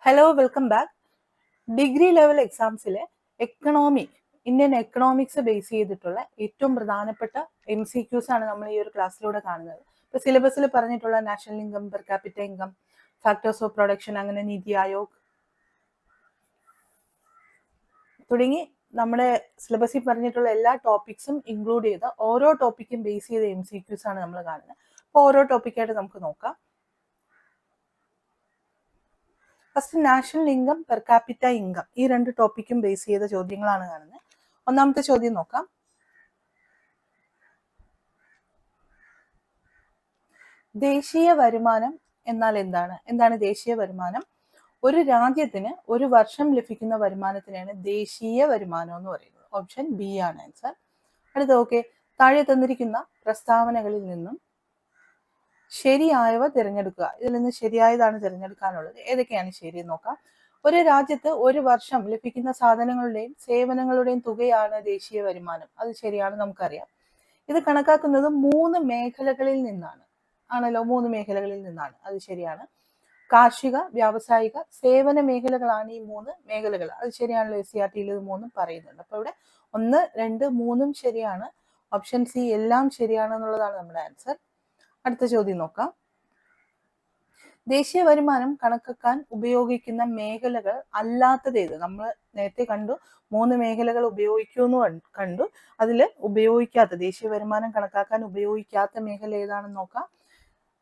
Hello welcome back. Degree level എക്സാംസിലെ Indian economics base ചെയ്തിട്ടുള്ള ഏറ്റവും പ്രധാനപ്പെട്ട MCQs ആണ് നമ്മൾ ഈ ഒരു ക്ലാസ്സിലൂടെ കാണുന്നത്. ഇപ്പൊ സിലബസിൽ പറഞ്ഞിട്ടുള്ള national income, per capita income, factors of production, അങ്ങനെ നീതി ആയോഗ് തുടങ്ങി നമ്മുടെ സിലബസിൽ പറഞ്ഞിട്ടുള്ള എല്ലാ ടോപ്പിക്സും ഇൻക്ലൂഡ് ചെയ്ത ഓരോ ടോപ്പിക്കും ബേസ് ചെയ്ത MCQs ആണ് നമ്മൾ കാണുന്നത്. അപ്പോൾ ഓരോ ടോപ്പിക്കായിട്ട് നമുക്ക് നോക്കാം. First national income, per capita income, ഈ രണ്ട് ടോപ്പിക്കും ബേസ് ചെയ്ത ചോദ്യങ്ങളാണ് കാണുന്നത്. ഒന്നാമത്തെ ചോദ്യം നോക്കാം. ദേശീയ വരുമാനം എന്നാൽ എന്താണ്? എന്താണ് ദേശീയ വരുമാനം? ഒരു രാജ്യത്തിന് ഒരു വർഷം ലഭിക്കുന്ന വരുമാനത്തിനാണ് ദേശീയ വരുമാനം എന്ന് പറയുന്നത്. ഓപ്ഷൻ ബി ആണ് ആൻസർ. അടുത്ത ഓക്കെ, താഴെ തന്നിരിക്കുന്ന പ്രസ്താവനകളിൽ നിന്നും ശരിയായവ തിരഞ്ഞെടുക്കുക. ഇതിൽ നിന്ന് ശരിയായതാണ് തിരഞ്ഞെടുക്കാനുള്ളത്. ഏതൊക്കെയാണ് ശരി നോക്കാം. ഒരു രാജ്യത്ത് ഒരു വർഷം ലഭിക്കുന്ന സാധനങ്ങളുടെയും സേവനങ്ങളുടെയും തുകയാണ് ദേശീയ വരുമാനം. അത് ശരിയാണ്, നമുക്കറിയാം. ഇത് കണക്കാക്കുന്നത് 3 മേഖലകളിൽ നിന്നാണ്. ആണല്ലോ, 3 മേഖലകളിൽ നിന്നാണ്. അത് ശരിയാണ്. കാർഷിക, വ്യാവസായിക, സേവന മേഖലകളാണ് ഈ 3 മേഖലകൾ. അത് ശരിയാണല്ലോ. SCRTയിൽ ഇത് 3 പറയുന്നുണ്ട്. അപ്പൊ ഇവിടെ 1, 2, 3 ശരിയാണ്. ഓപ്ഷൻ സി എല്ലാം ശരിയാണെന്നുള്ളതാണ് നമ്മുടെ ആൻസർ. അടുത്ത ചോദ്യം നോക്കാം. ദേശീയ വരുമാനം കണക്കാക്കാൻ ഉപയോഗിക്കുന്ന മേഖലകൾ അല്ലാത്തതേത്? നമ്മൾ നേരത്തെ കണ്ടു 3 മേഖലകൾ ഉപയോഗിക്കുമെന്ന് കണ്ടു. അതിൽ ഉപയോഗിക്കാത്ത, ദേശീയ വരുമാനം കണക്കാക്കാൻ ഉപയോഗിക്കാത്ത മേഖല ഏതാണെന്ന് നോക്കാം.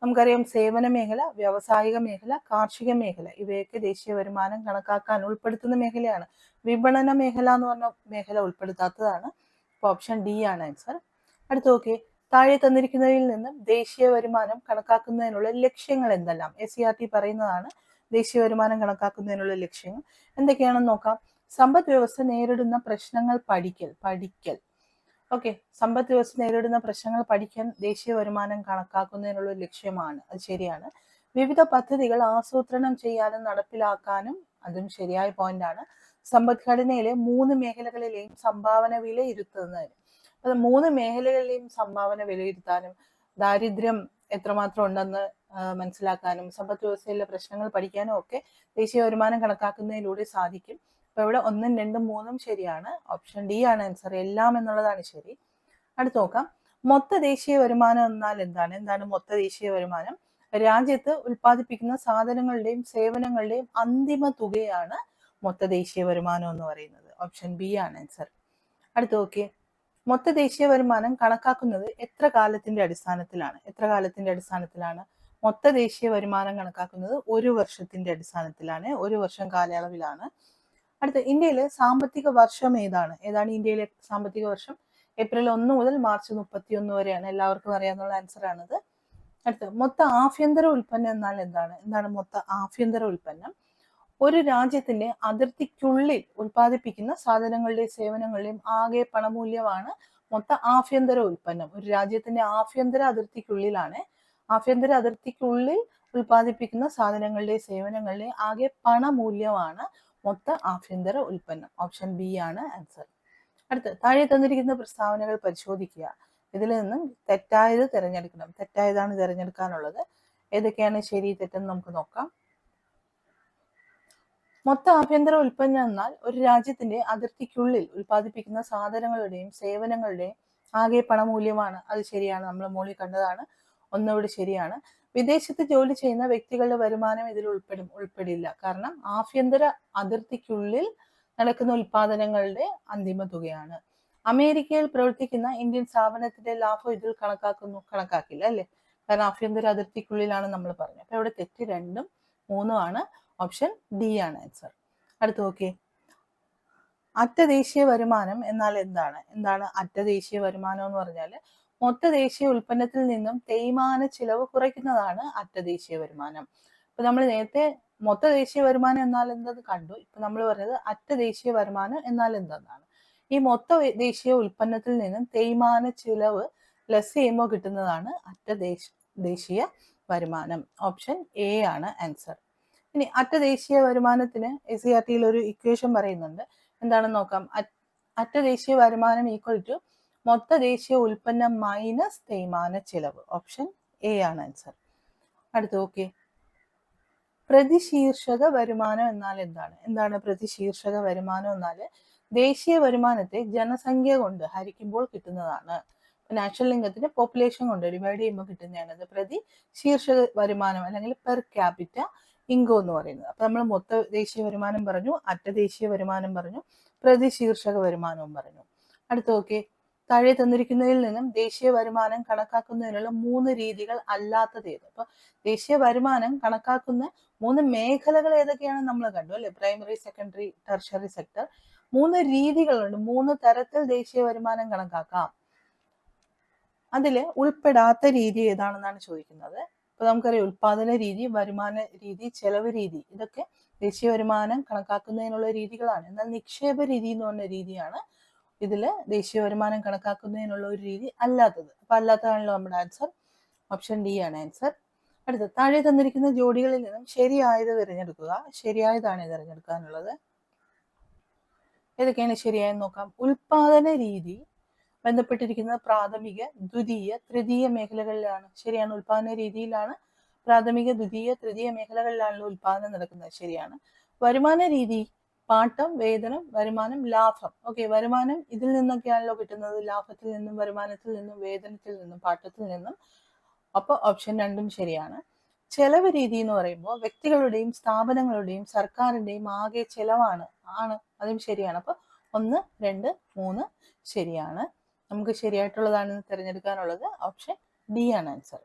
നമുക്കറിയാം, സേവന മേഖല, വ്യാവസായിക മേഖല, കാർഷിക മേഖല, ഇവയൊക്കെ ദേശീയ വരുമാനം കണക്കാക്കാൻ ഉൾപ്പെടുത്തുന്ന മേഖലയാണ്. വിപണന മേഖല എന്ന് പറഞ്ഞ മേഖല ഉൾപ്പെടുത്താത്തതാണ്. അപ്പോൾ ഓപ്ഷൻ ഡി ആണ് ആൻസർ. അടുത്ത നോക്കി, താഴെ തന്നിരിക്കുന്നതിൽ നിന്നും ദേശീയ വരുമാനം കണക്കാക്കുന്നതിനുള്ള ലക്ഷ്യങ്ങൾ എന്തെല്ലാം? SCRT പറയുന്നതാണ് ദേശീയ വരുമാനം കണക്കാക്കുന്നതിനുള്ള ലക്ഷ്യങ്ങൾ എന്തൊക്കെയാണെന്ന് നോക്കാം. സമ്പദ് വ്യവസ്ഥ നേരിടുന്ന പ്രശ്നങ്ങൾ പഠിക്കൽ. ഓക്കെ, സമ്പദ് വ്യവസ്ഥ നേരിടുന്ന പ്രശ്നങ്ങൾ പഠിക്കാൻ ദേശീയ വരുമാനം കണക്കാക്കുന്നതിനുള്ള ലക്ഷ്യമാണ്. അത് ശരിയാണ്. വിവിധ പദ്ധതികൾ ആസൂത്രണം ചെയ്യാനും നടപ്പിലാക്കാനും, അതും ശരിയായ പോയിന്റ് ആണ്. സമ്പദ്ഘടനയിലെ 3 മേഖലകളിലെയും സംഭാവന വിലയിരുത്തുന്നതിന്, അത് 3 മേഖലകളിലെയും സംഭാവന വിലയിരുത്താനും ദാരിദ്ര്യം എത്രമാത്രം ഉണ്ടെന്ന് മനസ്സിലാക്കാനും സമ്പദ് വ്യവസ്ഥയിലെ പ്രശ്നങ്ങൾ പഠിക്കാനും ഒക്കെ ദേശീയ വരുമാനം കണക്കാക്കുന്നതിലൂടെ സാധിക്കും. അപ്പൊ ഇവിടെ 1, 2, 3 ശരിയാണ്. ഓപ്ഷൻ ഡി ആണ് ആൻസർ. എല്ലാം എന്നുള്ളതാണ് ശരി. അടുത്ത് നോക്കാം. മൊത്ത ദേശീയ വരുമാനം എന്നാൽ എന്താണ്? എന്താണ് മൊത്ത ദേശീയ വരുമാനം? രാജ്യത്ത് ഉൽപ്പാദിപ്പിക്കുന്ന സാധനങ്ങളുടെയും സേവനങ്ങളുടെയും അന്തിമ തുകയാണ് മൊത്ത ദേശീയ വരുമാനം എന്ന് പറയുന്നത്. ഓപ്ഷൻ ബി ആണ് ആൻസർ. അടുത്ത് നോക്കിയേ, മൊത്ത ദേശീയ വരുമാനം കണക്കാക്കുന്നത് എത്ര കാലത്തിന്റെ അടിസ്ഥാനത്തിലാണ്? എത്ര കാലത്തിന്റെ അടിസ്ഥാനത്തിലാണ് മൊത്ത ദേശീയ വരുമാനം കണക്കാക്കുന്നത്? 1 വർഷത്തിന്റെ അടിസ്ഥാനത്തിലാണ്. 1 വർഷം കാലയളവിലാണ്. അടുത്ത, ഇന്ത്യയിലെ സാമ്പത്തിക വർഷം ഏതാണ്? ഏതാണ് ഇന്ത്യയിലെ സാമ്പത്തിക വർഷം? ഏപ്രിൽ 1 മുതൽ മാർച്ച് 31 വരെയാണ്. എല്ലാവർക്കും അറിയാവുന്ന ആൻസർ ആണിത്. അടുത്ത, മൊത്ത ആഭ്യന്തര ഉൽപ്പന്നം എന്നാൽ എന്താണ്? എന്താണ് മൊത്ത ആഭ്യന്തര ഉൽപ്പന്നം? ഒരു രാജ്യത്തിന്റെ അതിർത്തിക്കുള്ളിൽ ഉൽപ്പാദിപ്പിക്കുന്ന സാധനങ്ങളുടെയും സേവനങ്ങളുടെയും ആകെ പണമൂല്യമാണ് മൊത്ത ആഭ്യന്തര ഉൽപ്പന്നം. ഒരു രാജ്യത്തിന്റെ ആഭ്യന്തര അതിർത്തിക്കുള്ളിൽ ഉൽപ്പാദിപ്പിക്കുന്ന സാധനങ്ങളുടെയും സേവനങ്ങളുടെയും ആകെ പണമൂല്യമാണ് മൊത്ത ആഭ്യന്തര ഉൽപ്പന്നം. ഓപ്ഷൻ ബി ആണ് ആൻസർ. അടുത്ത്, താഴെ തന്നിരിക്കുന്ന പ്രസ്താവനകൾ പരിശോധിക്കുക. ഇതിൽ നിന്നും തെറ്റായത് തിരഞ്ഞെടുക്കണം. തെറ്റായതാണ് തിരഞ്ഞെടുക്കാനുള്ളത്. ഏതൊക്കെയാണ് ശരി തെറ്റെന്ന് നമുക്ക് നോക്കാം. മൊത്ത ആഭ്യന്തര ഉൽപ്പന്നം എന്നാൽ ഒരു രാജ്യത്തിന്റെ അതിർത്തിക്കുള്ളിൽ ഉൽപ്പാദിപ്പിക്കുന്ന സാധനങ്ങളുടെയും സേവനങ്ങളുടെയും ആകെ പണമൂല്യമാണ്. അത് ശരിയാണ്, നമ്മൾ മുകളിൽ കണ്ടതാണ്. ഒന്നുകൂടി ശരിയാണ്. വിദേശത്ത് ജോലി ചെയ്യുന്ന വ്യക്തികളുടെ വരുമാനം ഇതിൽ ഉൾപ്പെടില്ല. കാരണം ആഭ്യന്തര അതിർത്തിക്കുള്ളിൽ നടക്കുന്ന ഉൽപാദനങ്ങളുടെ അന്തിമ തുകയാണ്. അമേരിക്കയിൽ പ്രവർത്തിക്കുന്ന ഇന്ത്യൻ സ്ഥാപനത്തിന്റെ ലാഭം ഇതിൽ കണക്കാക്കില്ല അല്ലെ? കാരണം ആഭ്യന്തര അതിർത്തിക്കുള്ളിലാണ് നമ്മൾ പറഞ്ഞത്. അപ്പൊ ഇവിടെ തെറ്റ് 2ഉം 3ഉം ആണ്. ഓപ്ഷൻ ഡി ആണ് ആൻസർ. അടുത്ത് നോക്കിയേ, അറ്റ ദേശീയ വരുമാനം എന്നാൽ എന്താണ്? എന്താണ് അറ്റ ദേശീയ വരുമാനം എന്ന് പറഞ്ഞാൽ മൊത്ത ദേശീയ ഉൽപ്പന്നത്തിൽ നിന്നും തേയ്മാന ചിലവ് കുറയ്ക്കുന്നതാണ് അറ്റ ദേശീയ വരുമാനം. ഇപ്പൊ നമ്മൾ നേരത്തെ മൊത്ത ദേശീയ വരുമാനം എന്നാൽ എന്തെന്ന് കണ്ടു. ഇപ്പൊ നമ്മൾ പറഞ്ഞത് അറ്റ ദേശീയ വരുമാനം എന്നാൽ എന്തെന്നാണ്. ഈ മൊത്ത ദേശീയ ഉൽപ്പന്നത്തിൽ നിന്നും തേയ്മാന ചിലവ് ലെസ് ചെയ്യുമ്പോൾ കിട്ടുന്നതാണ് അറ്റ ദേശീയ വരുമാനം. ഓപ്ഷൻ എ ആണ് ആൻസർ. ഇനി അറ്റ ദേശീയ വരുമാനത്തിന് SCRTയിൽ ഒരു ഇക്വേഷൻ പറയുന്നുണ്ട്. എന്താണെന്ന് നോക്കാം. അറ്റ ദേശീയ വരുമാനം ഈക്വൽ ടു മൊത്ത ദേശീയ ഉൽപ്പന്നം മൈനസ് തേയ്മാന ചിലവ്. ഓപ്ഷൻ എ ആണ് ആൻസർ. അടുത്ത് ഓക്കെ, പ്രതിശീർഷക വരുമാനം എന്നാൽ എന്താണ് പ്രതിശീർഷക വരുമാനം എന്നാൽ ദേശീയ വരുമാനത്തെ ജനസംഖ്യ കൊണ്ട് ഹരിക്കുമ്പോൾ കിട്ടുന്നതാണ്. നാഷണൽ ഇൻകത്തിന്റെ പോപ്പുലേഷൻ കൊണ്ട് ഡിവൈഡ് ചെയ്യുമ്പോൾ കിട്ടുന്നതാണ് പ്രതിശീർഷക വരുമാനം അല്ലെങ്കിൽ പെർ ക്യാപിറ്റ ഇൻകം എന്ന് പറയുന്നത്. അപ്പൊ നമ്മൾ മൊത്ത ദേശീയ വരുമാനം പറഞ്ഞു, അറ്റ ദേശീയ വരുമാനം പറഞ്ഞു, പ്രതിശീർഷക വരുമാനവും പറഞ്ഞു. അടുത്ത നോക്കി, താഴെ തന്നിരിക്കുന്നതിൽ നിന്നും ദേശീയ വരുമാനം കണക്കാക്കുന്നതിനുള്ള 3 രീതികൾ അല്ലാത്തത് ഏത്? അപ്പൊ ദേശീയ വരുമാനം കണക്കാക്കുന്ന 3 മേഖലകൾ ഏതൊക്കെയാണ് നമ്മൾ കണ്ടു അല്ലെ? Primary, secondary, tertiary sector. 3 രീതികളുണ്ട്, 3 തരത്തിൽ ദേശീയ വരുമാനം കണക്കാക്കാം. അതിൽ ഉൾപ്പെടാത്ത രീതി ഏതാണെന്നാണ് ചോദിക്കുന്നത്. അപ്പൊ നമുക്കറിയാം ഉൽപാദന രീതി, വരുമാന രീതി, ചെലവ് രീതി, ഇതൊക്കെ ദേശീയ വരുമാനം കണക്കാക്കുന്നതിനുള്ള രീതികളാണ്. എന്നാൽ നിക്ഷേപ രീതി എന്ന് പറഞ്ഞ രീതിയാണ് ഇതില് ദേശീയ വരുമാനം കണക്കാക്കുന്നതിനുള്ള ഒരു രീതി അല്ലാത്തത്. അപ്പൊ അല്ലാത്തതാണല്ലോ നമ്മുടെ ആൻസർ. ഓപ്ഷൻ ഡി ആണ് ആൻസർ. അടുത്ത, താഴെ തന്നിരിക്കുന്ന ജോഡികളിൽ നിന്നും ശരിയായത് തിരഞ്ഞെടുക്കുക. ശരിയായതാണ് തിരഞ്ഞെടുക്കാനുള്ളത്. ഏതൊക്കെയാണ് ശരിയായെന്ന് നോക്കാം. ഉൽപാദന രീതി ബന്ധപ്പെട്ടിരിക്കുന്നത് പ്രാഥമിക, ദ്വിതീയ, തൃതീയ മേഖലകളിലാണ്. ശരിയാണ്, ഉൽപാദന രീതിയിലാണ്. പ്രാഥമിക, ദ്വിതീയ, തൃതീയ മേഖലകളിലാണല്ലോ ഉൽപാദനം നടക്കുന്നത്. ശരിയാണ്. വരുമാന രീതി പാട്ടം, വേതനം, വരുമാനം, ലാഭം. ഓക്കെ, വരുമാനം ഇതിൽ നിന്നൊക്കെയാണല്ലോ കിട്ടുന്നത്, ലാഭത്തിൽ നിന്നും, വരുമാനത്തിൽ നിന്നും, വേതനത്തിൽ നിന്നും, പാട്ടത്തിൽ നിന്നും. അപ്പൊ ഓപ്ഷൻ 2 ശരിയാണ്. ചെലവ് രീതി എന്ന് പറയുമ്പോൾ വ്യക്തികളുടെയും സ്ഥാപനങ്ങളുടെയും സർക്കാരിന്റെയും ആകെ ചെലവാണ്, അതും ശരിയാണ്. അപ്പൊ 1, 2, 3 ശരിയാണ്. നമുക്ക് ശരിയായിട്ടുള്ളതാണ് തിരഞ്ഞെടുക്കാനുള്ളത്. ഓപ്ഷൻ ഡി ആണ് ആൻസർ.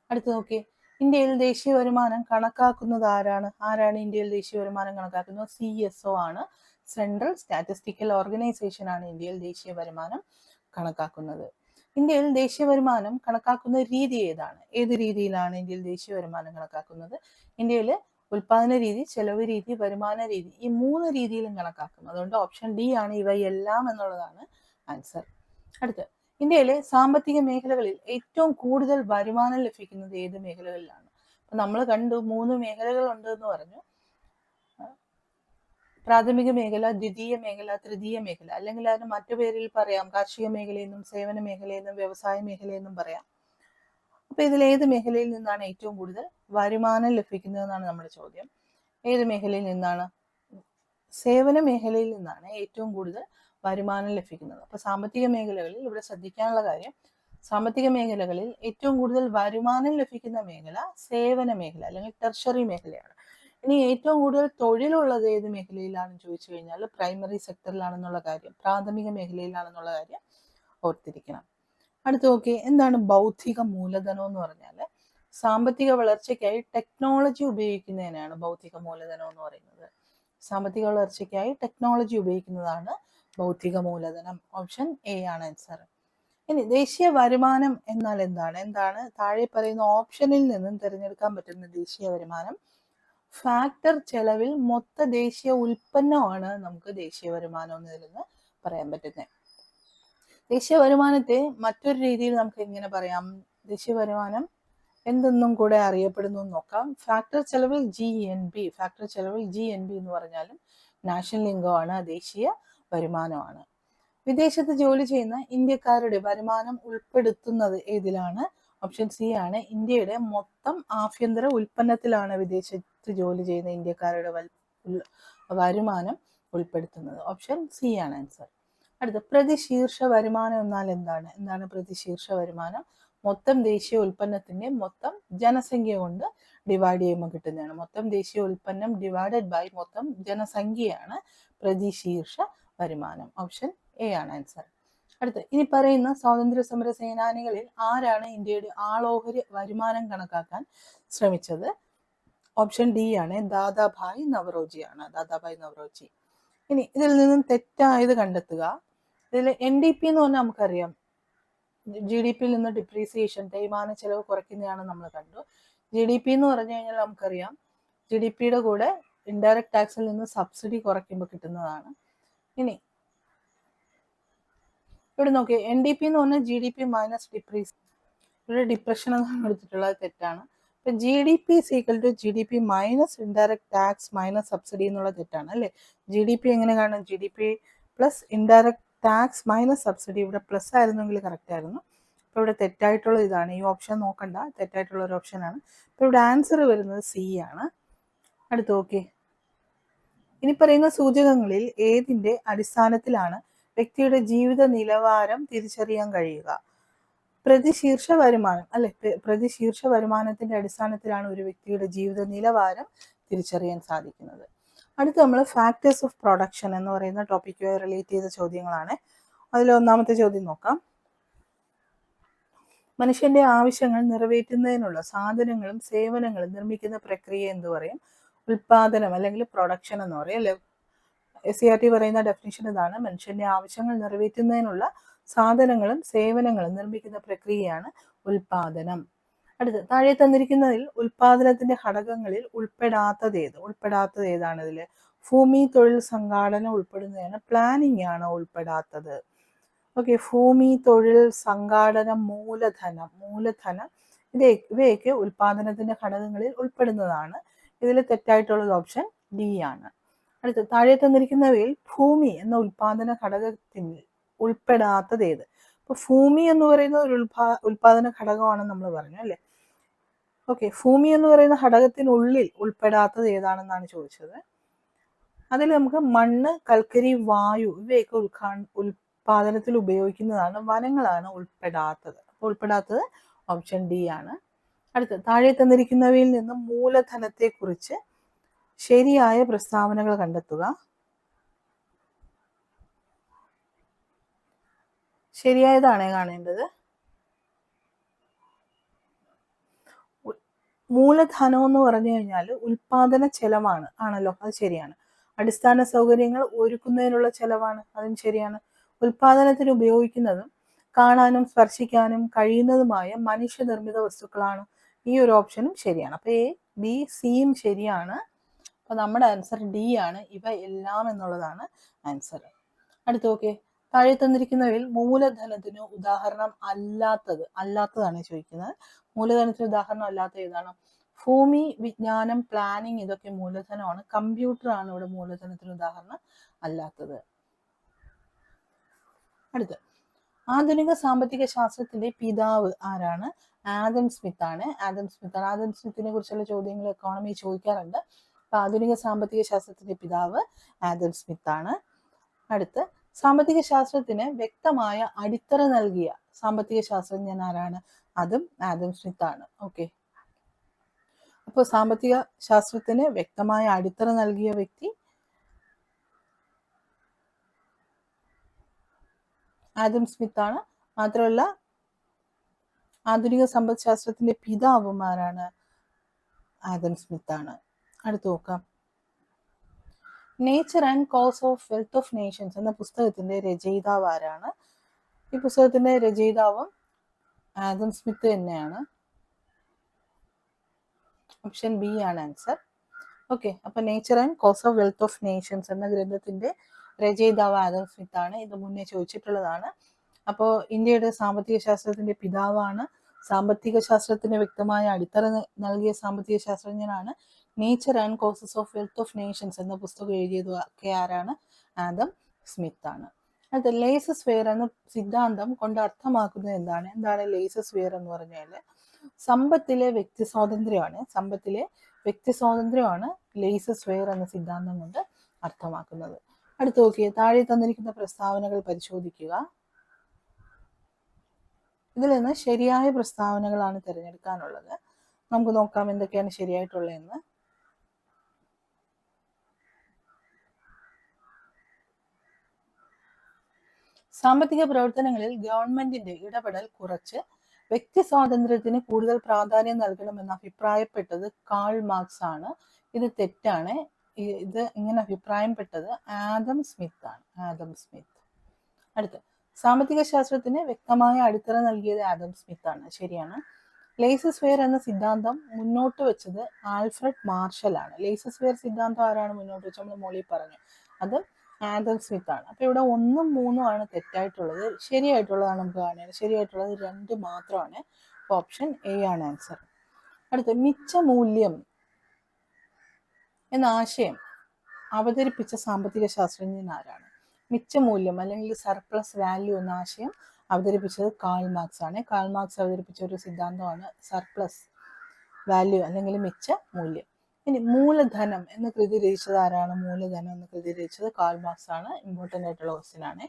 അടുത്ത് നോക്കി, ഇന്ത്യയിൽ ദേശീയ വരുമാനം കണക്കാക്കുന്നത് ആരാണ് ഇന്ത്യയിൽ ദേശീയ വരുമാനം കണക്കാക്കുന്നത്? CSO ആണ്. സെൻട്രൽ സ്റ്റാറ്റിസ്റ്റിക്കൽ ഓർഗനൈസേഷൻ ആണ് ഇന്ത്യയിൽ ദേശീയ വരുമാനം കണക്കാക്കുന്നത്. ഇന്ത്യയിൽ ദേശീയ വരുമാനം കണക്കാക്കുന്ന രീതി ഏതാണ്? ഏത് രീതിയിലാണ് ഇന്ത്യയിൽ ദേശീയ വരുമാനം കണക്കാക്കുന്നത്? ഇന്ത്യയിൽ ഉൽപാദന രീതി, ചെലവ് രീതി, വരുമാന രീതി, ഈ 3 രീതിയിലും കണക്കാക്കും. അതുകൊണ്ട് ഓപ്ഷൻ ഡി ആണ് ഇവയെല്ലാം എന്നുള്ളതാണ് ആൻസർ. അടുത്ത്, ഇന്ത്യയിലെ സാമ്പത്തിക മേഖലകളിൽ ഏറ്റവും കൂടുതൽ വരുമാനം ലഭിക്കുന്നത് ഏത് മേഖലകളിലാണ്? അപ്പൊ നമ്മൾ കണ്ടു 3 മേഖലകൾ ഉണ്ട് എന്ന് പറഞ്ഞു. പ്രാഥമിക മേഖല, ദ്വിതീയ മേഖല, തൃതീയ മേഖല, അല്ലെങ്കിൽ അതിന് മറ്റു പേരിൽ പറയാം. കാർഷിക മേഖലയെന്നും, സേവന മേഖലയെന്നും, വ്യവസായ മേഖലയെന്നും പറയാം. അപ്പൊ ഇതിൽ ഏത് മേഖലയിൽ നിന്നാണ് ഏറ്റവും കൂടുതൽ വരുമാനം ലഭിക്കുന്നതെന്നാണ് നമ്മുടെ ചോദ്യം. ഏത് മേഖലയിൽ നിന്നാണ്? സേവന മേഖലയിൽ നിന്നാണ് ഏറ്റവും കൂടുതൽ വരുമാനം ലഭിക്കുന്നത്. അപ്പൊ സാമ്പത്തിക മേഖലകളിൽ ഇവിടെ ശ്രദ്ധിക്കാനുള്ള കാര്യം, സാമ്പത്തിക മേഖലകളിൽ ഏറ്റവും കൂടുതൽ വരുമാനം ലഭിക്കുന്ന മേഖല സേവന മേഖല അല്ലെങ്കിൽ ടെർഷറി മേഖലയാണ്. ഇനി ഏറ്റവും കൂടുതൽ തൊഴിലുള്ളത് ഏത് മേഖലയിലാണെന്ന് ചോദിച്ചു കഴിഞ്ഞാൽ പ്രൈമറി സെക്ടറിലാണെന്നുള്ള കാര്യം, പ്രാഥമിക മേഖലയിലാണെന്നുള്ള കാര്യം ഓർത്തിരിക്കണം. അടുത്ത് നോക്കി, എന്താണ് ബൗദ്ധിക മൂലധനം എന്ന് പറഞ്ഞാൽ സാമ്പത്തിക വളർച്ചയ്ക്കായി ടെക്നോളജി ഉപയോഗിക്കുന്നതിനാണ് ബൗദ്ധിക മൂലധനം എന്ന് പറയുന്നത്. സാമ്പത്തിക വളർച്ചയ്ക്കായി ടെക്നോളജി ഉപയോഗിക്കുന്നതാണ് ബൗദ്ധിക മൂലധനം. ഓപ്ഷൻ എ ആണ് ആൻസർ. ഇനി ദേശീയ വരുമാനം എന്നാൽ എന്താണ് താഴെ പറയുന്ന ഓപ്ഷനിൽ നിന്നും തിരഞ്ഞെടുക്കാൻ പറ്റുന്ന ദേശീയ വരുമാനം? ഫാക്ടർ ചെലവിൽ മൊത്ത ദേശീയ ഉൽപ്പന്നമാണ് നമുക്ക് ദേശീയ വരുമാനം എന്നതിൽ നിന്ന് പറയാൻ പറ്റുന്നത്. ദേശീയ വരുമാനത്തെ മറ്റൊരു രീതിയിൽ നമുക്ക് എങ്ങനെ പറയാം? ദേശീയ വരുമാനം എന്തെന്നും കൂടെ അറിയപ്പെടുന്നു നോക്കാം. ഫാക്ടർ ചെലവിൽ GNP, ഫാക്ടർ ചെലവിൽ GNP എന്ന് പറഞ്ഞാലും നാഷണൽ ഇൻകം ആണ്, ദേശീയ വരുമാനമാണ്. വിദേശത്ത് ജോലി ചെയ്യുന്ന ഇന്ത്യക്കാരുടെ വരുമാനം ഉൾപ്പെടുത്തുന്നത് ഏതിലാണ്? ഓപ്ഷൻ സി ആണ്. ഇന്ത്യയുടെ മൊത്തം ആഭ്യന്തര ഉൽപ്പന്നത്തിലാണ് വിദേശത്ത് ജോലി ചെയ്യുന്ന ഇന്ത്യക്കാരുടെ വരുമാനം ഉൾപ്പെടുത്തുന്നത്. ഓപ്ഷൻ സി ആണ് ആൻസർ. അടുത്ത, പ്രതിശീർഷ വരുമാനം എന്നാൽ എന്താണ് പ്രതിശീർഷ വരുമാനം? മൊത്തം ദേശീയ ഉൽപ്പന്നത്തിന്റെ മൊത്തം ജനസംഖ്യ കൊണ്ട് ഡിവൈഡ് ചെയ്യുമ്പോൾ കിട്ടുന്നതാണ്. മൊത്തം ദേശീയ ഉൽപ്പന്നം ഡിവൈഡഡ് ബൈ മൊത്തം ജനസംഖ്യയാണ് പ്രതിശീർഷ വരുമാനം. ഓപ്ഷൻ എ ആണ് ആൻസർ. അടുത്ത്, ഇനി പറയുന്ന സ്വാതന്ത്ര്യ സമര സേനാനികളിൽ ആരാണ് ഇന്ത്യയുടെ ആളോഹരി വരുമാനം കണക്കാക്കാൻ ശ്രമിച്ചത്? ഓപ്ഷൻ ഡി ആണ്. ദാദാഭായ് നവറോജി ആണ്. ദാദാഭായ് നവറോജി. ഇനി ഇതിൽ നിന്നും തെറ്റായത് കണ്ടെത്തുക. ഇതിൽ NDP എന്ന് പറഞ്ഞാൽ നമുക്കറിയാം GDP യിൽ നിന്ന് ഡിപ്രീസിയേഷൻ, തേയ്മാന ചെലവ് കുറയ്ക്കുന്നതാണ് നമ്മൾ കണ്ടു. GDP എന്ന് പറഞ്ഞു കഴിഞ്ഞാൽ നമുക്കറിയാം GDP യുടെ കൂടെ ഇൻഡയറക്ട് ടാക്സിൽ നിന്ന് സബ്സിഡി കുറയ്ക്കുമ്പോൾ കിട്ടുന്നതാണ്. ഇനി ഇവിടെ നോക്കി, NDP എന്ന് പറഞ്ഞാൽ GDP മൈനസ് ഡിപ്രീസ്, ഇവിടെ ഡിപ്രഷൻ എന്നാണ് എടുത്തിട്ടുള്ളത്, തെറ്റാണ്. ഇപ്പൊ GDP = GDP minus indirect tax minus subsidy എന്നുള്ള തെറ്റാണ് അല്ലെ. GDP എങ്ങനെ കാണും? GDP plus indirect tax minus subsidy. ഇവിടെ പ്ലസ് ആയിരുന്നെങ്കിൽ കറക്റ്റ് ആയിരുന്നു. അപ്പൊ ഇവിടെ തെറ്റായിട്ടുള്ള ഇതാണ്. ഈ ഓപ്ഷൻ നോക്കണ്ട, തെറ്റായിട്ടുള്ള ഒരു ഓപ്ഷനാണ്. അപ്പൊ ഇവിടെ ആൻസർ വരുന്നത് സി ആണ്. അടുത്ത് നോക്കി. ഇനി പറയുന്ന സൂചകങ്ങളിൽ ഏതിന്റെ അടിസ്ഥാനത്തിലാണ് വ്യക്തിയുടെ ജീവിത നിലവാരം തിരിച്ചറിയാൻ കഴിയുക? പ്രതിശീർഷ വരുമാനം അല്ലെ, പ്രതിശീർഷ വരുമാനത്തിന്റെ അടിസ്ഥാനത്തിലാണ് ഒരു വ്യക്തിയുടെ ജീവിത നിലവാരം തിരിച്ചറിയാൻ സാധിക്കുന്നത്. അടുത്ത് നമ്മൾ ഫാക്ടേഴ്സ് ഓഫ് പ്രൊഡക്ഷൻ എന്ന് പറയുന്ന ടോപ്പിക്കുമായി റിലേറ്റ് ചെയ്ത ചോദ്യങ്ങളാണ്. അതിൽ ഒന്നാമത്തെ ചോദ്യം നോക്കാം. മനുഷ്യന്റെ ആവശ്യങ്ങൾ നിറവേറ്റുന്നതിനുള്ള സാധനങ്ങളും സേവനങ്ങളും നിർമ്മിക്കുന്ന പ്രക്രിയ എന്ത് പറയും? ഉൽപാദനം അല്ലെങ്കിൽ പ്രൊഡക്ഷൻ എന്ന് പറയും അല്ലെ. SCERT പറയുന്ന ഡെഫിനിഷൻ ഇതാണ്: മനുഷ്യന്റെ ആവശ്യങ്ങൾ നിറവേറ്റുന്നതിനുള്ള സാധനങ്ങളും സേവനങ്ങളും നിർമ്മിക്കുന്ന പ്രക്രിയയാണ് ഉൽപാദനം. അടുത്ത് താഴെ തന്നിരിക്കുന്നതിൽ ഉൽപാദനത്തിന്റെ ഘടകങ്ങളിൽ ഉൾപ്പെടാത്തത് ഏതാണ്? ഇതില് ഭൂമി തൊഴിൽ സംഘാടനം ഉൾപ്പെടുന്നതാണ്, പ്ലാനിങ് ആണ് ഉൾപ്പെടാത്തത്. ഓക്കെ, ഭൂമി തൊഴിൽ സംഘാടനം മൂലധനം ഇവയൊക്കെ ഉൽപാദനത്തിന്റെ ഘടകങ്ങളിൽ ഉൾപ്പെടുന്നതാണ്. ഇതിൽ തെറ്റായിട്ടുള്ളത് ഓപ്ഷൻ ഡി ആണ്. അടുത്ത് താഴെ തന്നിരിക്കുന്നവയിൽ ഭൂമി എന്ന ഉൽപാദന ഘടകത്തിൽ ഉൾപ്പെടാത്തത് ഏത്? ഇപ്പൊ ഭൂമി എന്ന് പറയുന്ന ഒരു ഉൽപാദന ഘടകമാണെന്ന് നമ്മൾ പറഞ്ഞു അല്ലെ. ഓക്കെ, ഭൂമി എന്ന് പറയുന്ന ഘടകത്തിനുള്ളിൽ ഉൾപ്പെടാത്തത് ഏതാണെന്നാണ് ചോദിച്ചത്. അതിൽ നമുക്ക് മണ്ണ്, കൽക്കരി, വായു ഇവയൊക്കെ ഉൽപാദനത്തിൽ ഉപയോഗിക്കുന്നതാണ്. വനങ്ങളാണ് ഉൾപ്പെടാത്തത്. അപ്പോൾ ഉൾപ്പെടാത്തത് ഓപ്ഷൻ ഡി ആണ്. അടുത്ത് താഴെ തന്നിരിക്കുന്നവയിൽ നിന്നും മൂലധനത്തെ കുറിച്ച് ശരിയായ പ്രസ്താവനകൾ കണ്ടെത്തുക. ശരിയായതാണ് കാണേണ്ടത്. മൂലധനം എന്ന് പറഞ്ഞു കഴിഞ്ഞാൽ ഉൽപാദന ചെലവാണ് ആണല്ലോ, അത് ശരിയാണ്. അടിസ്ഥാന സൗകര്യങ്ങൾ ഒരുക്കുന്നതിനുള്ള ചെലവാണ്, അതും ശരിയാണ്. ഉൽപാദനത്തിന് ഉപയോഗിക്കുന്നതും കാണാനും സ്പർശിക്കാനും കഴിയുന്നതുമായ മനുഷ്യനിർമ്മിത വസ്തുക്കളാണ്. ഈ ഒരു ഓപ്ഷനും ശരിയാണ്. അപ്പൊ എ, ബി, സിയും ശരിയാണ്. അപ്പൊ നമ്മുടെ ആൻസർ ഡി ആണ്. ഇവ എല്ലാം എന്നുള്ളതാണ് ആൻസർ. അടുത്ത് നോക്കേ, താഴെ തന്നിരിക്കുന്നവയിൽ മൂലധനത്തിന് ഉദാഹരണം അല്ലാത്തതാണ് ചോദിക്കുന്നത്. മൂലധനത്തിന് ഉദാഹരണം അല്ലാത്ത ഏതാണ്? ഭൂമി, വിജ്ഞാനം, പ്ലാനിങ് ഇതൊക്കെ മൂലധനമാണ്. കമ്പ്യൂട്ടർ ആണ് ഇവിടെ മൂലധനത്തിന് ഉദാഹരണം അല്ലാത്തത്. അടുത്ത് ആധുനിക സാമ്പത്തിക ശാസ്ത്രത്തിന്റെ പിതാവ് ആരാണ്? ആദം സ്മിത്ത് ആണ്. ആദം സ്മിത്തിനെ കുറിച്ചുള്ള ചോദ്യങ്ങൾ എക്കോണമി ചോദിക്കാറുണ്ട്. അപ്പൊ ആധുനിക സാമ്പത്തിക ശാസ്ത്രത്തിന്റെ പിതാവ് ആദം സ്മിത്ത് ആണ്. അടുത്ത് സാമ്പത്തിക ശാസ്ത്രത്തിന് വ്യക്തമായ അടിത്തറ നൽകിയ സാമ്പത്തിക ശാസ്ത്രജ്ഞൻ ആരാണ്? അതും ആദം സ്മിത്ത് ആണ്. ഓക്കെ, അപ്പോൾ സാമ്പത്തിക ശാസ്ത്രത്തിന് വ്യക്തമായ അടിത്തറ നൽകിയ വ്യക്തി ആദം സ്മിത്ത് ആണ്. മാത്രമല്ല ആധുനിക സമ്പദ് ശാസ്ത്രത്തിന്റെ പിതാവും ആരാണ്? ആദം സ്മിത്ത് ആണ്. അടുത്ത് നോക്കാം. Nature and cause of wealth of nations എന്ന പുസ്തകത്തിന്റെ രചയിതാവ് ആരാണ്? ഈ പുസ്തകത്തിന്റെ രചയിതാവും ആദം സ്മിത്ത് തന്നെയാണ്. ഓപ്ഷൻ ബി ആണ് ആൻസർ. ഓക്കെ, അപ്പൊ nature and cause of wealth of nations എന്ന ഗ്രന്ഥത്തിന്റെ രചയിതാവ് ആദം സ്മിത്ത് ആണ്. ഇത് മുന്നേ ചോദിച്ചിട്ടുള്ളതാണ്. അപ്പോൾ ഇന്ത്യയുടെ സാമ്പത്തിക ശാസ്ത്രത്തിന്റെ പിതാവാണ്. സാമ്പത്തിക ശാസ്ത്രത്തിന് വ്യക്തമായ അടിത്തറ നൽകിയ സാമ്പത്തിക ശാസ്ത്രജ്ഞനാണ്. Nature and causes of wealth of nations എന്ന പുസ്തകം എഴുതിയതൊക്കെ ആരാണ്? ആദം സ്മിത്ത് ആണ്. അത് ലേസസ് ഫെയർ എന്ന സിദ്ധാന്തം കൊണ്ട് അർത്ഥമാക്കുന്നത് എന്താണ്? ലേസസ് ഫെയർ എന്ന് പറഞ്ഞാൽ സമ്പത്തിലെ വ്യക്തി സ്വാതന്ത്ര്യമാണ് ലേസസ് ഫെയർ എന്ന സിദ്ധാന്തം കൊണ്ട് അർത്ഥമാക്കുന്നത്. അടുത്ത് നോക്കിയേ, താഴെ തന്നിരിക്കുന്ന പ്രസ്താവനകൾ പരിശോധിക്കുക. ഇതിൽ നിന്ന് ശരിയായ പ്രസ്താവനകളാണ് തിരഞ്ഞെടുക്കാനുള്ളത്. നമുക്ക് നോക്കാം എന്തൊക്കെയാണ് ശരിയായിട്ടുള്ളതെന്ന്. സാമ്പത്തിക പ്രവർത്തനങ്ങളിൽ ഗവൺമെന്റിന്റെ ഇടപെടൽ കുറച്ച് വ്യക്തി സ്വാതന്ത്ര്യത്തിന് കൂടുതൽ പ്രാധാന്യം നൽകണമെന്ന് അഭിപ്രായപ്പെട്ടത് കാൾ മാർക്സ് ആണ്. ഇത് തെറ്റാണ്. ഇത് ഇങ്ങനെ അഭിപ്രായപ്പെട്ടത് ആദം സ്മിത്ത് ആണ്. അടുത്ത് സാമ്പത്തിക ശാസ്ത്രത്തിന് വ്യക്തമായ അടിത്തറ നൽകിയത് ആദം സ്മിത്ത് ആണ്. ശരിയാണ്. ലേസസ് ഫെയർ എന്ന സിദ്ധാന്തം മുന്നോട്ട് വെച്ചത് ആൽഫ്രഡ് മാർഷൽ ആണ്. ലേസസ് ഫെയർ സിദ്ധാന്തം ആരാണ് മുന്നോട്ട് വെച്ചത്? നമ്മൾ മോളിൽ പറഞ്ഞു, അത് ആദം സ്മിത്ത് ആണ്. അപ്പൊ ഇവിടെ 1ഉം 3ഉം ആണ് തെറ്റായിട്ടുള്ളത്. ശരിയായിട്ടുള്ളതാണ് നമുക്ക് കാണുന്നത്. ശരിയായിട്ടുള്ളത് 2 മാത്രമാണ്. ഓപ്ഷൻ എ ആണ് ആൻസർ. അടുത്ത് മിച്ചമൂല്യം എന്ന ആശയം അവതരിപ്പിച്ച സാമ്പത്തിക ശാസ്ത്രജ്ഞൻ ആരാണ്? മിച്ചമൂല്യം അല്ലെങ്കിൽ സർപ്ലസ് വാല്യൂ എന്ന ആശയം അവതരിപ്പിച്ചത് കാൾ മാർക്സ് ആണ്. കാൾ മാർക്സ് അവതരിപ്പിച്ച ഒരു സിദ്ധാന്തമാണ് സർപ്ലസ് വാല്യൂ അല്ലെങ്കിൽ മിച്ച മൂല്യം. ഇനി മൂലധനം എന്ന കൃതി രചിച്ചത് ആരാണ്? മൂലധനം എന്ന കൃതി രചിച്ചത് കാൾ മാർക്സ് ആണ്. ഇമ്പോർട്ടൻ്റ് ആയിട്ടുള്ള ക്വസ്റ്റ്യൻ ആണ്.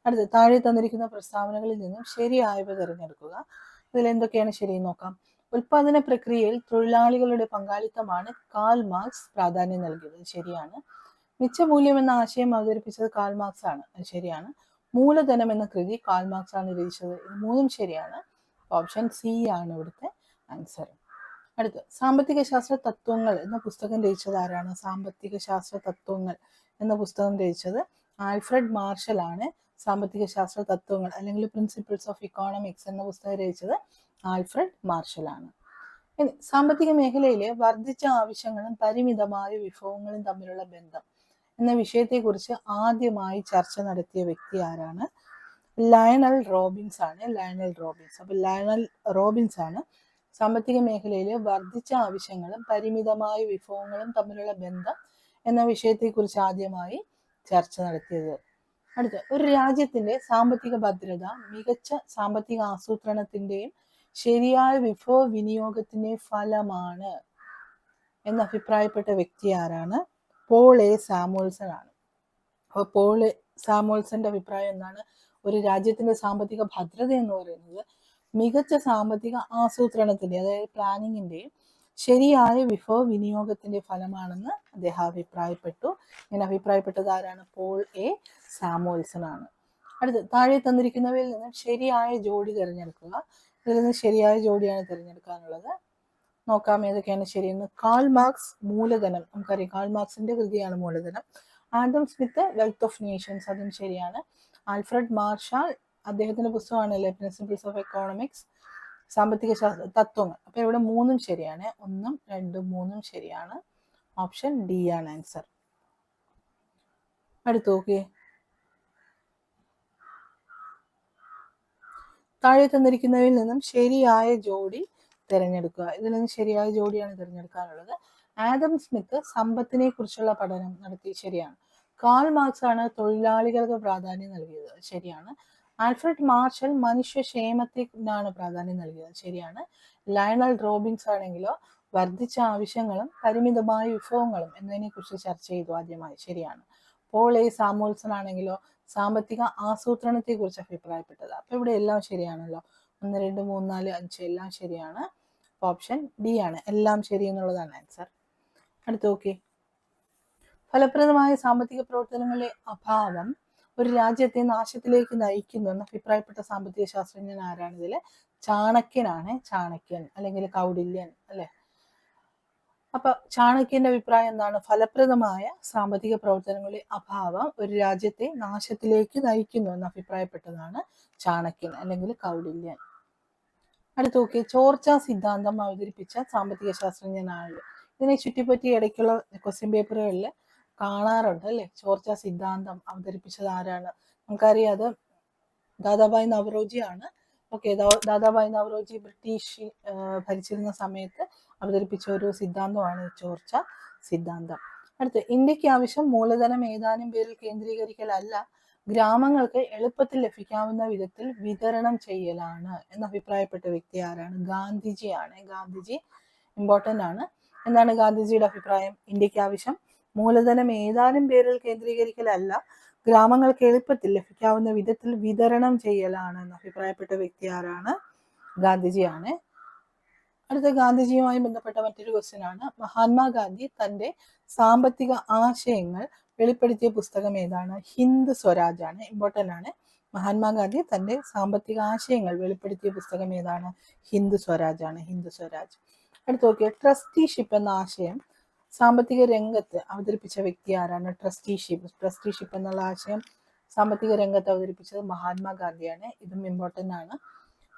അടുത്ത് താഴെ തന്നിരിക്കുന്ന പ്രസ്താവനകളിൽ നിന്നും ശരിയായവ തിരഞ്ഞെടുക്കുക. ഇതിൽ എന്തൊക്കെയാണ് ശരിയെന്ന് നോക്കാം. ഉൽപാദന പ്രക്രിയയിൽ തൊഴിലാളികളുടെ പങ്കാളിത്തമാണ് കാൾ മാർക്സ് പ്രാധാന്യം നൽകിയത്. ശരിയാണ്. മിച്ചമൂല്യം എന്ന ആശയം അവതരിപ്പിച്ചത് കാൾ മാർക്സ് ആണ്. അത് ശരിയാണ്. മൂലധനം എന്ന കൃതി കാൾ മാർക്സ് ആണ് രചിച്ചത്. ഇത് മൂന്നും ശരിയാണ്. ഓപ്ഷൻ സി ആണ് ഇവിടുത്തെ ആൻസർ. അടുത്ത് സാമ്പത്തിക ശാസ്ത്ര തത്വങ്ങൾ എന്ന പുസ്തകം രചിച്ചത് ആരാണ്? സാമ്പത്തിക ശാസ്ത്ര തത്വങ്ങൾ എന്ന പുസ്തകം രചിച്ചത് ആൽഫ്രഡ് മാർഷൽ ആണ്. സാമ്പത്തിക ശാസ്ത്ര തത്വങ്ങൾ അല്ലെങ്കിൽ പ്രിൻസിപ്പിൾസ് ഓഫ് ഇക്കോണമിക്സ് എന്ന പുസ്തകം രചിച്ചത് ആൽഫ്രഡ് മാർഷൽ ആണ്. ഇനി സാമ്പത്തിക മേഖലയിലെ വർദ്ധിച്ച ആവശ്യങ്ങളും പരിമിതമായ വിഭവങ്ങളും തമ്മിലുള്ള ബന്ധം എന്ന വിഷയത്തെക്കുറിച്ച് ആദ്യമായി ചർച്ച നടത്തിയ വ്യക്തി ആരാണ്? ലയണൽ റോബിൻസ് ആണ്. Lionel Robbins. അപ്പൊ ലയണൽ റോബിൻസ് ആണ് സാമ്പത്തിക മേഖലയിലെ വർദ്ധിച്ച ആവശ്യങ്ങളും പരിമിതമായ വിഭവങ്ങളും തമ്മിലുള്ള ബന്ധം എന്ന വിഷയത്തെക്കുറിച്ച് ആദ്യമായി ചർച്ച നടത്തിയത്. അടുത്ത ഒരു രാജ്യത്തിന്റെ സാമ്പത്തിക ഭദ്രത മികച്ച സാമ്പത്തിക ആസൂത്രണത്തിന്റെയും ശരിയായ വിഭവ വിനിയോഗത്തിന്റെയും ഫലമാണ് എന്ന് അഭിപ്രായപ്പെട്ട വ്യക്തി ആരാണ്? പോൾ എ സാമുവൽസൺ ആണ്. അപ്പോൾ പോൾ എ സാമുവൽസന്റെ അഭിപ്രായം എന്താണ്? ഒരു രാജ്യത്തിന്റെ സാമ്പത്തിക ഭദ്രത എന്ന് പറയുന്നത് മികച്ച സാമ്പത്തിക ആസൂത്രണത്തിന്റെ, അതായത് പ്ലാനിങ്ങിന്റെയും ശരിയായ വിഭവ വിനിയോഗത്തിന്റെ ഫലമാണെന്ന് അദ്ദേഹം അഭിപ്രായപ്പെട്ടു. ഇങ്ങനെ അഭിപ്രായപ്പെട്ടത് ആരാണ്? പോൾ എ സാമുവൽസൺ ആണ്. അടുത്ത് താഴെ തന്നിരിക്കുന്നവയിൽ നിന്നും ശരിയായ ജോഡി തിരഞ്ഞെടുക്കുക. ഇതിൽ നിന്ന് ശരിയായ ജോഡിയാണ് തിരഞ്ഞെടുക്കാനുള്ളത്. നോക്കാം ഏതൊക്കെയാണ് ശരിയെന്ന്. കാൾ മാർക്സ് മൂലധനം, നമുക്കറിയാം കാൾ മാർക്സിന്റെ കൃതിയാണ് മൂലധനം. Adam Smith wealth of Nations, അതും ശരിയാണ്. ആൽഫ്രഡ് മാർഷൽ, അദ്ദേഹത്തിന്റെ പുസ്തകമാണല്ലേ പ്രിൻസിപ്പിൾസ് ഓഫ് എക്കോണമിക്സ്, സാമ്പത്തിക ശാസ്ത്ര തത്വങ്ങൾ. അപ്പൊ ഇവിടെ മൂന്നും ശരിയാണ്. 1, 2, 3 ശരിയാണ്. ഓപ്ഷൻ ഡി ആണ് ആൻസർ. അടുത്ത് നോക്കിയേ. താഴെ തന്നിരിക്കുന്നവയിൽ നിന്നും ശരിയായ ജോഡി തിരഞ്ഞെടുക്കുക. ഇതിൽ നിന്ന് ശരിയായ ജോഡിയാണ് തിരഞ്ഞെടുക്കാനുള്ളത്. ആഡം സ്മിത്ത് സമ്പത്തിനെ കുറിച്ചുള്ള പഠനം നടത്തി. ശരിയാണ്. കാൾ മാർക്സ് ആണ് തൊഴിലാളികൾക്ക് പ്രാധാന്യം നൽകിയത്. ശരിയാണ്. ആൽഫ്രഡ് മാർഷൽ മനുഷ്യക്ഷേമത്തിനാണ് പ്രാധാന്യം നൽകിയത്. ശരിയാണ്. ലയണൽ റോബിൻസ് ആണെങ്കിലോ വർദ്ധിച്ച ആവശ്യങ്ങളും പരിമിതമായ വിഭവങ്ങളും എന്നതിനെ കുറിച്ച് ചർച്ച ചെയ്തു ആദ്യമായി. ശരിയാണ്. പോൾ എ സാമുവൽസൺ ആണെങ്കിലോ സാമ്പത്തിക ആസൂത്രണത്തെ കുറിച്ച് അഭിപ്രായപ്പെട്ടത്. അപ്പൊ ഇവിടെ എല്ലാം ശരിയാണല്ലോ. 1, 2, 3, 4, 5 എല്ലാം ശരിയാണ്. ഓപ്ഷൻ ഡി ആണ് എല്ലാം ശരി എന്നുള്ളതാണ് ആൻസർ. അടുത്ത് നോക്കി. ഫലപ്രദമായ സാമ്പത്തിക പ്രവർത്തനങ്ങളുടെ അഭാവം ഒരു രാജ്യത്തെ നാശത്തിലേക്ക് നയിക്കുന്നു എന്ന് അഭിപ്രായപ്പെട്ട സാമ്പത്തിക ശാസ്ത്രജ്ഞൻ ആരാണ്? ഇതില് ചാണക്യനാണ്. ചാണക്യൻ അല്ലെങ്കിൽ കൗടില്യൻ അല്ലെ. അപ്പൊ ചാണക്യന്റെ അഭിപ്രായം എന്താണ്? ഫലപ്രദമായ സാമ്പത്തിക പ്രവർത്തനങ്ങളുടെ അഭാവം ഒരു രാജ്യത്തെ നാശത്തിലേക്ക് നയിക്കുന്നു എന്ന് അഭിപ്രായപ്പെട്ടതാണ് ചാണക്യൻ അല്ലെങ്കിൽ കൗടില്യൻ. അടുത്ത് നോക്കി. ചോർച്ചാ സിദ്ധാന്തം അവതരിപ്പിച്ച സാമ്പത്തിക ശാസ്ത്രജ്ഞനാണ്. ഇതിനെ ചുറ്റിപ്പറ്റി ഇടയ്ക്കുള്ള ക്വസ്റ്റ്യൻ പേപ്പറുകളിൽ കാണാറുണ്ട് അല്ലെ. ചോർച്ചാ സിദ്ധാന്തം അവതരിപ്പിച്ചത് ആരാണ്? നമുക്കറിയാം അത് ദാദാഭായ് നവറോജി ആണ്. ഓക്കെ, ദാദാഭായ് നവറോജി ബ്രിട്ടീഷ് ഭരിച്ചിരുന്ന സമയത്ത് അവതരിപ്പിച്ച ഒരു സിദ്ധാന്തമാണ് ചോർച്ച സിദ്ധാന്തം. അടുത്ത് ഇന്ത്യക്ക് ആവശ്യം മൂലധനം ഏതാനും പേരിൽ കേന്ദ്രീകരിക്കലല്ല, ഗ്രാമങ്ങൾക്ക് എളുപ്പത്തിൽ ലഭിക്കാവുന്ന വിധത്തിൽ വിതരണം ചെയ്യലാണ് എന്ന് അഭിപ്രായപ്പെട്ട വ്യക്തി ആരാണ്? ഗാന്ധിജിയാണ്. ഗാന്ധിജി ഇമ്പോർട്ടൻ്റ് ആണ്. എന്താണ് ഗാന്ധിജിയുടെ അഭിപ്രായം? ഇന്ത്യക്ക് ആവശ്യം മൂലധനം ഏതാനും പേരിൽ കേന്ദ്രീകരിക്കലല്ല, ഗ്രാമങ്ങൾക്ക് എളുപ്പത്തിൽ ലഭിക്കാവുന്ന വിധത്തിൽ വിതരണം ചെയ്യലാണ് എന്ന് അഭിപ്രായപ്പെട്ട വ്യക്തി ആരാണ്? ഗാന്ധിജിയാണ്. അടുത്ത ഗാന്ധിജിയുമായി ബന്ധപ്പെട്ട മറ്റൊരു ക്വസ്റ്റ്യൻ ആണ്. മഹാത്മാഗാന്ധി തന്റെ സാമ്പത്തിക ആശയങ്ങൾ വെളിപ്പെടുത്തിയ പുസ്തകം ഏതാണ്? ഹിന്ദ് സ്വരാജ് ആണ്. ഇമ്പോർട്ടൻ്റ് ആണ്. മഹാത്മാഗാന്ധി തന്റെ സാമ്പത്തിക ആശയങ്ങൾ വെളിപ്പെടുത്തിയ പുസ്തകം ഏതാണ്? ഹിന്ദ് സ്വരാജ് ആണ്. ഹിന്ദ് സ്വരാജ്. അടുത്ത് നോക്കിയ ട്രസ്റ്റിഷിപ്പ് എന്ന ആശയം സാമ്പത്തിക രംഗത്ത് അവതരിപ്പിച്ച വ്യക്തി ആരാണ്? ട്രസ്റ്റിഷിപ്പ് എന്നുള്ള ആശയം സാമ്പത്തിക രംഗത്ത് അവതരിപ്പിച്ചത് മഹാത്മാഗാന്ധിയാണ്. ഇതും ഇമ്പോർട്ടൻ്റ് ആണ്.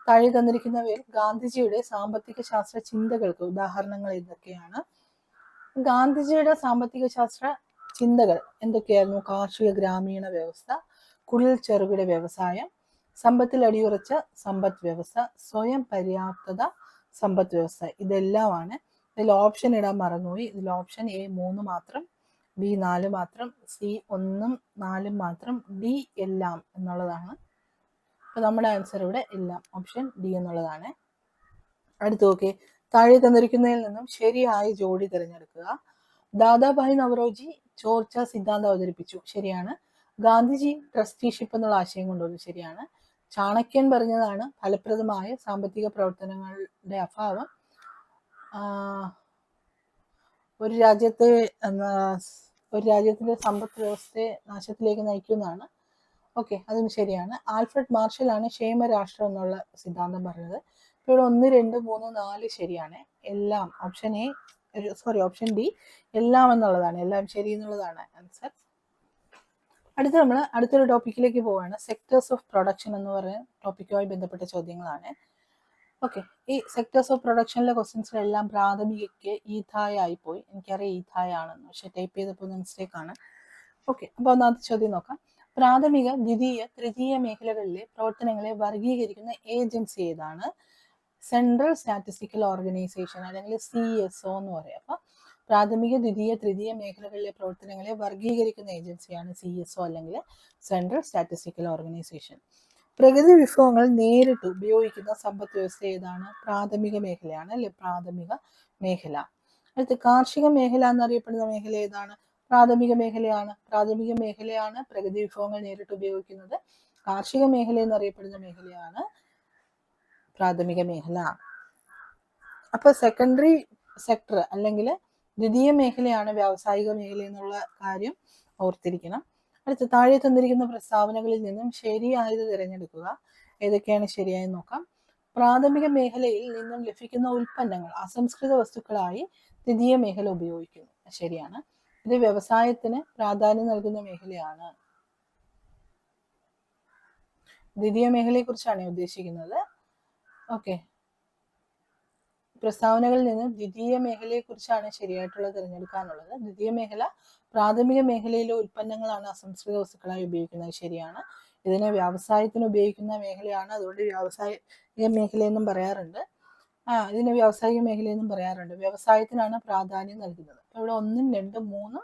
താഴെ തന്നിരിക്കുന്നവയിൽ ഗാന്ധിജിയുടെ സാമ്പത്തിക ശാസ്ത്ര ചിന്തകൾക്ക് ഉദാഹരണങ്ങൾ എന്തൊക്കെയാണ്? ഗാന്ധിജിയുടെ സാമ്പത്തിക ശാസ്ത്ര ചിന്തകൾ എന്തൊക്കെയായിരുന്നു? കാർഷിക ഗ്രാമീണ വ്യവസ്ഥ, കുടിൽ ചെറുകിട വ്യവസായം, സമ്പത്തിൽ അടിയുറച്ച സമ്പദ് വ്യവസ്ഥ, സ്വയം പര്യാപ്തത സമ്പദ് വ്യവസ്ഥ. ഇതെല്ലാമാണ്. ഇതിൽ ഓപ്ഷൻ ഇടാൻ മറന്നുപോയി. ഇതിൽ ഓപ്ഷൻ എ 3 മാത്രം, ബി 4 മാത്രം, സി 1, 4 മാത്രം, ഡി എല്ലാം എന്നുള്ളതാണ്. അപ്പൊ നമ്മുടെ ആൻസർ ഇവിടെ എല്ലാം, ഓപ്ഷൻ ഡി എന്നുള്ളതാണ്. അടുത്ത് നോക്കി. താഴെ തന്നിരിക്കുന്നതിൽ നിന്നും ശരിയായ ജോഡി തിരഞ്ഞെടുക്കുക. ദാദാഭായ് നവറോജി ചോർച്ച സിദ്ധാന്തം അവതരിപ്പിച്ചു, ശരിയാണ്. ഗാന്ധിജി ട്രസ്റ്റിഷിപ്പ് എന്നുള്ള ആശയം കൊണ്ടുവന്നു, ശരിയാണ്. ചാണക്യൻ പറഞ്ഞതാണ് ഫലപ്രദമായ സാമ്പത്തിക പ്രവർത്തനങ്ങളുടെ അഭാവം ഒരു രാജ്യത്തിന്റെ സമ്പദ് വ്യവസ്ഥയെ നാശത്തിലേക്ക് നയിക്കുന്നതാണ്. ഓക്കെ, അതും ശരിയാണ്. ആൽഫ്രഡ് മാർഷൽ ആണ് ക്ഷേമരാഷ്ട്രം എന്നുള്ള സിദ്ധാന്തം പറഞ്ഞത്. ഇവിടെ 1, 2, 3, 4 ശരിയാണ്. എല്ലാം ഓപ്ഷൻ ഡി എല്ലാം എന്നുള്ളതാണ്, എല്ലാം ശരി എന്നുള്ളതാണ് ആൻസർ. നമ്മൾ അടുത്തൊരു ടോപ്പിക്കിലേക്ക് പോവുകയാണ്. സെക്ടേഴ്സ് ഓഫ് പ്രൊഡക്ഷൻ എന്ന് പറയുന്ന ടോപ്പിക്കുമായി ബന്ധപ്പെട്ട ചോദ്യങ്ങളാണ്. ഓക്കെ, ഈ സെക്ടേഴ്സ് ഓഫ് പ്രൊഡക്ഷനിലെ ക്വസ്റ്റ്യൻസിലെല്ലാം പ്രാഥമികയ്ക്ക് ഈഥായ ആയിപ്പോയി. എനിക്കറിയാം ഈഥായ ആണെന്ന്, പക്ഷെ ടൈപ്പ് ചെയ്തപ്പോൾ മിസ്റ്റേക്ക് ആണ്. ഓക്കെ, അപ്പോൾ ഒന്നാമത്തെ ചോദ്യം നോക്കാം. പ്രാഥമിക, ദ്വിതീയ, തൃതീയ മേഖലകളിലെ പ്രവർത്തനങ്ങളെ വർഗീകരിക്കുന്ന ഏജൻസി ഏതാണ്? സെൻട്രൽ സ്റ്റാറ്റിസ്റ്റിക്കൽ ഓർഗനൈസേഷൻ അല്ലെങ്കിൽ CSO എന്ന് പറയാം. അപ്പൊ പ്രാഥമിക, ദ്വിതീയ, തൃതീയ മേഖലകളിലെ പ്രവർത്തനങ്ങളെ വർഗീകരിക്കുന്ന ഏജൻസിയാണ് CSO അല്ലെങ്കിൽ സെൻട്രൽ സ്റ്റാറ്റിസ്റ്റിക്കൽ ഓർഗനൈസേഷൻ. പ്രകൃതി വിഭവങ്ങൾ നേരിട്ട് ഉപയോഗിക്കുന്ന സമ്പദ് വ്യവസ്ഥ ഏതാണ്? പ്രാഥമിക മേഖലയാണ് അല്ലെ, പ്രാഥമിക മേഖല. അടുത്ത് കാർഷിക മേഖല എന്നറിയപ്പെടുന്ന മേഖല ഏതാണ്? പ്രാഥമിക മേഖലയാണ്. പ്രാഥമിക മേഖലയാണ് പ്രകൃതി വിഭവങ്ങൾ നേരിട്ട് ഉപയോഗിക്കുന്നത്. കാർഷിക മേഖല എന്നറിയപ്പെടുന്ന മേഖലയാണ് പ്രാഥമിക മേഖല. അപ്പൊ സെക്കൻഡറി സെക്ടർ അല്ലെങ്കിൽ ദ്വിതീയ മേഖലയാണ് വ്യാവസായിക മേഖല എന്നുള്ള കാര്യം ഓർത്തിരിക്കണം. അടുത്ത താഴെ തന്നിരിക്കുന്ന പ്രസ്താവനകളിൽ നിന്നും ശരിയായത് തിരഞ്ഞെടുക്കുക. ഏതൊക്കെയാണ് ശരിയായി നോക്കാം. പ്രാഥമിക മേഖലയിൽ നിന്നും ലഭിക്കുന്ന ഉൽപ്പന്നങ്ങൾ അസംസ്കൃത വസ്തുക്കളായി ദ്വിതീയ മേഖല ഉപയോഗിക്കുന്നു, ശരിയാണ്. ഇത് വ്യവസായത്തിന് പ്രാധാന്യം നൽകുന്ന മേഖലയാണ്. ദ്വിതീയ മേഖലയെ കുറിച്ചാണ് ഉദ്ദേശിക്കുന്നത്. ഓക്കെ, പ്രസ്താവനകളിൽ നിന്ന് ദ്വിതീയ മേഖലയെ കുറിച്ചാണ് ശരിയായിട്ടുള്ളത് തിരഞ്ഞെടുക്കാനുള്ളത്. ദ്വിതീയ മേഖല പ്രാഥമിക മേഖലയിലെ ഉൽപ്പന്നങ്ങളാണ് അസംസ്കൃത വസ്തുക്കളായി ഉപയോഗിക്കുന്നത്, ശരിയാണ്. ഇതിനെ വ്യവസായത്തിന് ഉപയോഗിക്കുന്ന മേഖലയാണ്, അതുകൊണ്ട് വ്യാവസായിക മേഖലയെന്നും പറയാറുണ്ട്. ഇതിനെ വ്യാവസായിക മേഖലയെന്നും പറയാറുണ്ട്. വ്യവസായത്തിനാണ് പ്രാധാന്യം നൽകുന്നത്. അപ്പൊ ഇവിടെ 1, 2, 3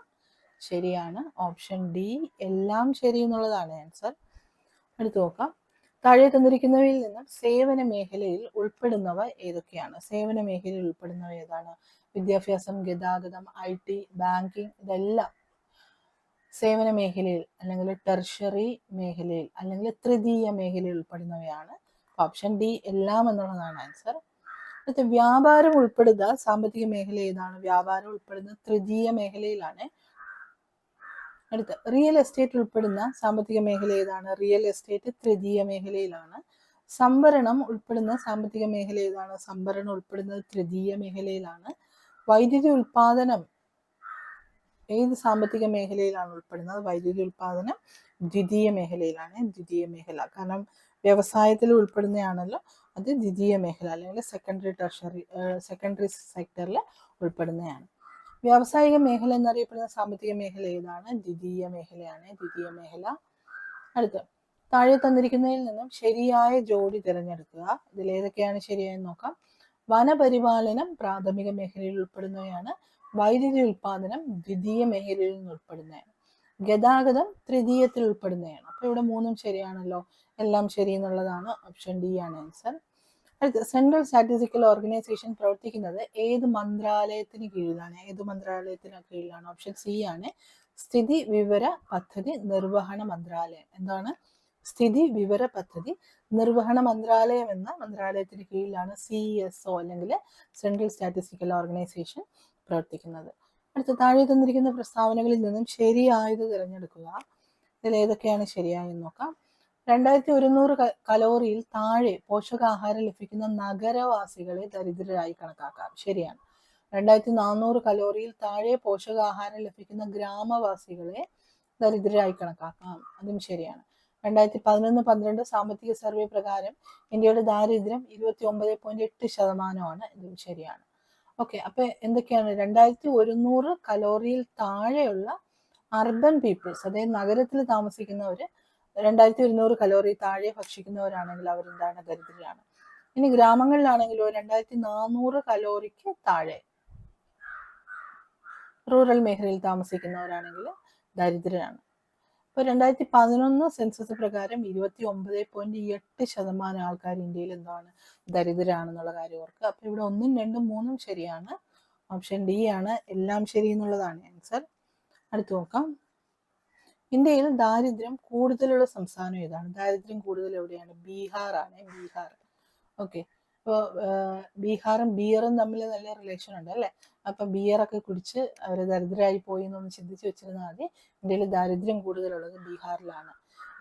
ശരിയാണ്. ഓപ്ഷൻ ഡി എല്ലാം ശരി എന്നുള്ളതാണ് ആൻസർ. അടുത്ത് നോക്കാം. താഴെ തന്നിരിക്കുന്നവയിൽ നിന്നും സേവന മേഖലയിൽ ഉൾപ്പെടുന്നവ ഏതൊക്കെയാണ്? സേവന മേഖലയിൽ ഉൾപ്പെടുന്നവ ഏതാണ്? വിദ്യാഭ്യാസം, ഗതാഗതം, IT, ബാങ്കിങ്, ഇതെല്ലാം സേവന മേഖലയിൽ അല്ലെങ്കിൽ ടെർഷറി മേഖലയിൽ അല്ലെങ്കിൽ തൃതീയ മേഖലയിൽ ഉൾപ്പെടുന്നവയാണ്. ഓപ്ഷൻ ഡി എല്ലാം എന്നുള്ളതാണ് ആൻസർ. അടുത്ത വ്യാപാരം ഉൾപ്പെടുന്ന സാമ്പത്തിക മേഖല ഏതാണ്? വ്യാപാരം ഉൾപ്പെടുന്ന തൃതീയ മേഖലയിലാണ്. അടുത്ത റിയൽ എസ്റ്റേറ്റ് ഉൾപ്പെടുന്ന സാമ്പത്തിക മേഖല ഏതാണ്? റിയൽ എസ്റ്റേറ്റ് തൃതീയ മേഖലയിലാണ്. സംഭരണം ഉൾപ്പെടുന്ന സാമ്പത്തിക മേഖല ഏതാണ്? സംഭരണം ഉൾപ്പെടുന്നത് തൃതീയ മേഖലയിലാണ്. വൈദ്യുതി ഉൽപാദനം ഏത് സാമ്പത്തിക മേഖലയിലാണ് ഉൾപ്പെടുന്നത്? വൈദ്യുതി ഉൽപാദനം ദ്വിതീയ മേഖലയിലാണ്. ദ്വിതീയ മേഖല കാരണം വ്യവസായത്തിൽ ഉൾപ്പെടുന്നതാണല്ലോ, അത് ദ്വിതീയ മേഖല അല്ലെങ്കിൽ സെക്കൻഡറി സെക്ടറിൽ ഉൾപ്പെടുന്നതാണ്. വ്യാവസായിക മേഖല എന്നറിയപ്പെടുന്ന സാമ്പത്തിക മേഖല ഏതാണ്? ദ്വിതീയ മേഖലയാണ്. ദ്വിതീയ മേഖല. അടുത്ത താഴെ തന്നിരിക്കുന്നതിൽ നിന്നും ശരിയായ ജോഡി തിരഞ്ഞെടുക്കുക. ഇതിൽ ഏതൊക്കെയാണ് ശരിയായെന്ന് നോക്കാം. വനപരിപാലനം പ്രാഥമിക മേഖലയിൽ ഉൾപ്പെടുന്നവയാണ്. വൈദ്യുതി ഉൽപാദനം ദ്വിതീയ മേഖലയിൽ നിന്ന് ഉൾപ്പെടുന്നതാണ്. ഗതാഗതം തൃതീയത്തിൽ ഉൾപ്പെടുന്നതാണ്. അപ്പൊ ഇവിടെ 3 ശരിയാണല്ലോ, എല്ലാം ശരി എന്നുള്ളതാണ്. ഓപ്ഷൻ ഡി ആണ് ആൻസർ. അടുത്ത സെൻട്രൽ സ്റ്റാറ്റിസ്റ്റിക്കൽ ഓർഗനൈസേഷൻ പ്രവർത്തിക്കുന്നത് ഏത് മന്ത്രാലയത്തിന് കീഴിലാണ്? ഏത് മന്ത്രാലയത്തിന് കീഴിലാണ്? ഓപ്ഷൻ സി ആണ്, സ്ഥിതി വിവര പദ്ധതി നിർവഹണ മന്ത്രാലയം. എന്താണ്? സ്ഥിതി വിവര പദ്ധതി നിർവഹണ മന്ത്രാലയം എന്ന മന്ത്രാലയത്തിന് കീഴിലാണ് CSO അല്ലെങ്കിൽ സെൻട്രൽ സ്റ്റാറ്റിസ്റ്റിക്കൽ ഓർഗനൈസേഷൻ പ്രവർത്തിക്കുന്നത്. അടുത്ത താഴെ തന്നിരിക്കുന്ന പ്രസ്താവനകളിൽ നിന്നും ശരിയായത് തിരഞ്ഞെടുക്കുക. ഇതിൽ ഏതൊക്കെയാണ് ശരിയായെന്ന് നോക്കാം. 2100 കലോറിയിൽ താഴെ പോഷകാഹാരം ലഭിക്കുന്ന നഗരവാസികളെ ദരിദ്രരായി കണക്കാക്കാം, ശരിയാണ്. 2400 കലോറിയിൽ താഴെ പോഷകാഹാരം ലഭിക്കുന്ന ഗ്രാമവാസികളെ ദരിദ്രരായി കണക്കാക്കാം, അതും ശരിയാണ്. 2011-12 സാമ്പത്തിക സർവേ പ്രകാരം ഇന്ത്യയുടെ ദാരിദ്ര്യം 29.8%, ഇതും ശരിയാണ്. ഓക്കെ, അപ്പൊ എന്തൊക്കെയാണ്? 2100 കലോറിയിൽ താഴെയുള്ള അർബൻ പീപ്പിൾസ്, അതായത് നഗരത്തിൽ താമസിക്കുന്നവര് 2100 കലോറി താഴെ ഭക്ഷിക്കുന്നവരാണെങ്കിൽ അവരെന്താണ്? ദരിദ്രരാണ്. ഇനി ഗ്രാമങ്ങളിലാണെങ്കിലോ 2400 കലോറിക്ക് താഴെ റൂറൽ മേഖലയിൽ താമസിക്കുന്നവരാണെങ്കിൽ ദരിദ്രരാണ്. ഇപ്പോൾ 2011 സെൻസസ് പ്രകാരം 29.8% ആൾക്കാർ ഇന്ത്യയിൽ എന്താണ് ദരിദ്രരാണെന്നുള്ള കാര്യം ഓർക്കുക. അപ്പോൾ ഇവിടെ 1, 2, 3 ശരിയാണ്. ഓപ്ഷൻ ഡി ആണ് എല്ലാം ശരി എന്നുള്ളതാണ് ആൻസർ. അടുത്ത് നോക്കാം. ഇന്ത്യയിൽ ദാരിദ്ര്യം കൂടുതലുള്ള സംസ്ഥാനം ഏതാണ്? ദാരിദ്ര്യം കൂടുതൽ എവിടെയാണ്? ബീഹാർ ആണ്. ബീഹാർ. ഓക്കെ. ഇപ്പോൾ ബീഹാറും ബിയറും തമ്മിൽ നല്ല റിലേഷൻ ഉണ്ട് അല്ലേ? അപ്പം ബിയറൊക്കെ കുടിച്ച് അവർ ദരിദ്രരായി പോയി എന്നൊന്ന് ചിന്തിച്ച് വെച്ചിരുന്നാൽ മതി. ഇന്ത്യയിൽ ദാരിദ്ര്യം കൂടുതലുള്ളത് ബീഹാറിലാണ്.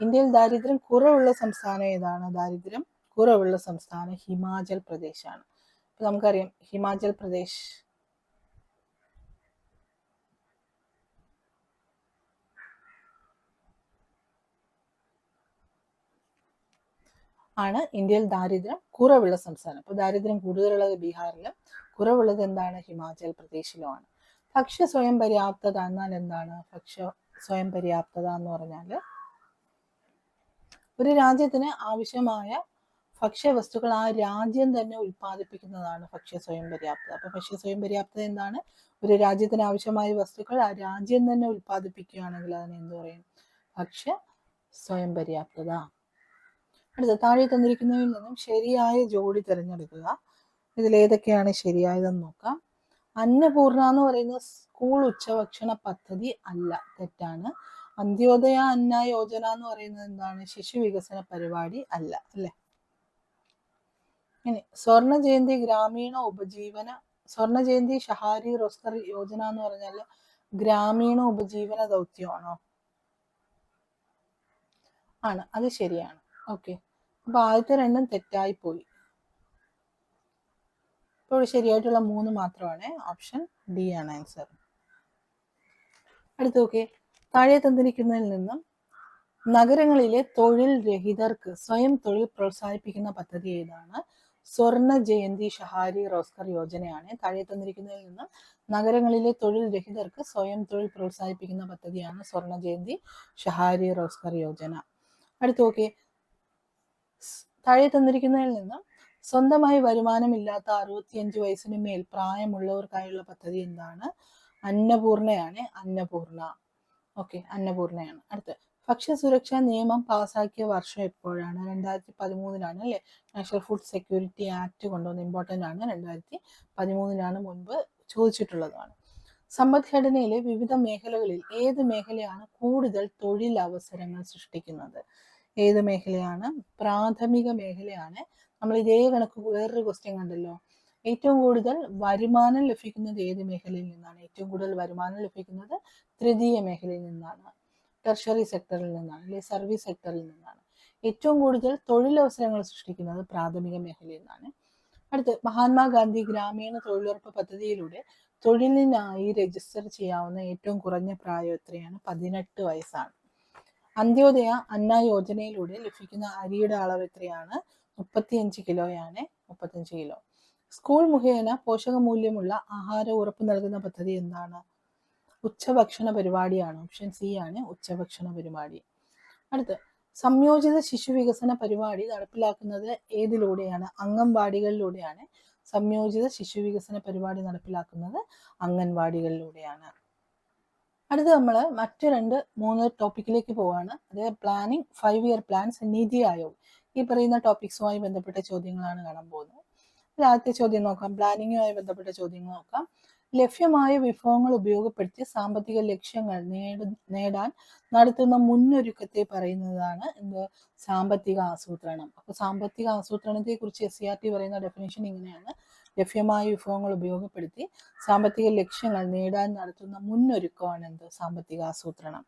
ഇന്ത്യയിൽ ദാരിദ്ര്യം കുറവുള്ള സംസ്ഥാനം ഏതാണ്? ദാരിദ്ര്യം കുറവുള്ള സംസ്ഥാനം ഹിമാചൽ പ്രദേശ് ആണ്. അപ്പൊ നമുക്കറിയാം ഹിമാചൽ പ്രദേശ് ആണ് ഇന്ത്യയിൽ ദാരിദ്ര്യം കുറവുള്ള സംസ്ഥാനം. അപ്പോൾ ദാരിദ്ര്യം കൂടുതലുള്ളത് ബീഹാറിലും കുറവുള്ളത് എന്താണ്? ഹിമാചൽ പ്രദേശിലുമാണ്. ഭക്ഷ്യ സ്വയം പര്യാപ്തത എന്നാൽ എന്താണ്? ഭക്ഷ്യ സ്വയം പര്യാപ്തത എന്ന് പറഞ്ഞാൽ ഒരു രാജ്യത്തിന് ആവശ്യമായ ഭക്ഷ്യവസ്തുക്കൾ ആ രാജ്യം തന്നെ ഉൽപ്പാദിപ്പിക്കുന്നതാണ് ഭക്ഷ്യ സ്വയം പര്യാപ്തത. അപ്പൊ ഭക്ഷ്യ സ്വയം പര്യാപ്തത എന്താണ്? ഒരു രാജ്യത്തിന് ആവശ്യമായ വസ്തുക്കൾ ആ രാജ്യം തന്നെ ഉൽപ്പാദിപ്പിക്കുകയാണെങ്കിൽ അതിനെ എന്ത് പറയും? ഭക്ഷ്യ സ്വയം പര്യാപ്തത. അടുത്ത താഴെ തന്നിരിക്കുന്നതിൽ നിന്നും ശരിയായ ജോഡി തിരഞ്ഞെടുക്കുക. ഇതിലേതൊക്കെയാണ് ശരിയായതെന്ന് നോക്കാം. അന്നപൂർണ എന്ന് പറയുന്ന സ്കൂൾ ഉച്ചഭക്ഷണ പദ്ധതി അല്ല, തെറ്റാണ്. അന്ത്യോദയ അന്ന യോജന എന്ന് പറയുന്നത് എന്താണ്? ശിശു വികസന പരിപാടി അല്ല, അല്ലെ? ഇനി സ്വർണ്ണ ജയന്തി ഗ്രാമീണ ഉപജീവന സ്വർണ്ണ ജയന്തി ഷഹാരി റോസ്കർ യോജന എന്ന് പറഞ്ഞാൽ ഗ്രാമീണ ഉപജീവന ദൗത്യമാണോ? ആണ്, അത് ശരിയാണ്. ഓക്കെ. അപ്പൊ ആദ്യത്തെ രണ്ടും തെറ്റായി പോയി. ഇപ്പോൾ ശരിയായിട്ടുള്ള 3 മാത്രമാണ്. ഓപ്ഷൻ ഡി ആണ് ആൻസർ. അടുത്ത് നോക്കിയേ. താഴെ തന്നിരിക്കുന്നതിൽ നിന്നും നഗരങ്ങളിലെ തൊഴിൽ രഹിതർക്ക് സ്വയം തൊഴിൽ പ്രോത്സാഹിപ്പിക്കുന്ന പദ്ധതി ഏതാണ്? സ്വർണ്ണ ജയന്തി ഷഹാരി റോസ്കർ യോജനയാണ്. താഴെ തന്നിരിക്കുന്നതിൽ നിന്നും നഗരങ്ങളിലെ തൊഴിൽ രഹിതർക്ക് സ്വയം തൊഴിൽ പ്രോത്സാഹിപ്പിക്കുന്ന പദ്ധതിയാണ് സ്വർണ്ണ ജയന്തി ഷഹാരി റോസ്കർ യോജന. അടുത്ത് നോക്കിയേ. താഴെ തന്നിരിക്കുന്നതിൽ നിന്നും സ്വന്തമായി വരുമാനമില്ലാത്ത 65 വയസ്സിന് മേൽ പ്രായമുള്ളവർക്കായുള്ള പദ്ധതി എന്താണ്? അന്നപൂർണയാണ്. അന്നപൂർണ. ഓക്കെ, അന്നപൂർണയാണ്. അടുത്ത് ഭക്ഷ്യസുരക്ഷാ നിയമം പാസാക്കിയ വർഷം എപ്പോഴാണ്? 2013 അല്ലേ? നാഷണൽ ഫുഡ് സെക്യൂരിറ്റി ആക്ട് കൊണ്ടുവന്ന ഇമ്പോർട്ടൻ്റ് ആണ്. 2013 മുൻപ് ചോദിച്ചിട്ടുള്ളതാണ്. സമ്പദ്ഘടനയിലെ വിവിധ മേഖലകളിൽ ഏത് മേഖലയാണ് കൂടുതൽ തൊഴിലവസരങ്ങൾ സൃഷ്ടിക്കുന്നത്? ഏത് മേഖലയാണ്? പ്രാഥമിക മേഖലയാണ്. നമ്മൾ ഇതേ കണക്ക് വേറൊരു ക്വസ്റ്റ്യൻ കണ്ടല്ലോ. ഏറ്റവും കൂടുതൽ വരുമാനം ലഭിക്കുന്നത് ഏത് മേഖലയിൽ നിന്നാണ്? ഏറ്റവും കൂടുതൽ വരുമാനം ലഭിക്കുന്നത് തൃതീയ മേഖലയിൽ നിന്നാണ്, ടെർഷറി സെക്ടറിൽ നിന്നാണ്, അല്ലെങ്കിൽ സർവീസ് സെക്ടറിൽ നിന്നാണ്. ഏറ്റവും കൂടുതൽ തൊഴിലവസരങ്ങൾ സൃഷ്ടിക്കുന്നത് പ്രാഥമിക മേഖലയിൽ നിന്നാണ്. അടുത്ത് മഹാത്മാഗാന്ധി ഗ്രാമീണ തൊഴിലുറപ്പ് പദ്ധതിയിലൂടെ തൊഴിലിനായി രജിസ്റ്റർ ചെയ്യാവുന്ന ഏറ്റവും കുറഞ്ഞ പ്രായം എത്രയാണ്? 18 വയസ്സാണ്. അന്ത്യോദയ അന്ന യോജനയിലൂടെ ലഭിക്കുന്ന അരിയുടെ അളവ് എത്രയാണ്? 35 കിലോയാണ്. 35 കിലോ. സ്കൂൾ മുഖേന പോഷകമൂല്യമുള്ള ആഹാരം ഉറപ്പു നൽകുന്ന പദ്ധതി എന്താണ്? ഉച്ചഭക്ഷണ പരിപാടിയാണ്. ഓപ്ഷൻ സി ആണ് ഉച്ചഭക്ഷണ പരിപാടി. അടുത്ത് സംയോജിത ശിശു വികസന പരിപാടി നടപ്പിലാക്കുന്നത് ഏതിലൂടെയാണ്? അംഗൻവാടികളിലൂടെയാണ്. സംയോജിത ശിശു വികസന പരിപാടി നടപ്പിലാക്കുന്നത് അംഗൻവാടികളിലൂടെയാണ്. അടുത്ത് നമ്മൾ മറ്റു 3 ടോപ്പിക്കിലേക്ക് പോവാണ്. അതായത് planning, 5 year plans, NITI Aayog. ഈ പറയുന്ന ടോപ്പിക്സുമായി ബന്ധപ്പെട്ട ചോദ്യങ്ങളാണ് കാണാൻ പോകുന്നത്. ആദ്യത്തെ ചോദ്യം നോക്കാം. പ്ലാനിങ്ങുമായി ബന്ധപ്പെട്ട ചോദ്യങ്ങൾ നോക്കാം. ലഭ്യമായ വിഭവങ്ങൾ ഉപയോഗപ്പെടുത്തി സാമ്പത്തിക ലക്ഷ്യങ്ങൾ നേടാൻ നടത്തുന്ന മുന്നൊരുക്കത്തെ പറയുന്നതാണ് എന്ത്? സാമ്പത്തിക ആസൂത്രണം. അപ്പൊ സാമ്പത്തിക ആസൂത്രണത്തെ കുറിച്ച് SCERT പറയുന്ന ഡെഫിനേഷൻ ഇങ്ങനെയാണ്: ലഭ്യമായ വിഭവങ്ങൾ ഉപയോഗപ്പെടുത്തി സാമ്പത്തിക ലക്ഷ്യങ്ങൾ നേടാൻ നടത്തുന്ന മുന്നൊരുക്കമാണ് എന്ത്? സാമ്പത്തിക ആസൂത്രണം.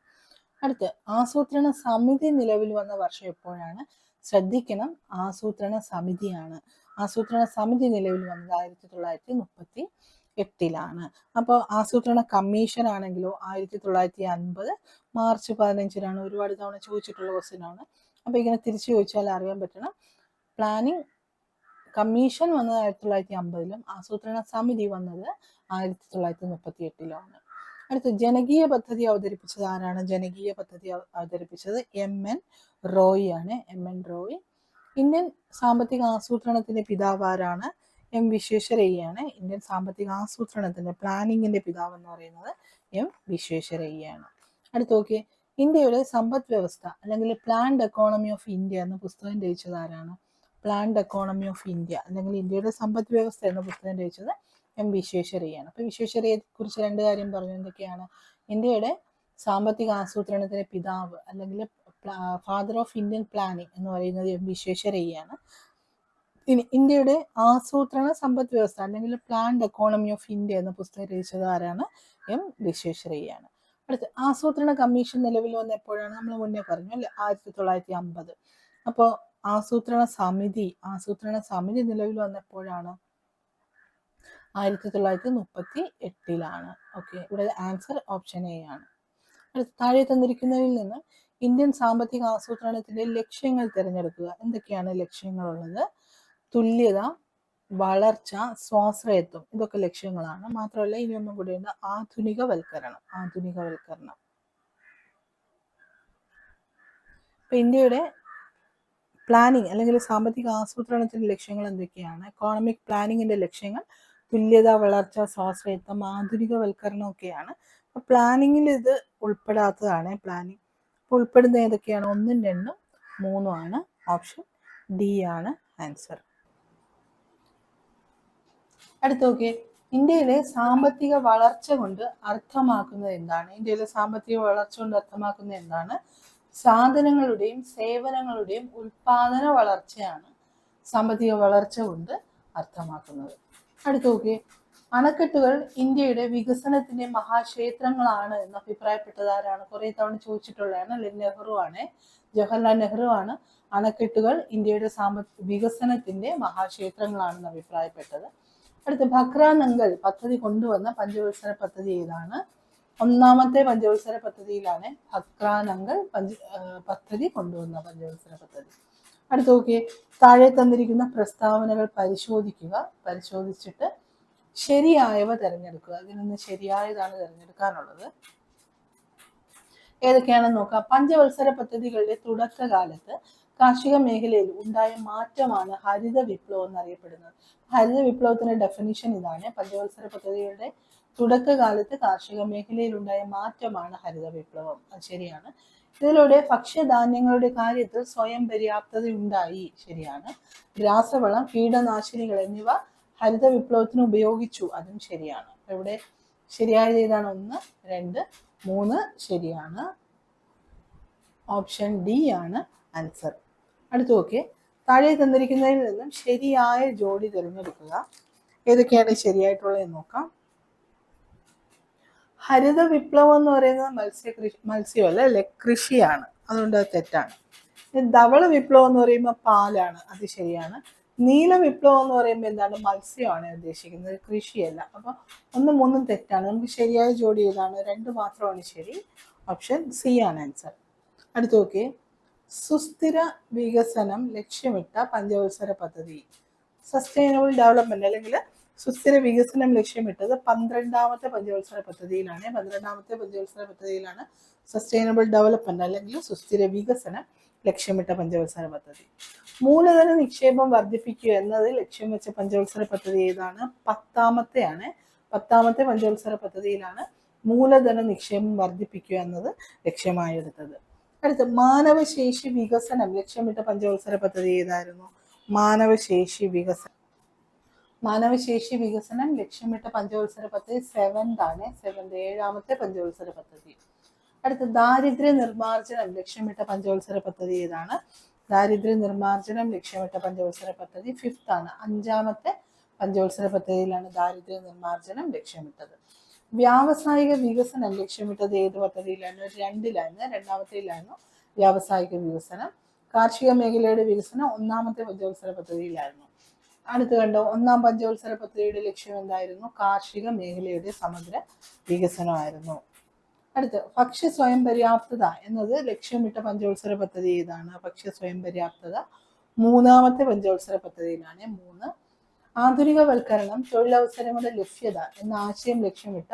അടുത്ത് ആസൂത്രണ സമിതി നിലവിൽ വന്ന വർഷം എപ്പോഴാണ്? ശ്രദ്ധിക്കണം, ആസൂത്രണ സമിതിയാണ്. ആസൂത്രണ സമിതി നിലവിൽ വന്നത് 1938 അപ്പോൾ ആസൂത്രണ കമ്മീഷൻ ആണെങ്കിലോ 1950 മാർച്ച് 15 ഒരുപാട് തവണ ചോദിച്ചിട്ടുള്ള ക്വസ്റ്റ്യൻ ആണ്. അപ്പൊ ഇങ്ങനെ തിരിച്ചു ചോദിച്ചാൽ അറിയാൻ പറ്റണം. പ്ലാനിങ് കമ്മീഷൻ വന്നത് 1950 ആസൂത്രണ സമിതി വന്നത് 1938 അടുത്ത് ജനകീയ പദ്ധതി അവതരിപ്പിച്ചത് ആരാണ്? ജനകീയ പദ്ധതി അവതരിപ്പിച്ചത് MN റോയ് ആണ്. MN റോയ്. ഇന്ത്യൻ സാമ്പത്തിക ആസൂത്രണത്തിന്റെ പിതാവ് ആരാണ്? M വിശ്വേശ്വരയ്യാണ്. ഇന്ത്യൻ സാമ്പത്തിക ആസൂത്രണത്തിന്റെ പ്ലാനിങ്ങിന്റെ പിതാവ് എന്ന് പറയുന്നത് M വിശ്വേശ്വരയ്യാണ്. അടുത്ത് നോക്കിയേ. ഇന്ത്യയുടെ സമ്പദ് വ്യവസ്ഥ അല്ലെങ്കിൽ പ്ലാൻഡ് എക്കോണമി ഓഫ് ഇന്ത്യ എന്ന പുസ്തകം രചിച്ചത് ആരാണ്? പ്ലാൻഡ് എക്കോണമി ഓഫ് ഇന്ത്യ അല്ലെങ്കിൽ ഇന്ത്യയുടെ സമ്പദ് വ്യവസ്ഥ എന്ന പുസ്തകം രചിച്ചത് എം വിശ്വേശ്വരയ്യയാണ്. അപ്പൊ വിശ്വേശ്വരയ്യയെ കുറിച്ച് രണ്ട് കാര്യം പറഞ്ഞു. എന്തൊക്കെയാണ്? ഇന്ത്യയുടെ സാമ്പത്തിക ആസൂത്രണത്തിന്റെ പിതാവ് അല്ലെങ്കിൽ ഫാദർ ഓഫ് ഇന്ത്യൻ പ്ലാനിങ് എന്ന് പറയുന്നത് എം വിശ്വേശ്വരയ്യയാണ്. ഇനി ഇന്ത്യയുടെ ആസൂത്രണ സമ്പദ് വ്യവസ്ഥ അല്ലെങ്കിൽ പ്ലാൻഡ് എക്കോണമി ഓഫ് ഇന്ത്യ എന്ന പുസ്തകം രചിച്ചത് ആരാണ്? എം വിശ്വേശ്വരയ്യയാണ്. അടുത്ത് ആസൂത്രണ കമ്മീഷൻ നിലവിൽ വന്ന എപ്പോഴാണ്? നമ്മൾ മുന്നേ പറഞ്ഞു അല്ലെ, 1950. അപ്പോൾ ആസൂത്രണ സമിതി നിലവിൽ വന്നപ്പോഴാണ്? 1938. ഓക്കെ, ഇവിടെ ആൻസർ ഓപ്ഷൻ എ ആണ്. അടുത്ത് താഴെ തന്നിരിക്കുന്നതിൽ നിന്ന് ഇന്ത്യൻ സാമ്പത്തിക ആസൂത്രണത്തിന്റെ ലക്ഷ്യങ്ങൾ തിരഞ്ഞെടുക്കുക. എന്തൊക്കെയാണ് ലക്ഷ്യങ്ങളുള്ളത്? തുല്യത, വളർച്ച, സ്വാശ്രയത്വം, ഇതൊക്കെ ലക്ഷ്യങ്ങളാണ്. മാത്രമല്ല ഇനി ഒന്നും കൂടി ഉണ്ട്, ആധുനികവൽക്കരണം. ഇപ്പൊ ഇന്ത്യയുടെ പ്ലാനിങ് അല്ലെങ്കിൽ സാമ്പത്തിക ആസൂത്രണത്തിന്റെ ലക്ഷ്യങ്ങൾ എന്തൊക്കെയാണ്? എക്കോണമിക് പ്ലാനിങ്ങിന്റെ ലക്ഷ്യങ്ങൾ തുല്യത, വളർച്ച, സ്വാശ്രയത്വം, ആധുനികവൽക്കരണം ഒക്കെയാണ്. അപ്പൊ പ്ലാനിങ്ങിൽ ഇത് ഉൾപ്പെടാത്തതാണ്. പ്ലാനിങ് ഉൾപ്പെടുന്ന ഏതൊക്കെയാണ്? 1, 2, 3 ആണ്. ഓപ്ഷൻ ഡി ആണ് ആൻസർ. അടുത്ത നോക്കിയേ, ഇന്ത്യയിലെ സാമ്പത്തിക വളർച്ച കൊണ്ട് അർത്ഥമാക്കുന്നത് എന്താണ്? ഇന്ത്യയിലെ സാമ്പത്തിക വളർച്ച കൊണ്ട് അർത്ഥമാക്കുന്നത് എന്താണ്? സാധനങ്ങളുടെയും സേവനങ്ങളുടെയും ഉൽപാദന വളർച്ചയാണ് സാമ്പത്തിക വളർച്ച കൊണ്ട് അർത്ഥമാക്കുന്നത്. അടുത്ത നോക്കിയേ, അണക്കെട്ടുകൾ ഇന്ത്യയുടെ വികസനത്തിന്റെ മഹാക്ഷേത്രങ്ങളാണ് എന്ന് അഭിപ്രായപ്പെട്ടത് ആരാണ്? കുറെ തവണ ചോദിച്ചിട്ടുള്ളതാണ്. നെഹ്റു ആണ്, ജവഹർലാൽ നെഹ്റു ആണ് അണക്കെട്ടുകൾ ഇന്ത്യയുടെ വികസനത്തിന്റെ മഹാക്ഷേത്രങ്ങളാണെന്ന് അഭിപ്രായപ്പെട്ടത്. അടുത്ത ഭക്ര നങ്കൽ പദ്ധതി കൊണ്ടുവന്ന പഞ്ചവത്സര പദ്ധതി ഏതാണ്? 1ാമത്തെ പഞ്ചവത്സര പദ്ധതിയിലാണ് ഭക്ര നങ്കൽ പദ്ധതി കൊണ്ടുവന്ന പഞ്ചവത്സര പദ്ധതി. അടുത്ത നോക്കിയേ, താഴെ തന്നിരിക്കുന്ന പ്രസ്താവനകൾ പരിശോധിച്ചിട്ട് ശരിയായവ തിരഞ്ഞെടുക്കുക. അതിൽ നിന്ന് ശരിയായതാണ് തിരഞ്ഞെടുക്കാനുള്ളത്. ഏതൊക്കെയാണെന്ന് നോക്കാം. പഞ്ചവത്സര പദ്ധതികളുടെ തുടക്കകാലത്ത് കാർഷിക മേഖലയിൽ ഉണ്ടായ മാറ്റമാണ് ഹരിത വിപ്ലവം എന്നറിയപ്പെടുന്നത്. ഹരിത വിപ്ലവത്തിന്റെ ഡെഫിനിഷൻ ഇതാണ്: പഞ്ചവത്സര പദ്ധതികളുടെ തുടക്കകാലത്ത് കാർഷിക മേഖലയിൽ ഉണ്ടായ മാറ്റമാണ് ഹരിത വിപ്ലവം. അത് ശരിയാണ്. ഇതിലൂടെ ഭക്ഷ്യധാന്യങ്ങളുടെ കാര്യത്തിൽ സ്വയം പര്യാപ്തത ഉണ്ടായി. ശരിയാണ്. രാസവളം, കീടനാശിനികൾ എന്നിവ ഹരിത വിപ്ലവത്തിന് ഉപയോഗിച്ചു. അതും ശരിയാണ്. ഇവിടെ ശരിയായത് ഏതാണ്? 1, 2, 3 ശരിയാണ്. ഓപ്ഷൻ ഡി ആണ് ആൻസർ. അടുത്ത് നോക്കിയേ, താഴെ തന്നിരിക്കുന്നതിൽ നിന്നും ശരിയായ ജോഡി തിരഞ്ഞെടുക്കുക. ഏതൊക്കെയാണ് ശരിയായിട്ടുള്ളതെന്ന് നോക്കാം. ഹരിത വിപ്ലവം എന്ന് പറയുന്നത് മത്സ്യമല്ല അല്ലെ, കൃഷിയാണ്. അതുകൊണ്ട് അത് തെറ്റാണ്. ധവള വിപ്ലവം എന്ന് പറയുമ്പോൾ പാലാണ്. അത് ശരിയാണ്. നീല വിപ്ലവം എന്ന് പറയുമ്പോൾ എന്താണ്? മത്സ്യമാണ് ഉദ്ദേശിക്കുന്നത്, കൃഷിയല്ല. അപ്പൊ 1, 3 തെറ്റാണ്. നമുക്ക് ശരിയായ ജോഡി ഏതാണ്? 2 മാത്രമാണ് ശരി. ഓപ്ഷൻ സി ആണ് ആൻസർ. അടുത്ത് നോക്കിയേ, സുസ്ഥിര വികസനം ലക്ഷ്യമിട്ട പഞ്ചവത്സര പദ്ധതി. സസ്റ്റൈനബിൾ ഡെവലപ്മെന്റ് അല്ലെങ്കിൽ സുസ്ഥിര വികസനം ലക്ഷ്യമിട്ടത് 12ാമത്തെ പഞ്ചവത്സര പദ്ധതിയിലാണ്. 12ാമത്തെ പഞ്ചവത്സര പദ്ധതിയിലാണ് സസ്റ്റൈനബിൾ ഡെവലപ്മെന്റ് അല്ലെങ്കിൽ സുസ്ഥിര വികസനം ലക്ഷ്യമിട്ട പഞ്ചവത്സര പദ്ധതി. മൂലധന നിക്ഷേപം വർദ്ധിപ്പിക്കുക എന്നത് ലക്ഷ്യം വെച്ച പഞ്ചവത്സര പദ്ധതി ഏതാണ്? 10ാമത്തെയാണ്. 10ാമത്തെ പഞ്ചവത്സര പദ്ധതിയിലാണ് മൂലധന നിക്ഷേപം വർദ്ധിപ്പിക്കുക എന്നത് ലക്ഷ്യമായെടുത്തത്. അടുത്ത് മാനവശേഷി വികസനം ലക്ഷ്യമിട്ട പഞ്ചവത്സര പദ്ധതി ഏതായിരുന്നു? മാനവശേഷി വികസനം ലക്ഷ്യമിട്ട പഞ്ചവത്സര പദ്ധതി 7th ആണ്. 7ാമത്തെ പഞ്ചവത്സര പദ്ധതി. അടുത്ത ദാരിദ്ര്യ നിർമ്മാർജ്ജനം ലക്ഷ്യമിട്ട പഞ്ചവത്സര പദ്ധതി ഏതാണ്? ദാരിദ്ര്യ നിർമ്മാർജ്ജനം ലക്ഷ്യമിട്ട പഞ്ചവത്സര പദ്ധതി 5th ആണ്. 5ാമത്തെ പഞ്ചവത്സര പദ്ധതിയിലാണ് ദാരിദ്ര്യ നിർമ്മാർജ്ജനം ലക്ഷ്യമിട്ടത്. വ്യാവസായിക വികസനം ലക്ഷ്യമിട്ടത് ഏത് പദ്ധതിയിലായിരുന്നു? 2ലായിരുന്നു. 2ാമത്തേലായിരുന്നു വ്യാവസായിക വികസനം. കാർഷിക മേഖലയുടെ വികസനം 1ാമത്തെ പഞ്ചവത്സര പദ്ധതിയിലായിരുന്നു. അടുത്ത് കണ്ടോ, 1ാം പഞ്ചവത്സര പദ്ധതിയുടെ ലക്ഷ്യം എന്തായിരുന്നു? കാർഷിക മേഖലയുടെ സമഗ്ര വികസനമായിരുന്നു. അടുത്ത് ഭക്ഷ്യ സ്വയം പര്യാപ്തത എന്നത് ലക്ഷ്യമിട്ട പഞ്ചവത്സര പദ്ധതി ഏതാണ്? ഭക്ഷ്യ സ്വയം പര്യാപ്തത 3ാമത്തെ പഞ്ചവത്സര പദ്ധതിയിലാണ്. 3. ആധുനികവൽക്കരണം, തൊഴിലവസരങ്ങളുടെ ലഭ്യത എന്ന ആശയം ലക്ഷ്യമിട്ട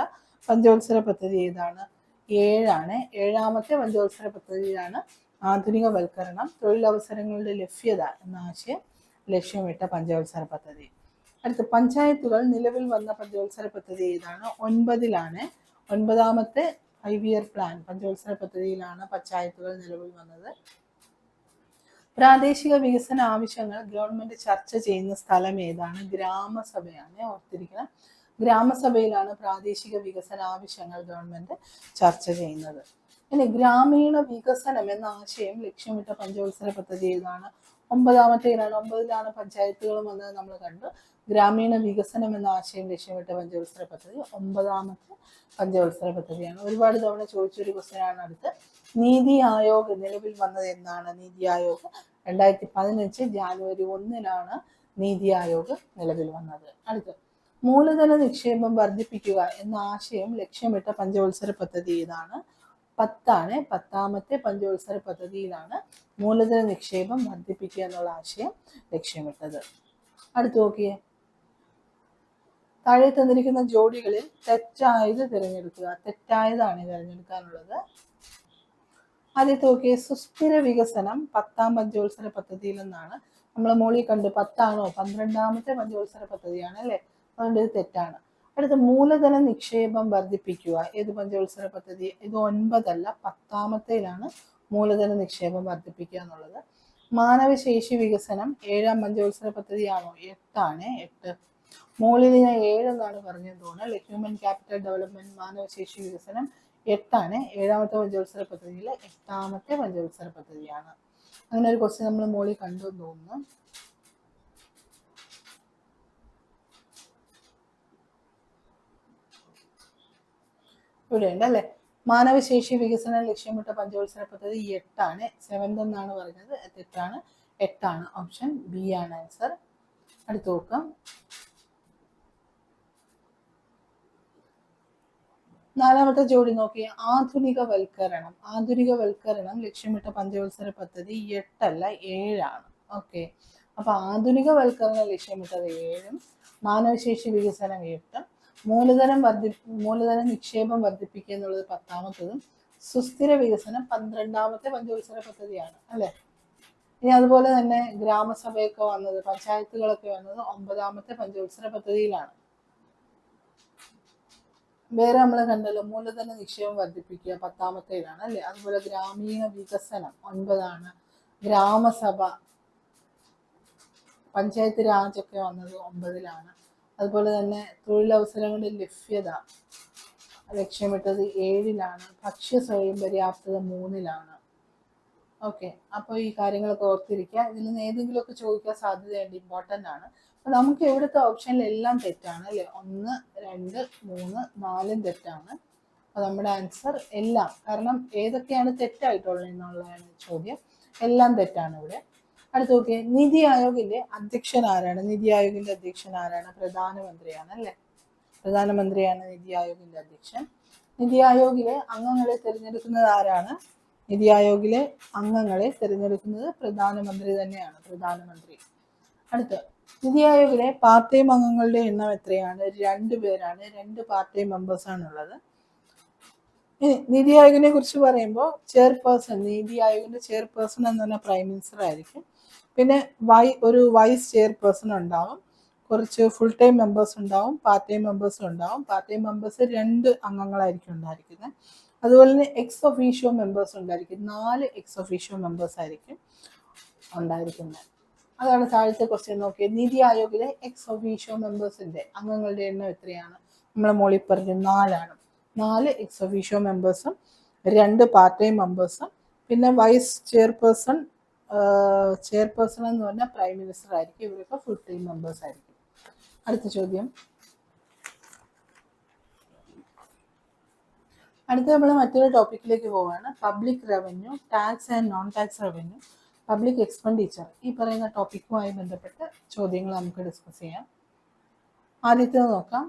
പഞ്ചവത്സര പദ്ധതി ഏതാണ്? 7 ആണ്. 7ാമത്തെ പഞ്ചവത്സര പദ്ധതിയിലാണ് ആധുനികവൽക്കരണം, തൊഴിലവസരങ്ങളുടെ ലഭ്യത എന്ന ആശയം ലക്ഷ്യമിട്ട പഞ്ചവത്സര പദ്ധതി. അടുത്ത് പഞ്ചായത്തുകൾ നിലവിൽ വന്ന പഞ്ചവത്സര പദ്ധതി ഏതാണ്? 9ലാണ്. 9ാമത്തെ 5 ഇയർ പ്ലാൻ പഞ്ചവത്സര പദ്ധതിയിലാണ് പഞ്ചായത്തുകൾ നിലവിൽ വന്നത്. പ്രാദേശിക വികസന ആവശ്യങ്ങൾ ഗവൺമെന്റ് ചർച്ച ചെയ്യുന്ന സ്ഥലം ഏതാണ്? ഗ്രാമസഭയാണ്. ഓർത്തിരിക്കണം, ഗ്രാമസഭയിലാണ് പ്രാദേശിക വികസന ആവശ്യങ്ങൾ ഗവൺമെന്റ് ചർച്ച ചെയ്യുന്നത്. ഇനി ഗ്രാമീണ വികസനം എന്ന ആശയം ലക്ഷ്യമിട്ട പഞ്ചവത്സര പദ്ധതി ഏതാണ്? 9ാമത്തേലാണ്. 9ലാണ് പഞ്ചായത്തുകളും വന്നത് നമ്മൾ കണ്ടു. ഗ്രാമീണ വികസനം എന്ന ആശയം ലക്ഷ്യമിട്ട പഞ്ചവത്സര പദ്ധതി 9ാമത്തെ പഞ്ചവത്സര പദ്ധതിയാണ്. ഒരുപാട് തവണ ചോദിച്ചൊരു ക്വസ്റ്റ്യൻ ആണ് അടുത്ത്. നീതി ആയോഗ് നിലവിൽ വന്നത് എന്നാണ്? നീതി ആയോഗ് 2015 ജാനുവരി 1 നീതി ആയോഗ് നിലവിൽ വന്നത്. അടുത്ത്, മൂലധന നിക്ഷേപം വർദ്ധിപ്പിക്കുക എന്ന ആശയം ലക്ഷ്യമിട്ട പഞ്ചവത്സര പദ്ധതി ഏതാണ്? 10 10ാമത്തെ പഞ്ചവത്സര പദ്ധതിയിലാണ് മൂലധന നിക്ഷേപം വർദ്ധിപ്പിക്കുക എന്നുള്ള ആശയം ലക്ഷ്യമിട്ടത്. അടുത്ത് നോക്കിയേ, താഴെ തന്നിരിക്കുന്ന ജോഡികളിൽ തെറ്റായത് തിരഞ്ഞെടുക്കുക. തെറ്റായതാണ് തിരഞ്ഞെടുക്കാനുള്ളത്. ആദ്യത്തെ നോക്കിയേ, സുസ്ഥിര വികസനം 10ാം പഞ്ചവത്സര പദ്ധതിയിൽ നിന്നാണ്. നമ്മൾ മോളിൽ കണ്ട് 10ആണോ 12ാമത്തെ പഞ്ചവത്സര പദ്ധതിയാണ് അല്ലേ? അതുകൊണ്ട് ഇത് തെറ്റാണ്. അടുത്ത, മൂലധന നിക്ഷേപം വർദ്ധിപ്പിക്കുക. ഏത് പഞ്ചവത്സര പദ്ധതി? ഇത് 9 അല്ല, 10ാമത്തേലാണ് മൂലധന നിക്ഷേപം വർദ്ധിപ്പിക്കുക എന്നുള്ളത്. മാനവശേഷി വികസനം 7ാം പഞ്ചവത്സര പദ്ധതിയാണോ? 8 8. മോളിൽ ഞാൻ 7 എന്നാണ് പറഞ്ഞത് തോന്നുന്നത്. ഹ്യൂമൻ ക്യാപിറ്റൽ ഡെവലപ്മെന്റ് മാനവശേഷി വികസനം 8 7ാമത്തെ പഞ്ചവത്സര പദ്ധതിയിലെ 8ാമത്തെ പഞ്ചവത്സര പദ്ധതിയാണ്. അങ്ങനെ ഒരു ക്വസ്റ്റ്യൻ നമ്മൾ മോളിൽ കണ്ടു തോന്നുന്നു. ഇവിടെ ഉണ്ട് അല്ലെ? മാനവശേഷി വികസനം ലക്ഷ്യമിട്ട പഞ്ചവത്സര പദ്ധതി 8 7 എന്നാണ് പറഞ്ഞത്. തെറ്റാണ്, 8. ഓപ്ഷൻ ബി ആണ് ആൻസർ. അടുത്ത് നോക്കാം, 4ാമത്തെ ജോഡി നോക്കി. ആധുനികവൽക്കരണം. ആധുനികവൽക്കരണം ലക്ഷ്യമിട്ട പഞ്ചവത്സര പദ്ധതി 8 അല്ല 7. ഓക്കെ, അപ്പൊ ആധുനികവൽക്കരണം ലക്ഷ്യമിട്ടത് 7, മാനവശേഷി വികസനം 8, മൂലധന നിക്ഷേപം വർദ്ധിപ്പിക്കുക എന്നുള്ളത് 10ാമത്തതും, സുസ്ഥിര വികസനം 12ാമത്തെ പഞ്ചവത്സര പദ്ധതിയാണ് അല്ലെ? ഇനി അതുപോലെ തന്നെ ഗ്രാമസഭയൊക്കെ വന്നത്, പഞ്ചായത്തുകളൊക്കെ വന്നത് 9ാമത്തെ പഞ്ചവത്സര പദ്ധതിയിലാണ്. വേറെ നമ്മൾ കണ്ടല്ലോ, മൂലധന നിക്ഷേപം വർദ്ധിപ്പിക്കുക 10ാമത്തേലാണ് അല്ലെ? അതുപോലെ ഗ്രാമീണ വികസനം 9, ഗ്രാമസഭ പഞ്ചായത്ത് രാജൊക്കെ വന്നത് 9ലാണ്. അതുപോലെ തന്നെ തൊഴിലവസരങ്ങളുടെ ലഭ്യത ലക്ഷ്യമിട്ടത് 7ലാണ്. ഭക്ഷ്യ സ്വയം പര്യാപ്തത 3ലാണ്. ഓക്കെ, അപ്പോൾ ഈ കാര്യങ്ങളൊക്കെ ഓർത്തിരിക്കുക. ഇതിൽ നിന്ന് ഏതെങ്കിലുമൊക്കെ ചോദിക്കാൻ സാധ്യതയുണ്ട്, ഇമ്പോർട്ടൻ്റ് ആണ്. അപ്പൊ നമുക്ക് ഇവിടുത്തെ ഓപ്ഷനിൽ എല്ലാം തെറ്റാണ് അല്ലെ? 1 2 3 4 തെറ്റാണ്. അപ്പൊ നമ്മുടെ ആൻസർ എല്ലാം, കാരണം ഏതൊക്കെയാണ് തെറ്റായിട്ടുള്ളത് എന്നുള്ളതാണ് ചോദ്യം. എല്ലാം തെറ്റാണ് ഇവിടെ. അടുത്ത് നോക്കിയേ, നീതി ആയോഗിന്റെ അധ്യക്ഷൻ ആരാണ്? നീതി ആയോഗിന്റെ അധ്യക്ഷൻ ആരാണ്? പ്രധാനമന്ത്രിയാണ് അല്ലെ? പ്രധാനമന്ത്രിയാണ് നീതി ആയോഗിന്റെ അധ്യക്ഷൻ. നീതി ആയോഗിലെ അംഗങ്ങളെ തിരഞ്ഞെടുക്കുന്നത് ആരാണ്? നീതി ആയോഗിലെ അംഗങ്ങളെ തിരഞ്ഞെടുക്കുന്നത് പ്രധാനമന്ത്രി തന്നെയാണ്, പ്രധാനമന്ത്രി. അടുത്ത്, നീതി ആയോഗിലെ പാർട്ട് ടൈം അംഗങ്ങളുടെ എണ്ണം എത്രയാണ്? 2 പേരാണ്. 2 പാർട്ട് ടൈം മെമ്പേഴ്സ് ആണുള്ളത്. നീതി ആയോഗിനെ കുറിച്ച് പറയുമ്പോൾ ചെയർപേഴ്സൺ, നീതി ആയോഗിന്റെ ചെയർപേഴ്സൺ എന്ന് പറഞ്ഞാൽ പ്രൈം മിനിസ്റ്റർ ആയിരിക്കും. പിന്നെ ഒരു വൈസ് ചെയർപേഴ്സൺ ഉണ്ടാവും, കുറച്ച് ഫുൾ ടൈം മെമ്പേഴ്സ് ഉണ്ടാവും, പാർട്ട് ടൈം മെമ്പേഴ്സും ഉണ്ടാവും. പാർട്ട് ടൈം മെമ്പേഴ്സ് 2 അംഗങ്ങളായിരിക്കും ഉണ്ടായിരിക്കുന്നത്. അതുപോലെ തന്നെ എക്സ് ഒഫീഷ്യോ മെമ്പേഴ്സ് ഉണ്ടായിരിക്കും. 4 എക്സ് ഒഫീഷ്യോ മെമ്പേഴ്സ് ആയിരിക്കും ഉണ്ടായിരിക്കുന്നത്. അതാണ് താഴത്തെ ക്വസ്റ്റ്യൻ നോക്കിയത്. നീതി ആയോഗിലെ എക്സ് ഒഫീഷ്യോ മെമ്പേഴ്സിന്റെ അംഗങ്ങളുടെ എണ്ണം എത്രയാണ്? നമ്മളെ മോളിൽ പറഞ്ഞു 4. 4 എക്സ് ഒഫീഷ്യോ മെമ്പേഴ്സും 2 പാർട്ട് ടൈം മെമ്പേഴ്സും പിന്നെ വൈസ് ചെയർപേഴ്സൺ എന്ന് പറഞ്ഞാൽ പ്രൈം മിനിസ്റ്റർ ആയിരിക്കും. ഇവരൊക്കെ ഫുൾ ടൈം മെമ്പേഴ്സ് ആയിരിക്കും. അടുത്ത ചോദ്യം, അടുത്ത നമ്മൾ മറ്റൊരു ടോപ്പിക്കിലേക്ക് പോവുകയാണ്. Public revenue, tax and non tax revenue, public expenditure. ഈ പറയുന്ന ടോപ്പിക്കുമായി ബന്ധപ്പെട്ട് ചോദ്യങ്ങൾ നമുക്ക് ഡിസ്കസ് ചെയ്യാം. ആദ്യത്തേത് നോക്കാം.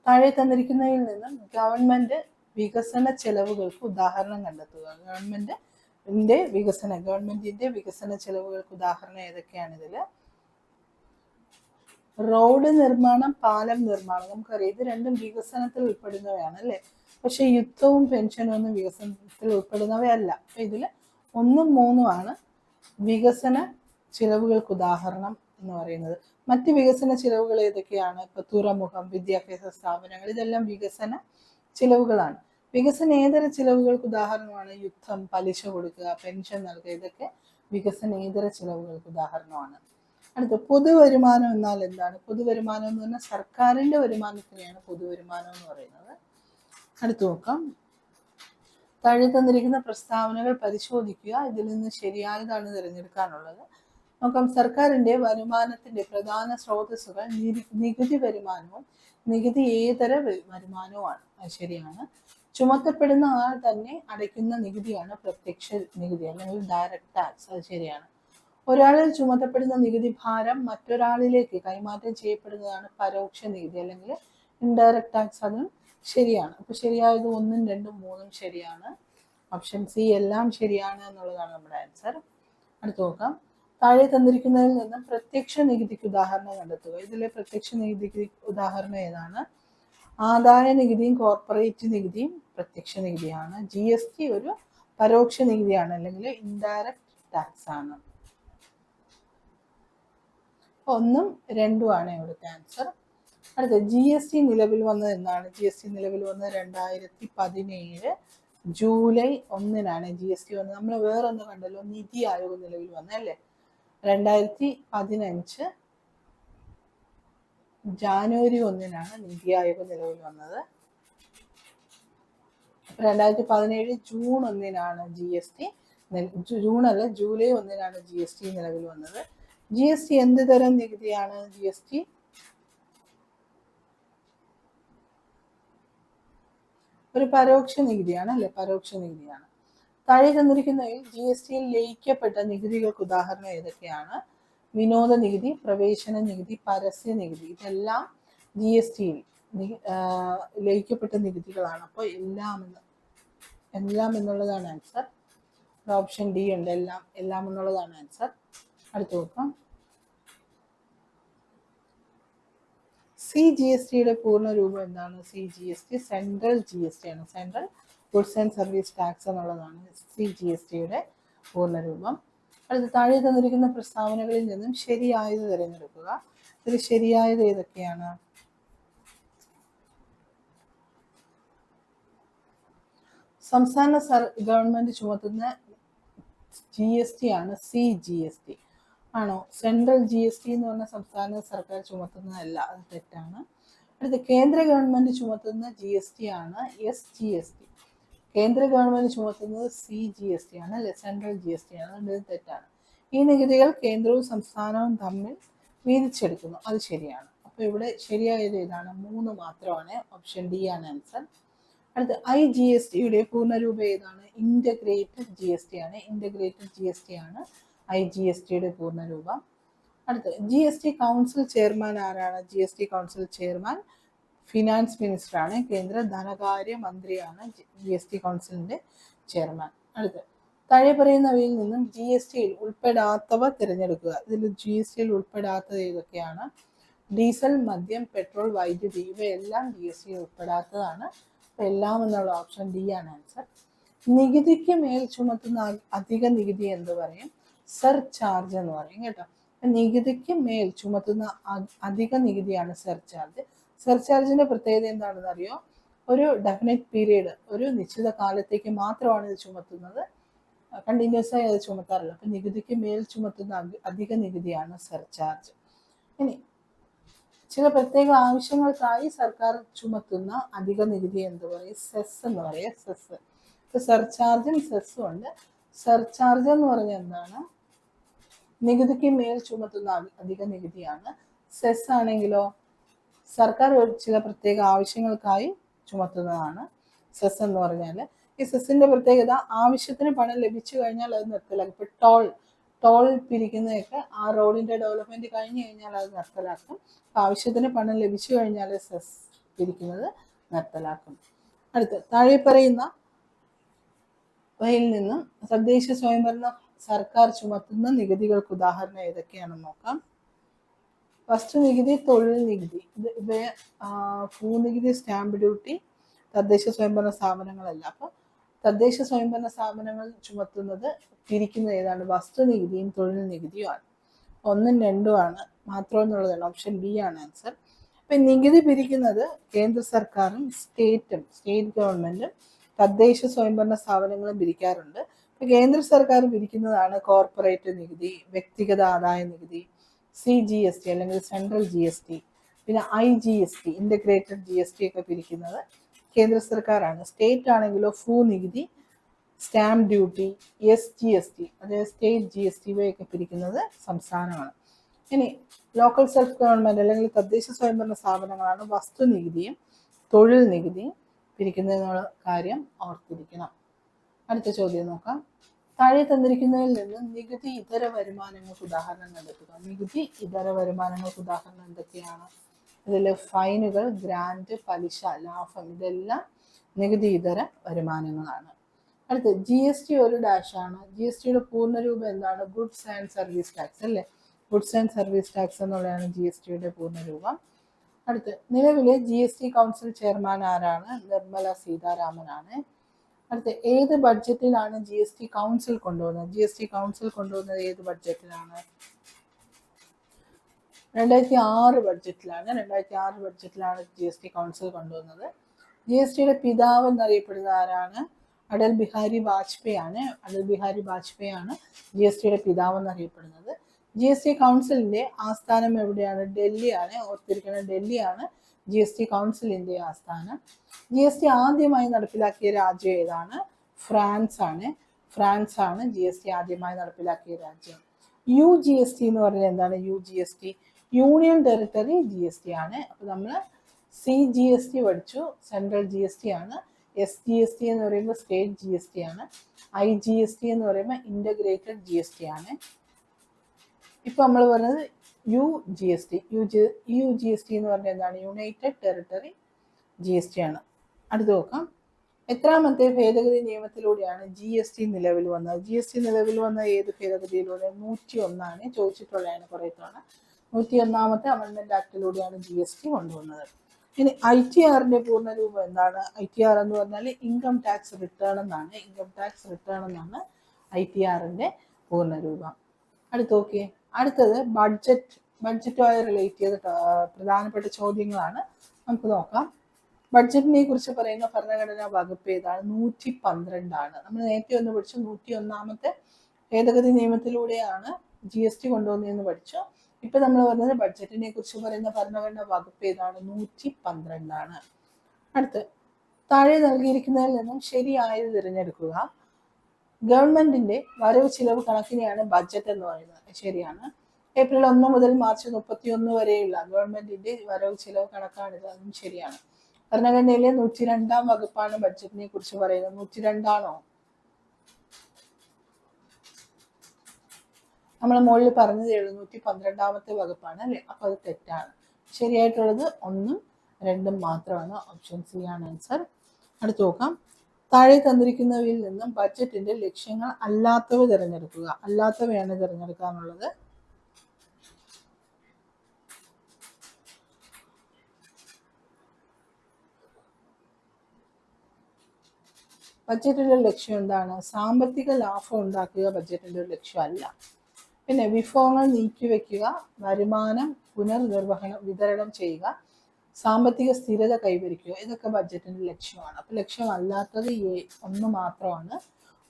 താഴെ തന്നിരിക്കുന്നതിൽ നിന്നും ഗവൺമെന്റ് വികസന ചെലവുകൾക്ക് ഉദാഹരണം കണ്ടെത്തുക. ഗവൺമെന്റിന്റെ വികസന ചെലവുകൾക്ക് ഉദാഹരണം ഏതൊക്കെയാണ്? ഇതിൽ റോഡ് നിർമ്മാണം, പാലം നിർമ്മാണം. നമുക്കറിയാം ഇത് രണ്ടും വികസനത്തിൽ ഉൾപ്പെടുന്നവയാണ് അല്ലെ? പക്ഷെ യുദ്ധവും പെൻഷനും ഒന്നും വികസനത്തിൽ ഉൾപ്പെടുന്നവയല്ല. അപ്പൊ ഇതിൽ 1 ഉം 3 ആണ് വികസന ചിലവുകൾക്ക് ഉദാഹരണം എന്ന് പറയുന്നത്. മറ്റ് വികസന ചിലവുകൾ ഏതൊക്കെയാണ്? ഇപ്പൊ തുറമുഖം, വിദ്യാഭ്യാസ സ്ഥാപനങ്ങൾ, ഇതെല്ലാം വികസന ചിലവുകളാണ്. വികസനേതര ചിലവുകൾക്ക് ഉദാഹരണമാണ് യുദ്ധം, പലിശ കൊടുക്കുക, പെൻഷൻ നൽകുക, ഇതൊക്കെ വികസനേതര ചിലവുകൾക്ക് ഉദാഹരണമാണ്. അടുത്ത പൊതുവരുമാനം എന്നാൽ എന്താണ്? പൊതുവരുമാനം എന്ന് പറഞ്ഞാൽ സർക്കാരിന്റെ വരുമാനത്തിനെയാണ് പൊതുവരുമാനം എന്ന് പറയുന്നത്. അടുത്ത് നോക്കാം. താഴെ തന്നിരിക്കുന്ന പ്രസ്താവനകൾ പരിശോധിക്കുക, ഇതിൽ നിന്ന് ശരിയായതാണ് തിരഞ്ഞെടുക്കാനുള്ളത്. നോക്കാം. സർക്കാരിന്റെ വരുമാനത്തിന്റെ പ്രധാന സ്രോതസ്സുകൾ നികുതി വരുമാനവും നികുതിയേതര വരുമാനവുമാണ്. അത് ശരിയാണ്. ചുമത്തപ്പെടുന്ന ആൾ തന്നെ അടയ്ക്കുന്ന നികുതിയാണ് പ്രത്യക്ഷ നികുതി അല്ലെങ്കിൽ ഡയറക്റ്റ് ടാക്സ്. അത് ശരിയാണ്. ഒരാളിൽ ചുമത്തപ്പെടുന്ന നികുതി ഭാരം മറ്റൊരാളിലേക്ക് കൈമാറ്റം ചെയ്യപ്പെടുന്നതാണ് പരോക്ഷ നികുതി അല്ലെങ്കിൽ ഇൻഡയറക്റ്റ് ടാക്സ്. അതും ശരിയാണ്. അപ്പൊ ശരിയായത് 1, 2, 3 ശരിയാണ്. ഓപ്ഷൻ സി എല്ലാം ശരിയാണ് എന്നുള്ളതാണ് നമ്മുടെ ആൻസർ. അടുത്ത് നോക്കാം. താഴെ തന്നിരിക്കുന്നതിൽ നിന്നും പ്രത്യക്ഷ നികുതിക്ക് ഉദാഹരണം കണ്ടെത്തുക. ഇതിലെ പ്രത്യക്ഷ നികുതിക്ക് ഉദാഹരണം ഏതാണ്? ആദായ നികുതിയും കോർപ്പറേറ്റ് നികുതിയും പ്രത്യക്ഷ നികുതിയാണ്. GST ഒരു പരോക്ഷ നികുതിയാണ് അല്ലെങ്കിൽ ഇൻഡയറക്റ്റ് ടാക്സ് ആണ്. 1ഉം 2ഉം ആണ് ഇവിടുത്തെ ആൻസർ. അടുത്ത GST നിലവിൽ വന്നത് എന്നാണ്? GST നിലവിൽ വന്നത് 2017 ജൂലൈ 1-നാണ് GST വന്നത്. നമ്മൾ വേറൊന്ന് കണ്ടല്ലോ, നിതി ആയോഗ് നിലവിൽ വന്നല്ലേ. 2015 ജാനുവരി 1-നാണ് നിതി ആയോഗ് നിലവിൽ വന്നത്. 2017 ജൂൺ 1-നാണ് GST, ജൂൺ അല്ല ജൂലൈ 1-നാണ് GST നിലവിൽ വന്നത്. GST എന്ത് തരം നികുതിയാണ്? GST ഒരു പരോക്ഷ നികുതിയാണ് അല്ലെ, പരോക്ഷ നികുതിയാണ്. താഴെ തന്നിരിക്കുന്നതിൽ GSTയിൽ ലയിക്കപ്പെട്ട നികുതികൾക്ക് ഉദാഹരണം ഏതൊക്കെയാണ്? വിനോദ നികുതി, പ്രവേശന നികുതി, പരസ്യ നികുതി, ഇതെല്ലാം GSTയിൽ ലയിക്കപ്പെട്ട നികുതികളാണ്. അപ്പോൾ എല്ലാം എന്നുള്ളതാണ് ആൻസർ. ഓപ്ഷൻ ഡി ഉണ്ട്, എല്ലാം എന്നുള്ളതാണ് ആൻസർ. അടുത്ത് നോക്കാം. CGSTയുടെ പൂർണ്ണ രൂപം എന്താണ്? CGST സെൻട്രൽ GST ആണ്. Central goods and service tax എന്നുള്ളതാണ് CGSTയുടെ പൂർണ്ണ രൂപം. അടുത്ത താഴെ തന്നിരിക്കുന്ന പ്രസ്താവനകളിൽ നിന്നും ശരിയായത് തിരഞ്ഞെടുക്കുക. ഇതിൽ ശരിയായത് ഏതൊക്കെയാണ്? സംസ്ഥാന ഗവൺമെന്റ് ചുമത്തുന്ന GST ആണ് CGST. ആണോ? സെൻട്രൽ GST എന്ന് പറഞ്ഞ സംസ്ഥാന സർക്കാർ ചുമത്തുന്നതല്ല, അത് തെറ്റാണ്. അടുത്ത കേന്ദ്ര ഗവൺമെന്റ് ചുമത്തുന്ന GST ആണ് SGST. കേന്ദ്ര ഗവൺമെന്റ് ചുമത്തുന്നത് CGST ആണ് അല്ലെ, സെൻട്രൽ GST ആണ്, അതുകൊണ്ട് തെറ്റാണ്. ഈ നികുതികൾ കേന്ദ്രവും സംസ്ഥാനവും തമ്മിൽ വീതിച്ചെടുക്കുന്നു, അത് ശരിയാണ്. അപ്പൊ ഇവിടെ ശരിയായത് ഏതാണ്? 3 മാത്രമാണ്. ഓപ്ഷൻ ഡി ആണ് ആൻസർ. അടുത്ത IGSTയുടെ പൂർണ്ണരൂപം ഏതാണ്? ഇന്റഗ്രേറ്റഡ് GST ആണ്. ഇന്റഗ്രേറ്റഡ് GST ആണ് IGSTയുടെ പൂർണ്ണരൂപം. അടുത്ത GST കൗൺസിൽ ചെയർമാൻ ആരാണ്? GST council chairman finance minister ആണ്. കേന്ദ്ര ധനകാര്യ മന്ത്രിയാണ് GST കൗൺസിലിന്റെ ചെയർമാൻ. അടുത്ത താഴെ പറയുന്നവയിൽ നിന്നും GSTയിൽ ഉൾപ്പെടാത്തവ തിരഞ്ഞെടുക്കുക. ഇതിൽ GSTയിൽ ഉൾപ്പെടാത്തത് ഏതൊക്കെയാണ്? ഡീസൽ, മദ്യം, പെട്രോൾ, വൈദ്യുതി, ഇവയെല്ലാം GSTയിൽ ഉൾപ്പെടാത്തതാണ്. എല്ലാം എന്നുള്ള ഓപ്ഷൻ ഡി ആണ് ആൻസർ. നികുതിക്ക് മേൽ ചുമത്തുന്ന അധിക നികുതി എന്ത് പറയും? സർചാർജ് എന്ന് പറയും കേട്ടോ. നികുതിക്ക് മേൽ ചുമത്തുന്ന അധിക നികുതിയാണ് സർചാർജ്. സർചാർജിന്റെ പ്രത്യേകത എന്താണെന്ന് അറിയോ? ഒരു ഡെഫിനറ്റ് പീരീഡ്, ഒരു നിശ്ചിത കാലത്തേക്ക് മാത്രമാണ് ഇത് ചുമത്തുന്നത്, കണ്ടിന്യൂസ് ആയി അത് ചുമത്താറില്ല. അപ്പൊ നികുതിക്ക് മേൽ ചുമത്തുന്ന അധിക നികുതിയാണ് സർചാർജ്. ഇനി ചില പ്രത്യേക ആവശ്യങ്ങൾക്കായി സർക്കാർ ചുമത്തുന്ന അധിക നികുതി എന്ത് പറയും? സെസ് എന്ന് പറയും. സെസ്. ഇപ്പൊ സർചാർജും സെസ്സും ഉണ്ട്. സർചാർജ് എന്ന് പറഞ്ഞാൽ എന്താണ്? നികുതിക്ക് മേൽ ചുമത്തുന്ന അധിക നികുതിയാണ്. സെസ് ആണെങ്കിലോ സർക്കാർ ചില പ്രത്യേക ആവശ്യങ്ങൾക്കായി ചുമത്തുന്നതാണ് സെസ് എന്ന് പറഞ്ഞാൽ. ഈ സെസ്സിന്റെ പ്രത്യേകത ആവശ്യത്തിന് പണം ലഭിച്ചു കഴിഞ്ഞാൽ അത് നിർത്തലാക്കും. ഇപ്പൊ ടോൾ പിരിക്കുന്നതൊക്കെ ആ റോഡിന്റെ ഡെവലപ്മെന്റ് കഴിഞ്ഞു കഴിഞ്ഞാൽ അത് നിർത്തലാക്കും. ആവശ്യത്തിന് പണം ലഭിച്ചു കഴിഞ്ഞാൽ സെസ് പിരിക്കുന്നത് നിർത്തലാക്കും. അടുത്ത താഴെ പറയുന്നവയിൽ നിന്നും തദ്ദേശ സ്വയംഭരണ സർക്കാർ ചുമത്തുന്ന നികുതികൾക്ക് ഉദാഹരണം ഏതൊക്കെയാണെന്ന് നോക്കാം. വസ്തുനികുതി, തൊഴിൽ നികുതി, ഭൂനികുതി, സ്റ്റാമ്പ് ഡ്യൂട്ടി തദ്ദേശ സ്വയംഭരണ സ്ഥാപനങ്ങളല്ല. അപ്പൊ തദ്ദേശ സ്വയംഭരണ സ്ഥാപനങ്ങൾ ചുമത്തുന്നത് പിരിക്കുന്നത് ഏതാണ്? വസ്തുനികുതിയും തൊഴിൽ നികുതിയുമാണ്. 1ഉം 2ഉം ആണ് മാത്രം എന്നുള്ളതാണ്. ഓപ്ഷൻ ബി ആണ് ആൻസർ. അപ്പം നികുതി പിരിക്കുന്നത് കേന്ദ്ര സർക്കാരും സ്റ്റേറ്റ് ഗവൺമെന്റും തദ്ദേശ സ്വയംഭരണ സ്ഥാപനങ്ങളും പിരിക്കാറുണ്ട്. ഇപ്പം കേന്ദ്ര സർക്കാർ പിരിക്കുന്നതാണ് കോർപ്പറേറ്റ് നികുതി, വ്യക്തിഗത ആദായ നികുതി, CGST അല്ലെങ്കിൽ സെൻട്രൽ GST, പിന്നെ IGST ഇൻ്റഗ്രേറ്റഡ് GST ഒക്കെ പിരിക്കുന്നത് കേന്ദ്ര സർക്കാരാണ്. സ്റ്റേറ്റ് ആണെങ്കിലോ ഭൂനികുതി, സ്റ്റാമ്പ് ഡ്യൂട്ടി, SGST അതായത് സ്റ്റേറ്റ് GST ഒക്കെ പിരിക്കുന്നത് സംസ്ഥാനമാണ്. ഇനി ലോക്കൽ സെൽഫ് ഗവൺമെന്റ് അല്ലെങ്കിൽ തദ്ദേശ സ്വയംഭരണ സ്ഥാപനങ്ങളാണ് വസ്തുനികുതിയും തൊഴിൽ നികുതിയും പിരിക്കുന്നതിനുള്ള കാര്യം ഓർത്തിരിക്കണം. അടുത്ത ചോദ്യം നോക്കാം. താഴെ തന്നിരിക്കുന്നതിൽ നിന്ന് നികുതി ഇതര വരുമാനങ്ങൾക്ക് ഉദാഹരണം കണ്ടെത്തുക. നികുതി ഇതര വരുമാനങ്ങൾക്ക് ഉദാഹരണം എന്തൊക്കെയാണ്? ഇതിൽ ഫൈനുകൾ, ഗ്രാന്റ്, പലിശ, ലാഭം ഇതെല്ലാം നികുതി ഇതര വരുമാനങ്ങളാണ്. അടുത്ത് GST ഒരു ഡാഷാണ്. GSTയുടെ പൂർണ്ണരൂപം എന്താണ്? ഗുഡ്സ് ആൻഡ് സർവീസ് ടാക്സ് അല്ലേ? ഗുഡ്സ് ആൻഡ് സർവീസ് ടാക്സ് എന്നുള്ളതാണ് GSTയുടെ പൂർണ്ണരൂപം. അടുത്ത് നിലവിലെ GST കൗൺസിൽ ചെയർമാൻ ആരാണ്? നിർമ്മല സീതാരാമൻ ആണ്. അടുത്ത് ഏത് ബഡ്ജറ്റിലാണ് GST കൗൺസിൽ കൊണ്ടുവന്നത്? GST കൗൺസിൽ കൊണ്ടുവന്നത് ഏത് ബഡ്ജറ്റിലാണ്? 2006 ബഡ്ജറ്റിലാണ്. 2006 ബഡ്ജറ്റിലാണ് GST കൗൺസിൽ കൊണ്ടുവന്നത്. GSTയുടെ പിതാവ് എന്നറിയപ്പെടുന്നത് ആരാണ്? അടൽ ബിഹാരി വാജ്പേയി ആണ്. അടൽ ബിഹാരി വാജ്പേയി ആണ് GSTയുടെ പിതാവ് എന്നറിയപ്പെടുന്നത്. GST കൗൺസിലിന്റെ ആസ്ഥാനം എവിടെയാണ്? ഡൽഹിയാണ്. ഓർത്തിരിക്കണം, ഡൽഹിയാണ് GST കൗൺസിലിന്റെ ആസ്ഥാനം. GST ആദ്യമായി നടപ്പിലാക്കിയ രാജ്യം ഏതാണ്? ഫ്രാൻസ് ആണ്. ഫ്രാൻസ് ആണ് GST ആദ്യമായി നടപ്പിലാക്കിയ രാജ്യം. UGST എന്ന് പറഞ്ഞാൽ എന്താണ്? UGST യൂണിയൻ ടെറിട്ടറി GST ആണ്. അപ്പൊ നമ്മൾ CGST പഠിച്ചു, സെൻട്രൽ GST ആണ്. SGST എന്ന് പറയുമ്പോൾ സ്റ്റേറ്റ് GST ആണ്. IGST എന്ന് പറയുമ്പോൾ ഇന്റഗ്രേറ്റഡ് GST ആണ്. ഇപ്പൊ നമ്മൾ പറഞ്ഞത് UGST. UGST എന്ന് പറഞ്ഞാൽ എന്താണ്? യുണൈറ്റഡ് ടെറിട്ടറി GST ആണ്. അടുത്ത് നോക്കാം. എത്രാമത്തെ ഭേദഗതി നിയമത്തിലൂടെയാണ് GST നിലവിൽ വന്നത്? GST നിലവിൽ വന്ന ഏത് ഭേദഗതിയിലൂടെ? 101 ചോദിച്ചിട്ടുള്ളതാണ് കുറെ തവണ. 101ാമത്തെ അമെൻമെന്റ് ആക്ടിലൂടെയാണ് GST കൊണ്ടുവന്നത്. ഇനി ITRന്റെ പൂർണ്ണരൂപം എന്താണ്? ITR എന്ന് പറഞ്ഞാൽ ഇൻകം ടാക്സ് റിട്ടേൺ എന്നാണ്. ഇൻകം ടാക്സ് റിട്ടേൺ എന്നാണ് ITRന്റെ പൂർണ്ണരൂപം. അടുത്ത് നോക്കിയേ. അടുത്തത് ബഡ്ജറ്റുമായി റിലേറ്റ് ചെയ്ത പ്രധാനപ്പെട്ട ചോദ്യങ്ങളാണ്. നമുക്ക് നോക്കാം. ബഡ്ജറ്റിനെ കുറിച്ച് പറയുന്ന ഭരണഘടനാ വകുപ്പ് ഏതാണ്? 112 ആണ്. നമ്മൾ നേരത്തെ ഒന്ന് പഠിച്ചു. 101ാമത്തെ ഭേദഗതി നിയമത്തിലൂടെയാണ് GST കൊണ്ടുവന്നതെന്ന് പഠിച്ചു. ഇപ്പൊ നമ്മൾ പറഞ്ഞത് ബഡ്ജറ്റിനെ കുറിച്ച് പറയുന്ന ഭരണഘടനാ വകുപ്പ് ഏതാണ്? 112 ആണ്. അടുത്ത് താഴെ നൽകിയിരിക്കുന്നതിൽ നിന്നും ശരിയായത് തിരഞ്ഞെടുക്കുക. ഗവൺമെന്റിന്റെ വരവ് ചിലവ് കണക്കിനെയാണ് ബഡ്ജറ്റ് എന്ന് പറയുന്നത്. ശരിയാണ്. ഏപ്രിൽ 1 മുതൽ മാർച്ച് 31 വരെയുള്ള ഗവൺമെന്റിന്റെ വരവ് ചിലവ് കണക്കാണിത്. അതും ശരിയാണ്. ഭരണഘടനയിലെ 102ാം വകുപ്പാണ് ബഡ്ജറ്റിനെ കുറിച്ച് പറയുന്നത്. 102 ആണോ? നമ്മൾ മുകളിൽ പറഞ്ഞതേ ഉള്ളൂ. 112ാമത്തെ വകുപ്പാണ് അല്ലെ? അപ്പൊ അത് തെറ്റാണ്. ശരിയായിട്ടുള്ളത് 1ഉം 2ഉം മാത്രമാണ്. ഓപ്ഷൻ സി ആണ് ആൻസർ. അടുത്ത് നോക്കാം. താഴെ തന്നിരിക്കുന്നവയിൽ നിന്നും ബഡ്ജറ്റിന്റെ ലക്ഷ്യങ്ങൾ അല്ലാത്തവ തിരഞ്ഞെടുക്കുക. അല്ലാത്തവയാണ് തിരഞ്ഞെടുക്കാനുള്ളത്. ബഡ്ജറ്റിന്റെ ലക്ഷ്യം എന്താണ്? സാമ്പത്തിക ലാഭം ഉണ്ടാക്കുക ബഡ്ജറ്റിന്റെ ഒരു ലക്ഷ്യമല്ല. പിന്നെ വിഭവങ്ങൾ നീക്കിവെക്കുക, വരുമാനം വിതരണം ചെയ്യുക, സാമ്പത്തിക സ്ഥിരത കൈവരിക്കുക, ഇതൊക്കെ ബഡ്ജറ്റിന്റെ ലക്ഷ്യമാണ്. അപ്പൊ ലക്ഷ്യമല്ലാത്തത് ഒന്ന് മാത്രമാണ്.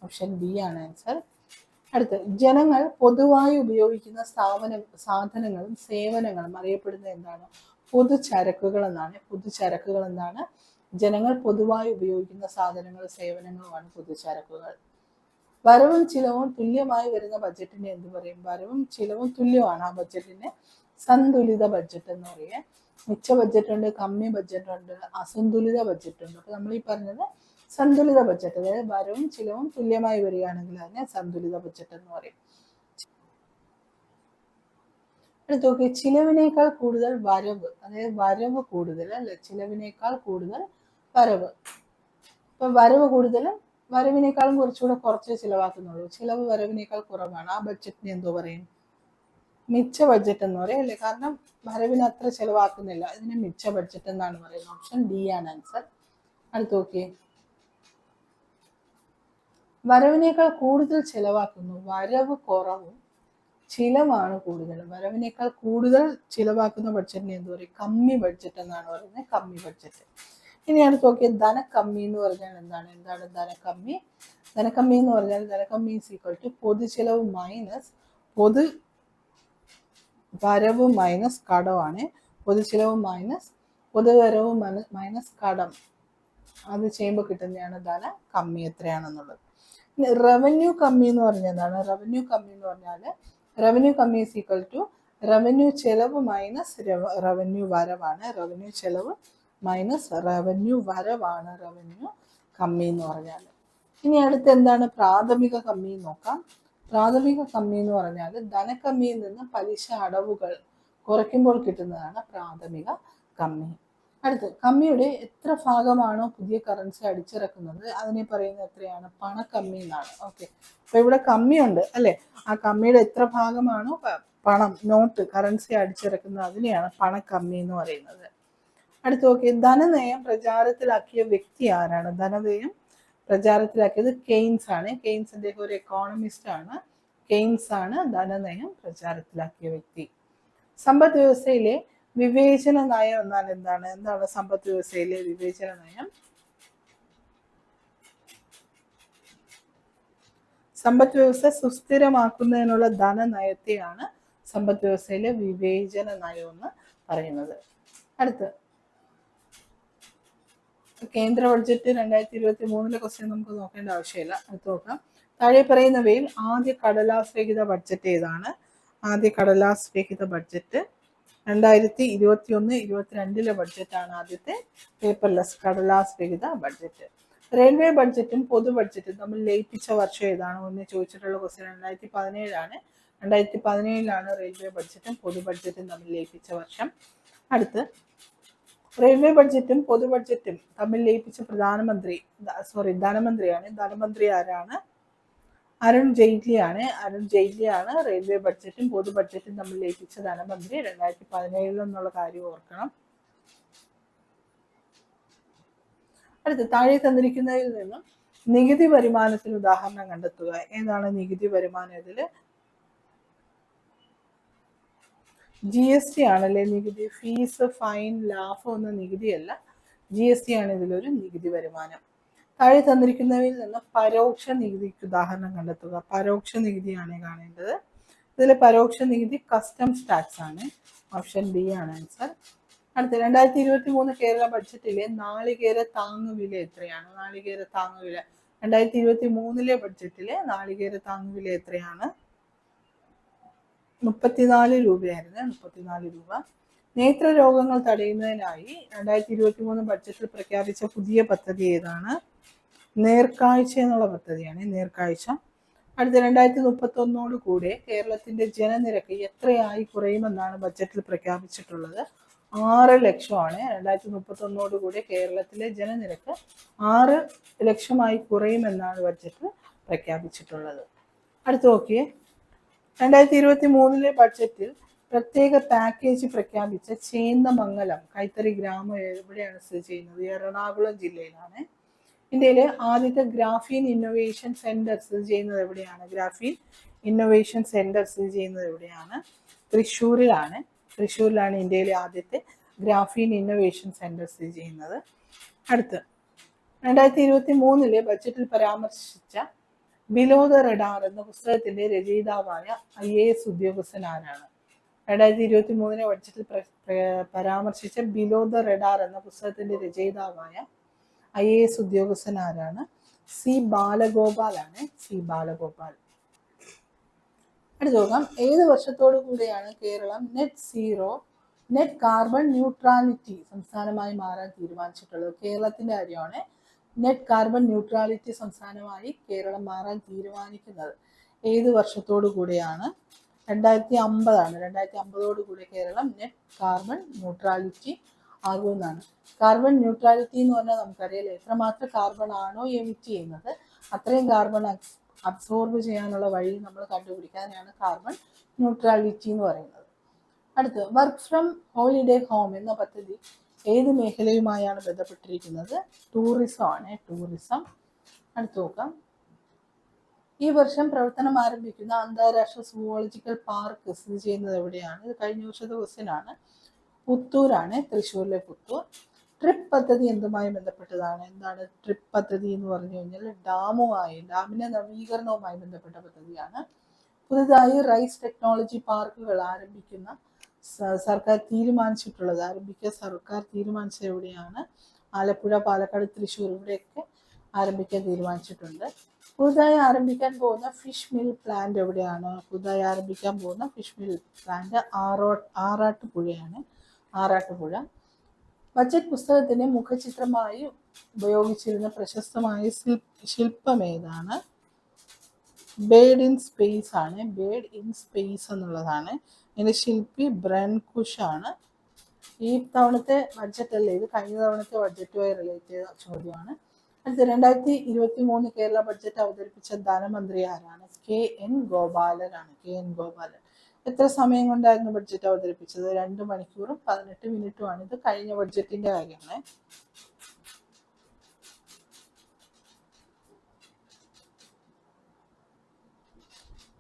ഓപ്ഷൻ ബി ആണ് ആൻസർ. അടുത്ത് ജനങ്ങൾ പൊതുവായി ഉപയോഗിക്കുന്ന സാധനങ്ങളും സേവനങ്ങളും അറിയപ്പെടുന്നത് എന്താണ്? പൊതുചരക്കുകൾ എന്നാണ്. പൊതുചരക്കുകൾ എന്താണ്? ജനങ്ങൾ പൊതുവായി ഉപയോഗിക്കുന്ന സാധനങ്ങളും സേവനങ്ങളുമാണ് പൊതുചരക്കുകൾ. വരവും ചിലവും തുല്യമായി വരുന്ന ബഡ്ജറ്റിനെ എന്ത് പറയും? വരവും ചിലവും തുല്യമാണ് ആ ബഡ്ജറ്റിനെ സന്തുലിത ബഡ്ജറ്റ് എന്ന് പറയുക. മിച്ച ബഡ്ജറ്റ് ഉണ്ട്, കമ്മി ബഡ്ജറ്റ് ഉണ്ട്, അസന്തുലിത ബഡ്ജറ്റ് ഉണ്ട്. അപ്പൊ നമ്മൾ ഈ പറഞ്ഞത് സന്തുലിത ബഡ്ജറ്റ്, അതായത് വരവും ചിലവും തുല്യമായി വരികയാണെങ്കിൽ അതിനെ സന്തുലിത ബഡ്ജറ്റ് എന്ന് പറയും. അടുത്ത് നോക്കി. ചിലവിനേക്കാൾ കൂടുതൽ വരവ്, അതായത് വരവ് കൂടുതൽ അല്ലെ? ചിലവിനേക്കാൾ കൂടുതൽ വരവ്. ഇപ്പൊ വരവ് കൂടുതലും വരവിനേക്കാളും കുറച്ചുകൂടെ കുറച്ചേ ചിലവാക്കുന്നുള്ളൂ. ചിലവ് വരവിനേക്കാൾ കുറവാണ്. ആ ബഡ്ജറ്റിന് എന്തോ പറയും? മിച്ച ബഡ്ജറ്റ് എന്ന് പറയും അല്ലേ? കാരണം വരവിന് അത്ര ചിലവാക്കുന്നില്ല. ഇതിന് മിച്ച ബഡ്ജറ്റ് എന്നാണ് പറയുന്നത്. ഓപ്ഷൻ ഡി ആണ് ആൻസർ. അടുത്ത് നോക്കിയേ. വരവിനേക്കാൾ കൂടുതൽ ചിലവാക്കുന്നു, വരവ് കുറവും ചിലവാണ് കൂടുതൽ. വരവിനേക്കാൾ കൂടുതൽ ചിലവാക്കുന്ന ബഡ്ജറ്റിനെ എന്ത് പറയും? കമ്മി ബഡ്ജറ്റ് എന്നാണ് പറയുന്നത്, കമ്മി ബഡ്ജറ്റ്. ഇനി അടുത്ത് നോക്കിയാൽ ധനക്കമ്മി എന്ന് പറഞ്ഞാൽ എന്താണ്? ധനക്കമ്മി? ധനക്കമ്മി എന്ന് പറഞ്ഞാൽ ധനക്കമ്മി ഈസ് ഈക്വൽ ടു പൊതുചെലവ് മൈനസ് വരവ് മൈനസ് കടമാണ്. പൊതുചെലവ് മൈനസ് പൊതുവരവ് മൈനസ് കടം, അത് ചെയ്യുമ്പോൾ കിട്ടുന്നതാണ് ധനക്കമ്മി എത്രയാണെന്നുള്ളത്. റവന്യൂ കമ്മി എന്ന് പറഞ്ഞാൽ എന്താണ്? റവന്യൂ കമ്മി എന്ന് പറഞ്ഞാൽ റവന്യൂ കമ്മി ഈസ് ഈക്വൽ ടു റവന്യൂ ചെലവ് മൈനസ് റവന്യൂ വരവാണ്. റവന്യൂ ചെലവ് മൈനസ് റവന്യൂ വരവാണ് റവന്യൂ കമ്മി എന്ന് പറഞ്ഞാൽ. ഇനി അടുത്ത് എന്താണ് പ്രാഥമിക കമ്മി നോക്കാം. പ്രാഥമിക കമ്മി എന്ന് പറഞ്ഞാൽ ധനക്കമ്മിയിൽ നിന്ന് പലിശ അടവുകൾ കുറയ്ക്കുമ്പോൾ കിട്ടുന്നതാണ് പ്രാഥമിക കമ്മി. അടുത്ത് കമ്മിയുടെ എത്ര ഭാഗമാണോ പുതിയ കറൻസി അടിച്ചിറക്കുന്നത് അതിനെ പറയുന്നത് എത്രയാണ്? പണക്കമ്മി എന്നാണ്. ഓക്കെ, അപ്പൊ ഇവിടെ കമ്മിയുണ്ട് അല്ലെ, ആ കമ്മിയുടെ എത്ര ഭാഗമാണോ പണം, നോട്ട്, കറൻസി അടിച്ചിറക്കുന്നത് അതിനെയാണ് പണക്കമ്മി എന്ന് പറയുന്നത്. അടുത്ത് നോക്കി, ധനനയം പ്രചാരത്തിലാക്കിയ വ്യക്തി ആരാണ്? ധനനയം പ്രചാരത്തിലാക്കിയത് കെയ്ൻസ് ആണ്. കെയ്ൻസിന്റെ ഒരു എക്കോണമിസ്റ്റ് ആണ്. കെയ്ൻസ് ആണ് ധനനയം പ്രചാരത്തിലാക്കിയ വ്യക്തി. സമ്പദ് വ്യവസ്ഥയിലെ വിവേചന നയം എന്നാൽ എന്താണ്? സമ്പദ് വ്യവസ്ഥയിലെ വിവേചന നയം? സമ്പദ് വ്യവസ്ഥ സുസ്ഥിരമാക്കുന്നതിനുള്ള ധനനയത്തെയാണ് സമ്പദ് വ്യവസ്ഥയിലെ വിവേചന നയം എന്ന് പറയുന്നത്. അടുത്ത് കേന്ദ്ര ബഡ്ജറ്റ് 2023 ക്വസ്റ്റ്യൻ നമുക്ക് നോക്കേണ്ട ആവശ്യമില്ല, അടുത്ത് നോക്കാം. താഴെ പറയുന്നവയിൽ ആദ്യ കടലാസ് രഹിത ബഡ്ജറ്റ് ഏതാണ്? ആദ്യ കടലാസ് രഹിത ബഡ്ജറ്റ് 2021-22 ബഡ്ജറ്റാണ് ആദ്യത്തെ പേപ്പർലെസ് കടലാസ് രഹിത ബഡ്ജറ്റ്. റെയിൽവേ ബഡ്ജറ്റും പൊതു ബഡ്ജറ്റും തമ്മിൽ ലയിപ്പിച്ച വർഷം ഏതാണ് എന്ന് ചോദിച്ചിട്ടുള്ള ക്വസ്റ്റ്യൻ 2017 ആണ്. 2017 റെയിൽവേ ബഡ്ജറ്റും പൊതു ബഡ്ജറ്റും തമ്മിൽ ലയിപ്പിച്ച വർഷം. അടുത്ത് റെയിൽവേ ബഡ്ജറ്റും പൊതു ബഡ്ജറ്റും തമ്മിൽ ലയിപ്പിച്ച ധനമന്ത്രിയാണ്. ധനമന്ത്രി ആരാണ്? അരുൺ ജെയ്റ്റ്ലിയാണ്. അരുൺ ജെയ്റ്റ്ലിയാണ് റെയിൽവേ ബഡ്ജറ്റും പൊതു ബഡ്ജറ്റും തമ്മിൽ ലയിപ്പിച്ച ധനമന്ത്രി. 2017 എന്നുള്ള കാര്യം ഓർക്കണം. അടുത്ത് താഴെ തന്നിരിക്കുന്നതിൽ നിന്നും നികുതി വരുമാനത്തിന് ഉദാഹരണം കണ്ടെത്തുക. ഏതാണ് നികുതി വരുമാനം? ഇതില് GST ആണല്ലേ നികുതി. ഫീസ്, ഫൈൻ, ലാഭം ഒന്നും നികുതിയല്ല, GST ആണ് ഇതിലൊരു നികുതി വരുമാനം. താഴെ തന്നിരിക്കുന്നവയിൽ നിന്ന് പരോക്ഷ നികുതിക്ക് ഉദാഹരണം കണ്ടെത്തുക. പരോക്ഷ നികുതിയാണ് കാണേണ്ടത്. ഇതിൽ പരോക്ഷ നികുതി കസ്റ്റംസ് ടാക്സ് ആണ്. ഓപ്ഷൻ ബി ആണ് ആൻസർ. അടുത്ത 2023 കേരള ബഡ്ജറ്റിലെ നാളികേര താങ്ങുവില എത്രയാണ്? നാളികേര താങ്ങുവില 2023 ബഡ്ജറ്റിലെ നാളികേര താങ്ങുവില എത്രയാണ്? 34 രൂപയായിരുന്നു. 34 രൂപ. നേത്രരോഗങ്ങൾ തടയുന്നതിനായി 2023 ബഡ്ജറ്റിൽ പ്രഖ്യാപിച്ച പുതിയ പദ്ധതി ഏതാണ്? നേർക്കാഴ്ച എന്നുള്ള പദ്ധതിയാണ്, നേർക്കാഴ്ച. അടുത്ത 2031 കൂടെ കേരളത്തിന്റെ ജനനിരക്ക് എത്രയായി കുറയുമെന്നാണ് ബഡ്ജറ്റിൽ പ്രഖ്യാപിച്ചിട്ടുള്ളത്? 6 ലക്ഷമാണ്. 2031 കൂടെ കേരളത്തിലെ ജനനിരക്ക് 6 ലക്ഷമായി കുറയുമെന്നാണ് ബഡ്ജറ്റിൽ പ്രഖ്യാപിച്ചിട്ടുള്ളത്. അടുത്ത് നോക്കിയേ, 2023 ബഡ്ജറ്റിൽ പ്രത്യേക പാക്കേജ് പ്രഖ്യാപിച്ച ചേന്ദമംഗലം കൈത്തറി ഗ്രാമം എവിടെയാണ് സ്ഥിതി ചെയ്യുന്നത്? എറണാകുളം ജില്ലയിലാണ്. ഇന്ത്യയിലെ ആദ്യത്തെ ഗ്രാഫീൻ ഇന്നോവേഷൻ സെന്റർ സ്ഥിതി ചെയ്യുന്നത് എവിടെയാണ്? ഗ്രാഫീൻ ഇന്നോവേഷൻ സെന്റർ സ്ഥിതി ചെയ്യുന്നത് എവിടെയാണ്? തൃശ്ശൂരിലാണ്. തൃശ്ശൂരിലാണ് ഇന്ത്യയിലെ ആദ്യത്തെ ഗ്രാഫീൻ ഇന്നോവേഷൻ സെന്റർ സ്ഥിതി ചെയ്യുന്നത്. അടുത്ത് 2023 ബഡ്ജറ്റിൽ പരാമർശിച്ച ബിലോ ദ റഡാർ എന്ന പുസ്തകത്തിന്റെ രചയിതാവായ IAS ഉദ്യോഗസ്ഥൻ ആരാണ്? 2023 ബഡ്ജറ്റിൽ പരാമർശിച്ച ബിലോ ദ റഡാർ എന്ന പുസ്തകത്തിന്റെ രചയിതാവായ IAS ഉദ്യോഗസ്ഥൻ ആരാണ്? C ബാലഗോപാൽ ആണ്. C ബാലഗോപാൽ. അടുത്ത് നോക്കാം, ഏത് വർഷത്തോടു കൂടിയാണ് കേരളം നെറ്റ് കാർബൺ ന്യൂട്രാലിറ്റി സംസ്ഥാനമായി മാറാൻ തീരുമാനിച്ചിട്ടുള്ളത്? കേരളത്തിന്റെ കാര്യമാണ്. നെറ്റ് കാർബൺ ന്യൂട്രാലിറ്റി സംസ്ഥാനമായി കേരളം മാറാൻ തീരുമാനിക്കുന്നത് ഏത് വർഷത്തോടു കൂടിയാണ്? 2050 ആണ്. 2050 കൂടി കേരളം നെറ്റ് കാർബൺ ന്യൂട്രാലിറ്റി ആകുമെന്നാണ്. കാർബൺ ന്യൂട്രാലിറ്റി എന്ന് പറഞ്ഞാൽ നമുക്കറിയാലോ, എത്രമാത്രം കാർബൺ ആണോ എമിറ്റ് ചെയ്യുന്നത് അത്രയും കാർബൺ അബ്സോർബ് ചെയ്യാനുള്ള വഴി നമ്മൾ കണ്ടുപിടിക്കാനാണ് കാർബൺ ന്യൂട്രാലിറ്റി എന്ന് പറയുന്നത്. അടുത്ത് വർക്ക് ഫ്രം ഹോളിഡേ ഹോം എന്ന പദ്ധതി ഏത് മേഖലയുമായാണ് ബന്ധപ്പെട്ടിരിക്കുന്നത്? ടൂറിസം ആണ്. ടൂറിസം. അടുത്ത് നോക്കാം, ഈ വർഷം പ്രവർത്തനം ആരംഭിക്കുന്ന അന്താരാഷ്ട്ര സുവോളജിക്കൽ പാർക്ക് സ്ഥിതി ചെയ്യുന്നത് എവിടെയാണ്? ഇത് കഴിഞ്ഞ വർഷത്തെ ക്വസ്റ്റ്യൻ ആണ്. പുത്തൂരാണ്, തൃശ്ശൂരിലെ പുത്തൂർ. ട്രിപ്പ് പദ്ധതി എന്തുമായി ബന്ധപ്പെട്ടതാണ്? എന്താണ് ട്രിപ്പ് പദ്ധതി എന്ന് പറഞ്ഞു കഴിഞ്ഞാൽ ഡാമിന്റെ നവീകരണവുമായി ബന്ധപ്പെട്ട പദ്ധതിയാണ്. പുതുതായി റൈസ് ടെക്നോളജി പാർക്കുകൾ ആരംഭിക്കുന്ന സർക്കാർ തീരുമാനിച്ചത് എവിടെയാണ്? ആലപ്പുഴ, പാലക്കാട്, തൃശ്ശൂർ ഇവിടെയൊക്കെ ആരംഭിക്കാൻ തീരുമാനിച്ചിട്ടുണ്ട്. പുതുതായി ആരംഭിക്കാൻ പോകുന്ന ഫിഷ് മിൽ പ്ലാന്റ് എവിടെയാണ്? പുതുതായി ആരംഭിക്കാൻ പോകുന്ന ഫിഷ് മിൽ പ്ലാന്റ് ആറാട്ടുപുഴയാണ്. ആറാട്ടുപുഴ. ബജറ്റ് പുസ്തകത്തിന്റെ മുഖചിത്രമായി ഉപയോഗിച്ചിരുന്ന പ്രശസ്തമായ ശില്പം ഏതാണ്? ബേർഡ് ഇൻ സ്പേസ് ആണ്. ബേർഡ് ഇൻ സ്പേസ് എന്നുള്ളതാണ്. ഇതിന്റെ ശില്പി ബ്രൻകുഷ് ആണ്. ഈ തവണത്തെ ബഡ്ജറ്റ് അല്ലേ ഇത്, കഴിഞ്ഞ തവണത്തെ ബഡ്ജറ്റുമായി റിലേറ്റ് ചെയ്ത ചോദ്യമാണ്. അടുത്ത 2023 കേരള ബഡ്ജറ്റ് അവതരിപ്പിച്ച ധനമന്ത്രി ആരാണ്? KN ഗോപാലനാണ്. KN ഗോപാലൻ. എത്ര സമയം കൊണ്ടായിരുന്നു ബഡ്ജറ്റ് അവതരിപ്പിച്ചത്? 2 മണിക്കൂറും 18 മിനിറ്റുമാണ്. ഇത് കഴിഞ്ഞ ബഡ്ജറ്റിന്റെ കാര്യമാണ്.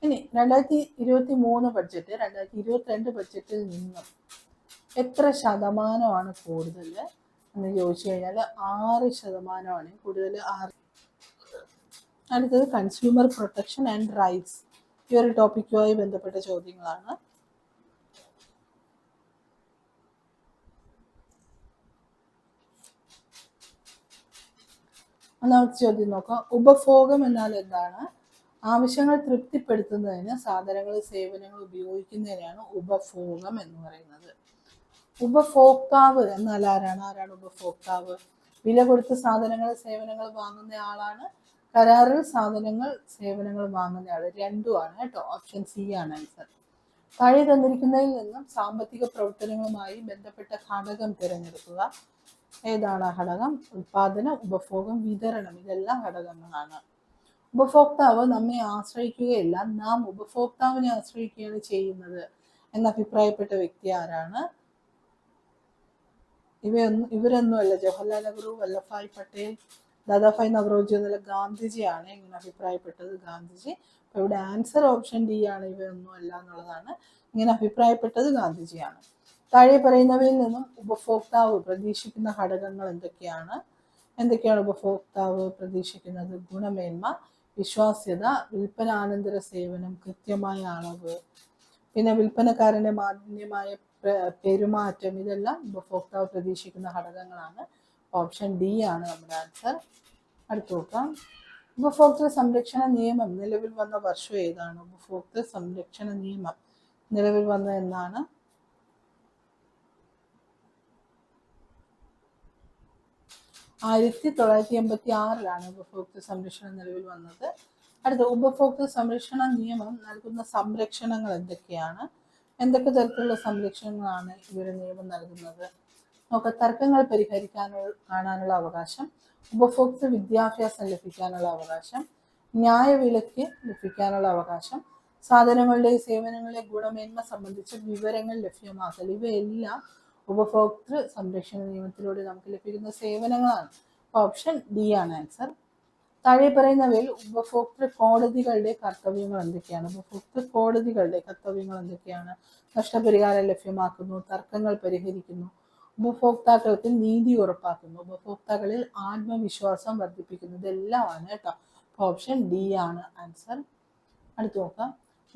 ഇനി 2023 ബഡ്ജറ്റ് 2022 ബഡ്ജറ്റിൽ നിന്നും എത്ര ശതമാനമാണ് കൂടുതൽ എന്ന് ചോദിച്ചു കഴിഞ്ഞാൽ 6% കൂടുതൽ. അടുത്തത് കൺസ്യൂമർ പ്രൊട്ടക്ഷൻ ആൻഡ് റൈറ്റ്സ്. ഈ ഒരു ടോപ്പിക്കുമായി ബന്ധപ്പെട്ട ചോദ്യങ്ങളാണ്. ഒന്നാമത്തെ ചോദ്യം നോക്കാം. ഉപഭോഗം എന്നാൽ എന്താണ്? ആവശ്യങ്ങൾ തൃപ്തിപ്പെടുത്തുന്നതിന് സാധനങ്ങൾ സേവനങ്ങൾ ഉപയോഗിക്കുന്നതിനാണ് ഉപഭോഗം എന്ന് പറയുന്നത്. ഉപഭോക്താവ് എന്നാൽ ആരാണ് ഉപഭോക്താവ്? വില കൊടുത്ത് സാധനങ്ങൾ സേവനങ്ങൾ വാങ്ങുന്ന ആളാണ്. കരാറിൽ സാധനങ്ങൾ സേവനങ്ങൾ വാങ്ങുന്ന ആൾ. രണ്ടുമാണ് കേട്ടോ. ഓപ്ഷൻ സി ആണ് ആൻസർ. താഴെ തന്നിരിക്കുന്നതിൽ നിന്നും സാമ്പത്തിക പ്രവർത്തനങ്ങളുമായി ബന്ധപ്പെട്ട ഘടകം തിരഞ്ഞെടുക്കുക. ഏതാണ് ആ ഘടകം? ഉൽപാദനം, ഉപഭോഗം, വിതരണം. ഇതെല്ലാം ഘടകങ്ങളാണ്. ഉപഭോക്താവ് നമ്മെ ആശ്രയിക്കുകയല്ല, നാം ഉപഭോക്താവിനെ ആശ്രയിക്കുകയാണ് ചെയ്യുന്നത് എന്ന് അഭിപ്രായപ്പെട്ട വ്യക്തി ആരാണ്? ഇവരൊന്നുമല്ല. ജവഹർലാൽ നെഹ്റു, വല്ലഭായ് പട്ടേൽ, ദാദാഭായ് നവറോജി എന്നല്ല, ഗാന്ധിജിയാണ് ഇങ്ങനെ അഭിപ്രായപ്പെട്ടത്. ഗാന്ധിജി. അപ്പൊ ഇവിടെ ആൻസർ ഓപ്ഷൻ ഡി ആണ്. ഇവയൊന്നും അല്ല എന്നുള്ളതാണ്. ഇങ്ങനെ അഭിപ്രായപ്പെട്ടത് ഗാന്ധിജിയാണ്. താഴെ പറയുന്നവയിൽ നിന്നും ഉപഭോക്താവ് പ്രതീക്ഷിക്കുന്ന ഘടകങ്ങൾ എന്തൊക്കെയാണ് ഉപഭോക്താവ് പ്രതീക്ഷിക്കുന്നത്? ഗുണമേന്മ, വിശ്വാസ്യത, വിൽപ്പനാനന്തര സേവനം, കൃത്യമായ അളവ്, പിന്നെ വിൽപ്പനക്കാരന്റെ മാന്യമായ പെരുമാറ്റം. ഇതെല്ലാം ഉപഭോക്താവ് പ്രതീക്ഷിക്കുന്ന ഘടകങ്ങളാണ്. ഓപ്ഷൻ ഡി ആണ് നമ്മുടെ ആൻസർ. അടുത്ത് നോക്കാം. ഉപഭോക്തൃ സംരക്ഷണ നിയമം നിലവിൽ വന്ന വർഷം ഏതാണ്? ഉപഭോക്തൃ സംരക്ഷണ നിയമം നിലവിൽ വന്നത് എന്നാണ്? 1986 ഉപഭോക്തൃ സംരക്ഷണം നിലവിൽ വന്നത്. അടുത്ത, ഉപഭോക്തൃ സംരക്ഷണ നിയമം നൽകുന്ന സംരക്ഷണങ്ങൾ എന്തൊക്കെയാണ്? എന്തൊക്കെ തരത്തിലുള്ള സംരക്ഷണങ്ങളാണ് ഇവര് നിയമം നൽകുന്നത്? നോക്കാം. തർക്കങ്ങൾ കാണാനുള്ള അവകാശം, ഉപഭോക്തൃ വിദ്യാഭ്യാസം ലഭിക്കാനുള്ള അവകാശം, ന്യായവിലയ്ക്ക് ലഭിക്കാനുള്ള അവകാശം, സാധനങ്ങളുടെയും സേവനങ്ങളുടെയും ഗുണമേന്മ സംബന്ധിച്ച വിവരങ്ങൾ ലഭ്യമാക്കൽ. ഇവയെല്ലാം ഉപഭോക്തൃ സംരക്ഷണ നിയമത്തിലൂടെ നമുക്ക് ലഭിക്കുന്ന സേവനങ്ങളാണ്. ഓപ്ഷൻ ഡി ആണ് ആൻസർ. താഴെ പറയുന്നവയിൽ ഉപഭോക്തൃ കോടതികളുടെ കർത്തവ്യങ്ങൾ എന്തൊക്കെയാണ്? ഉപഭോക്തൃ കോടതികളുടെ കർത്തവ്യങ്ങൾ എന്തൊക്കെയാണ്? നഷ്ടപരിഹാരം ലഭ്യമാക്കുന്നു, തർക്കങ്ങൾ പരിഹരിക്കുന്നു, ഉപഭോക്താക്കൾക്ക് നീതി ഉറപ്പാക്കുന്നു, ഉപഭോക്താക്കളിൽ ആത്മവിശ്വാസം വർദ്ധിപ്പിക്കുന്നു. ഇതെല്ലാമാണ് കേട്ടോ. ഓപ്ഷൻ ഡി ആണ് ആൻസർ. അടുത്ത് നോക്കാം.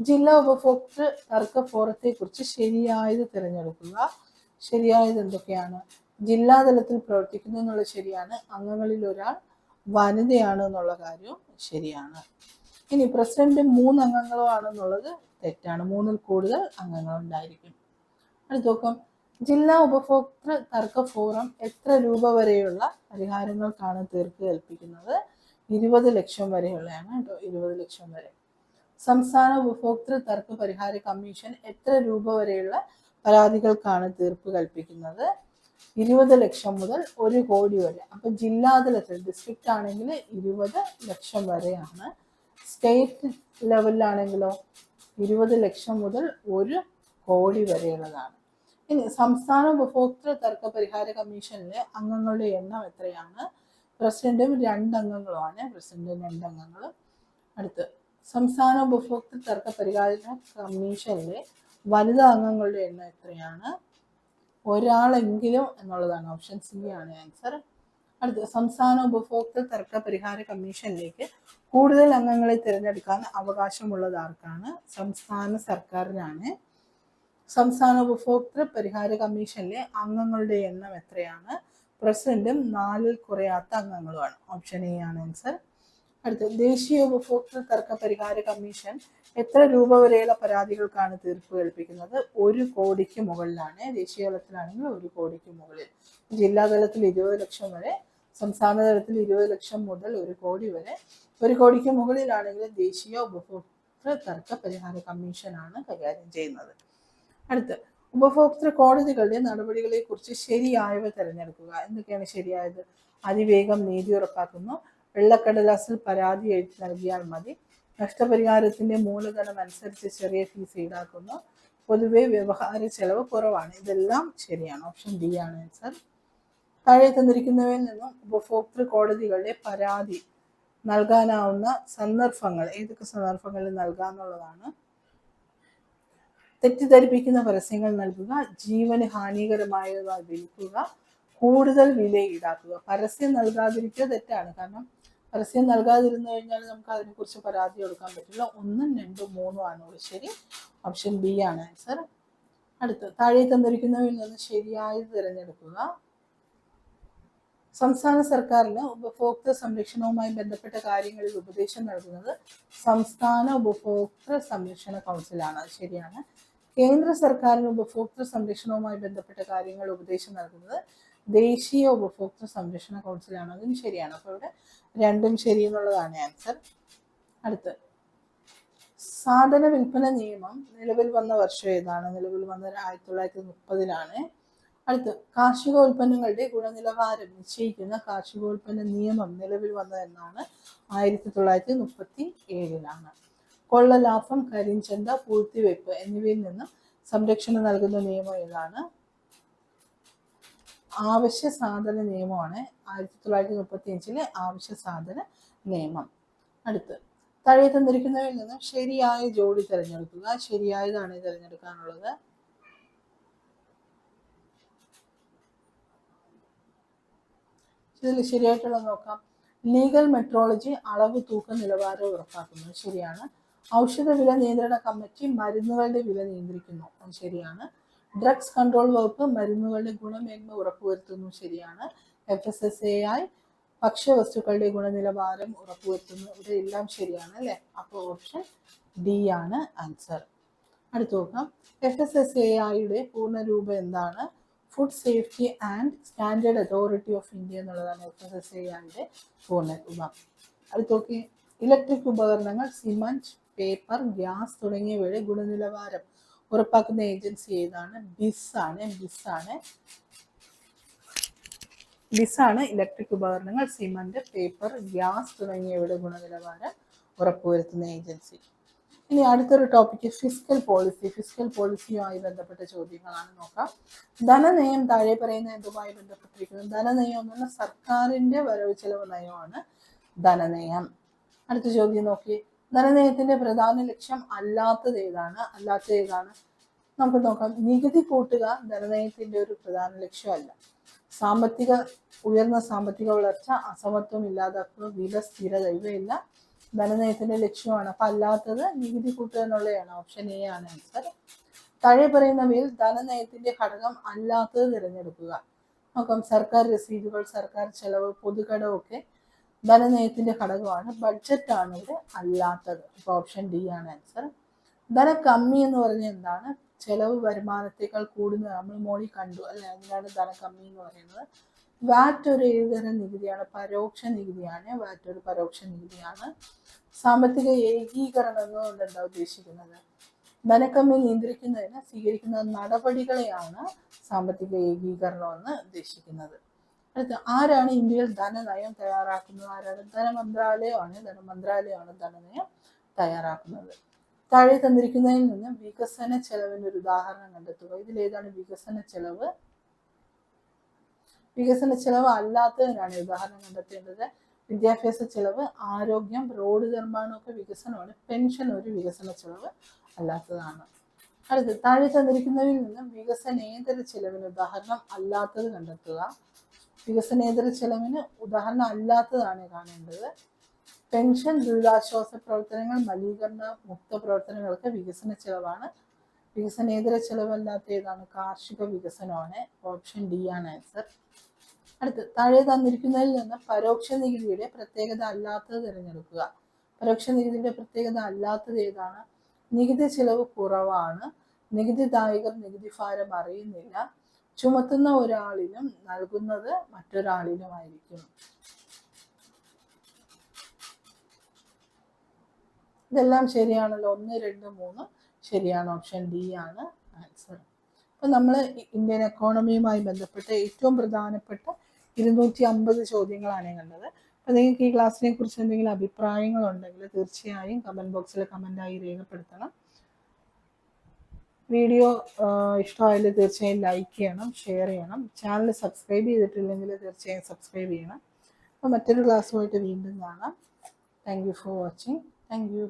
ജില്ലാ ഉപഭോക്തൃ തർക്ക ഫോറത്തെ കുറിച്ച് ശരിയായത് തിരഞ്ഞെടുക്കുക. ശരിയായത് എന്തൊക്കെയാണ്? ജില്ലാതലത്തിൽ പ്രവർത്തിക്കുന്നു എന്നുള്ളത് ശരിയാണ്. അംഗങ്ങളിൽ ഒരാൾ വനിതയാണ് എന്നുള്ള കാര്യവും ശരിയാണ്. ഇനി പ്രസിഡന്റ് 3 അംഗങ്ങളോ ആണെന്നുള്ളത് തെറ്റാണ്. 3-ൽ കൂടുതൽ അംഗങ്ങൾ ഉണ്ടായിരിക്കും. അടുത്ത് നോക്കാം. ജില്ലാ ഉപഭോക്തൃ തർക്ക ഫോറം എത്ര രൂപ വരെയുള്ള പരിഹാരങ്ങൾക്കാണ് തീർപ്പ് കൽപ്പിക്കുന്നത്? 20 ലക്ഷം വരെയുള്ളതാണ് കേട്ടോ. 20 ലക്ഷം വരെ. സംസ്ഥാന ഉപഭോക്തൃ തർക്ക പരിഹാര കമ്മീഷൻ എത്ര രൂപ വരെയുള്ള പരാതികൾക്കാണ് തീർപ്പ് കൽപ്പിക്കുന്നത്? 20 ലക്ഷം മുതൽ 1 കോടി വരെ. അപ്പൊ ജില്ലാതലത്തിൽ ഡിസ്ട്രിക്റ്റ് ആണെങ്കിൽ 20 ലക്ഷം വരെയാണ്. സ്റ്റേറ്റ് ലെവലിലാണെങ്കിലോ 20 ലക്ഷം മുതൽ 1 കോടി വരെയുള്ളതാണ്. ഇനി സംസ്ഥാന ഉപഭോക്തൃ തർക്ക പരിഹാര കമ്മീഷനിലെ അംഗങ്ങളുടെ എണ്ണം എത്രയാണ്? പ്രസിഡന്റും 2 അംഗങ്ങളുമാണ്. പ്രസിഡന്റും 2 അംഗങ്ങളും. അടുത്ത്, സംസ്ഥാന ഉപഭോക്തൃ തർക്ക പരിഹാര കമ്മീഷനിലെ വനിതാ അംഗങ്ങളുടെ എണ്ണം എത്രയാണ്? ഒരാളെങ്കിലും എന്നുള്ളതാണ്. ഓപ്ഷൻ സി ആണ് ആൻസർ. അടുത്ത, സംസ്ഥാന ഉപഭോക്തൃ തർക്ക പരിഹാര കമ്മീഷനിലേക്ക് കൂടുതൽ അംഗങ്ങളെ തിരഞ്ഞെടുക്കാൻ അവകാശമുള്ളത് ആർക്കാണ്? സംസ്ഥാന സർക്കാരിനാണ്. സംസ്ഥാന ഉപഭോക്തൃ പരിഹാര കമ്മീഷനിലെ അംഗങ്ങളുടെ എണ്ണം എത്രയാണ്? പ്രസിഡന്റും 4-ൽ കുറയാത്ത അംഗങ്ങളുമാണ്. ഓപ്ഷൻ എ ആണ് ആൻസർ. അടുത്ത, ദേശീയ ഉപഭോക്തൃ തർക്ക പരിഹാര കമ്മീഷൻ എത്ര രൂപ വരെയുള്ള പരാതികൾക്കാണ് തീർപ്പ് കൽപ്പിക്കുന്നത്? 1 കോടിക്ക് മുകളിലാണ്. ദേശീയ തലത്തിലാണെങ്കിൽ 1 കോടിക്ക് മുകളിൽ. ജില്ലാ തലത്തിൽ 20 ലക്ഷം വരെ, സംസ്ഥാന തലത്തിൽ 20 ലക്ഷം മുതൽ 1 കോടി വരെ. 1 കോടിക്ക് മുകളിലാണെങ്കിൽ ദേശീയ ഉപഭോക്തൃ തർക്ക പരിഹാര കമ്മീഷനാണ് കൈകാര്യം ചെയ്യുന്നത്. അടുത്ത്, ഉപഭോക്തൃ കോടതികളുടെ നടപടികളെ കുറിച്ച് ശരിയായവ തിരഞ്ഞെടുക്കുക. എന്തൊക്കെയാണ് ശരിയായത്? അതിവേഗം നീതി ഉറപ്പാക്കുന്നു, വെള്ളക്കടലാസിൽ പരാതി എഴുതി നൽകിയാൽ മതി, നഷ്ടപരിഹാരത്തിന്റെ മൂലധനം അനുസരിച്ച് ചെറിയ ഫീസ് ഈടാക്കുന്നു, പൊതുവെ വ്യവഹാര ചെലവ് കുറവാണ്. ഇതെല്ലാം ശരിയാണ്. ഓപ്ഷൻ ഡി ആണ് ആൻസർ. താഴെ തന്നിരിക്കുന്നവയിൽ നിന്നും ഉപഭോക്തൃ കോടതികളുടെ പരാതി നൽകാനാവുന്ന സന്ദർഭങ്ങൾ ഏതൊക്കെ സന്ദർഭങ്ങളിൽ നൽകാന്നുള്ളതാണ്. തെറ്റിദ്ധരിപ്പിക്കുന്ന പരസ്യങ്ങൾ നൽകുക, ജീവന് ഹാനികരമായവ വിൽക്കുക, കൂടുതൽ വില ഈടാക്കുക. പരസ്യം നൽകാതിരിക്കുക തെറ്റാണ്. കാരണം പരസ്യം നൽകാതിരുന്നു കഴിഞ്ഞാൽ നമുക്ക് അതിനെക്കുറിച്ച് പരാതി കൊടുക്കാൻ പറ്റില്ല. 1, 2, 3 ആണ് ഇവിടെ ശരി. ഓപ്ഷൻ ബി ആണ് ആൻസർ. അടുത്ത്, താഴെ തന്നിരിക്കുന്നവയിൽ നിന്ന് ശരിയായത് തിരഞ്ഞെടുക്കുക. സംസ്ഥാന സർക്കാരിന് ഉപഭോക്തൃ സംരക്ഷണവുമായി ബന്ധപ്പെട്ട കാര്യങ്ങളിൽ ഉപദേശം നൽകുന്നത് സംസ്ഥാന ഉപഭോക്തൃ സംരക്ഷണ കൗൺസിലാണ്. അത് ശരിയാണ്. കേന്ദ്ര സർക്കാരിന് ഉപഭോക്തൃ സംരക്ഷണവുമായി ബന്ധപ്പെട്ട കാര്യങ്ങൾ ഉപദേശം നൽകുന്നത് ദേശീയ ഉപഭോക്തൃ സംരക്ഷണ കൗൺസിലാണ്. അതും ശരിയാണ്. അപ്പോൾ ഇവിടെ രണ്ടും ശരി എന്നുള്ളതാണ് ആൻസർ. അടുത്ത്, സാധന വിൽപ്പന നിയമം നിലവിൽ വന്ന വർഷം ഏതാണ്? നിലവിൽ വന്നത് 1930-ലാണ്. അടുത്ത്, കാർഷിക ഉൽപ്പന്നങ്ങളുടെ ഗുണനിലവാരം നിശ്ചയിക്കുന്ന കാർഷികോൽപ്പന്ന നിയമം നിലവിൽ വന്നത് എന്നാണ്? 1937-ലാണ്. കൊള്ള ലാഭം, കരിഞ്ചന്ത, പൂഴ്ത്തിവെപ്പ് എന്നിവയിൽ നിന്ന് സംരക്ഷണം നൽകുന്ന നിയമം ഏതാണ്? ആവശ്യ സാധന നിയമമാണ്. 1935-ലെ ആവശ്യ സാധന നിയമം. അടുത്ത്, താഴെ തന്നിരിക്കുന്നവയിൽ നിന്ന് ശരിയായ ജോഡി തിരഞ്ഞെടുക്കുക. ശരിയായതാണ് തിരഞ്ഞെടുക്കാനുള്ളത്. ഇതിൽ ശരിയായിട്ടുള്ള നോക്കാം. ലീഗൽ മെട്രോളജി അളവ് തൂക്ക നിലവാരം ഉറപ്പാക്കുന്നു. ശരിയാണ്. ഔഷധ വില നിയന്ത്രണ കമ്മിറ്റി മരുന്നുകളുടെ വില നിയന്ത്രിക്കുന്നു. അത് ശരിയാണ്. ഡ്രഗ്സ് കൺട്രോൾ വകുപ്പ് മരുന്നുകളുടെ ഗുണമേന്മ ഉറപ്പുവരുത്തുന്നു. ശരിയാണ്. FSSAI ഭക്ഷ്യവസ്തുക്കളുടെ ഗുണനിലവാരം ഉറപ്പുവരുത്തുന്നു. ഇവിടെ എല്ലാം ശരിയാണ് അല്ലെ? അപ്പോൾ ഓപ്ഷൻ ഡി ആണ് ആൻസർ. അടുത്ത് നോക്കാം. FSSAIയുടെ പൂർണ്ണരൂപം എന്താണ്? Food safety and standard authority of India എന്നുള്ളതാണ് FSSAIയുടെ പൂർണ്ണരൂപം. അടുത്ത് നോക്കി. ഇലക്ട്രിക് ഉപകരണങ്ങൾ, സിമന്റ്, പേപ്പർ, ഗ്യാസ് തുടങ്ങിയവയുടെ ഗുണനിലവാരം ഉറപ്പാക്കുന്ന ഏജൻസി ഏതാണ്? ബിസാണ് ഇലക്ട്രിക് ഉപകരണങ്ങൾ, സിമന്റ്, പേപ്പർ, ഗ്യാസ് തുടങ്ങിയവയുടെ ഗുണനിലവാരം ഉറപ്പുവരുത്തുന്ന ഏജൻസി. ഇനി അടുത്തൊരു ടോപ്പിക്ക് ഫിസ്ക്കൽ പോളിസി. ഫിസ്ക്കൽ പോളിസിയുമായി ബന്ധപ്പെട്ട ചോദ്യങ്ങളാണ് നോക്കാം. ധനനയം താഴെ പറയുന്ന എന്തുമായി ബന്ധപ്പെട്ടിരിക്കുന്നു? ധനനയം എന്ന് പറഞ്ഞാൽ സർക്കാരിന്റെ വരവ് ചെലവ് നയമാണ് ധനനയം. അടുത്ത ചോദ്യം നോക്കി. ധനനയത്തിന്റെ പ്രധാന ലക്ഷ്യം അല്ലാത്തത് ഏതാണ്? നമുക്ക് നോക്കാം. നികുതി കൂട്ടുക ധനനയത്തിന്റെ ഒരു പ്രധാന ലക്ഷ്യമല്ല. ഉയർന്ന സാമ്പത്തിക വളർച്ച, അസമത്വം ഇല്ലാതാക്കുക, വില സ്ഥിരത ഇവയെല്ലാം ധനനയത്തിന്റെ ലക്ഷ്യമാണ്. അപ്പൊ അല്ലാത്തത് നികുതി കൂട്ടുക എന്നുള്ളതാണ്. ഓപ്ഷൻ എ ആണ് ആൻസർ. താഴെ പറയുന്നവയിൽ ധനനയത്തിന്റെ ഘടകം അല്ലാത്തത് തിരഞ്ഞെടുക്കുക. നോക്കാം. സർക്കാർ രസീതുകൾ, സർക്കാർ ചെലവ്, പൊതുകടമൊക്കെ ധനനയത്തിന്റെ ഘടകമാണ്. ബഡ്ജറ്റ് ആണ് ഇവിടെ അല്ലാത്തത്. അപ്പൊ ഓപ്ഷൻ ഡി ആണ് ആൻസർ. ധനക്കമ്മി എന്ന് പറഞ്ഞാൽ എന്താണ്? ചെലവ് വരുമാനത്തേക്കാൾ കൂടുന്നത് നമ്മൾ മോളിൽ കണ്ടു അല്ലെ? അതിനാണ് ധനക്കമ്മി എന്ന് പറയുന്നത്. വാറ്റ് ഒരു ഏതുതരം നികുതിയാണ്? പരോക്ഷ നികുതിയാണ്. വാറ്റ് ഒരു പരോക്ഷ നികുതിയാണ്. സാമ്പത്തിക ഏകീകരണം എന്നുകൊണ്ട് എന്താ ഉദ്ദേശിക്കുന്നത്? ധനക്കമ്മി നിയന്ത്രിക്കുന്നതിന് സ്വീകരിക്കുന്ന നടപടികളെയാണ് സാമ്പത്തിക ഏകീകരണം എന്ന് ഉദ്ദേശിക്കുന്നത്. അടുത്ത, ആരാണ് ഇന്ത്യയിൽ ധനനയം തയ്യാറാക്കുന്നത്? ആരാണ്? ധനമന്ത്രാലയമാണ് ധനനയം തയ്യാറാക്കുന്നത്. താഴെ തന്നിരിക്കുന്നതിൽ നിന്ന് വികസന ചെലവിന് ഒരു ഉദാഹരണം കണ്ടെത്തുക. ഇതിലേതാണ് വികസന ചെലവ്? വികസന ചെലവ് അല്ലാത്തതിനാണ് ഉദാഹരണം കണ്ടെത്തേണ്ടത്. വിദ്യാഭ്യാസ ചെലവ്, ആരോഗ്യം, റോഡ് നിർമ്മാണമൊക്കെ വികസനമാണ്. പെൻഷൻ ഒരു വികസന ചെലവ് അല്ലാത്തതാണ്. അടുത്ത് താഴെ തന്നിരിക്കുന്നതിൽ നിന്നും വികസനേതര ചെലവിന് ഉദാഹരണം അല്ലാത്തത് കണ്ടെത്തുക. വികസനേതര ചെലവിന് ഉദാഹരണം അല്ലാത്തതാണ് കാണേണ്ടത്. പെൻഷൻ, ദുരിതാശ്വാസ പ്രവർത്തനങ്ങൾ, മലിനീകരണ മുക്ത പ്രവർത്തനങ്ങൾക്ക് വികസന ചെലവാണ്. വികസനേതര ചെലവല്ലാത്ത ഏതാണ്? കാർഷിക വികസനമാണ്. ഓപ്ഷൻ ഡി ആണ് ആൻസർ. അടുത്ത് താഴെ തന്നിരിക്കുന്നതിൽ നിന്ന് പരോക്ഷ നികുതിയുടെ പ്രത്യേകത അല്ലാത്തത് തിരഞ്ഞെടുക്കുക. പരോക്ഷ നികുതിയുടെ പ്രത്യേകത അല്ലാത്തത് ഏതാണ്? നികുതി ചെലവ് കുറവാണ്, നികുതിദായകർ നികുതി ഭാരം അറിയുന്നില്ല, ചുമത്തുന്ന ഒരാളിനും നൽകുന്നത് മറ്റൊരാളിനുമായിരിക്കും. ഇതെല്ലാം ശരിയാണല്ലോ. 1, 2, 3 ശരിയാണ്. ഓപ്ഷൻ ഡി ആണ് ആൻസർ. അപ്പം നമ്മൾ ഇന്ത്യൻ എക്കോണമിയുമായി ബന്ധപ്പെട്ട ഏറ്റവും പ്രധാനപ്പെട്ട 250 ചോദ്യങ്ങളാണ് കണ്ടത്. അപ്പം നിങ്ങൾക്ക് ഈ ക്ലാസ്സിനെ കുറിച്ച് എന്തെങ്കിലും അഭിപ്രായങ്ങളുണ്ടെങ്കിൽ തീർച്ചയായും കമൻറ്റ് ബോക്സിൽ കമൻ്റായി രേഖപ്പെടുത്തണം. വീഡിയോ ഇഷ്ടമായാലും തീർച്ചയായും ലൈക്ക് ചെയ്യണം, ഷെയർ ചെയ്യണം. ചാനൽ സബ്സ്ക്രൈബ് ചെയ്തിട്ടില്ലെങ്കിൽ തീർച്ചയായും സബ്സ്ക്രൈബ് ചെയ്യണം. അപ്പോൾ മറ്റൊരു ക്ലാസ്സുമായിട്ട് വീണ്ടും കാണാം. Thank you for watching. Thank you.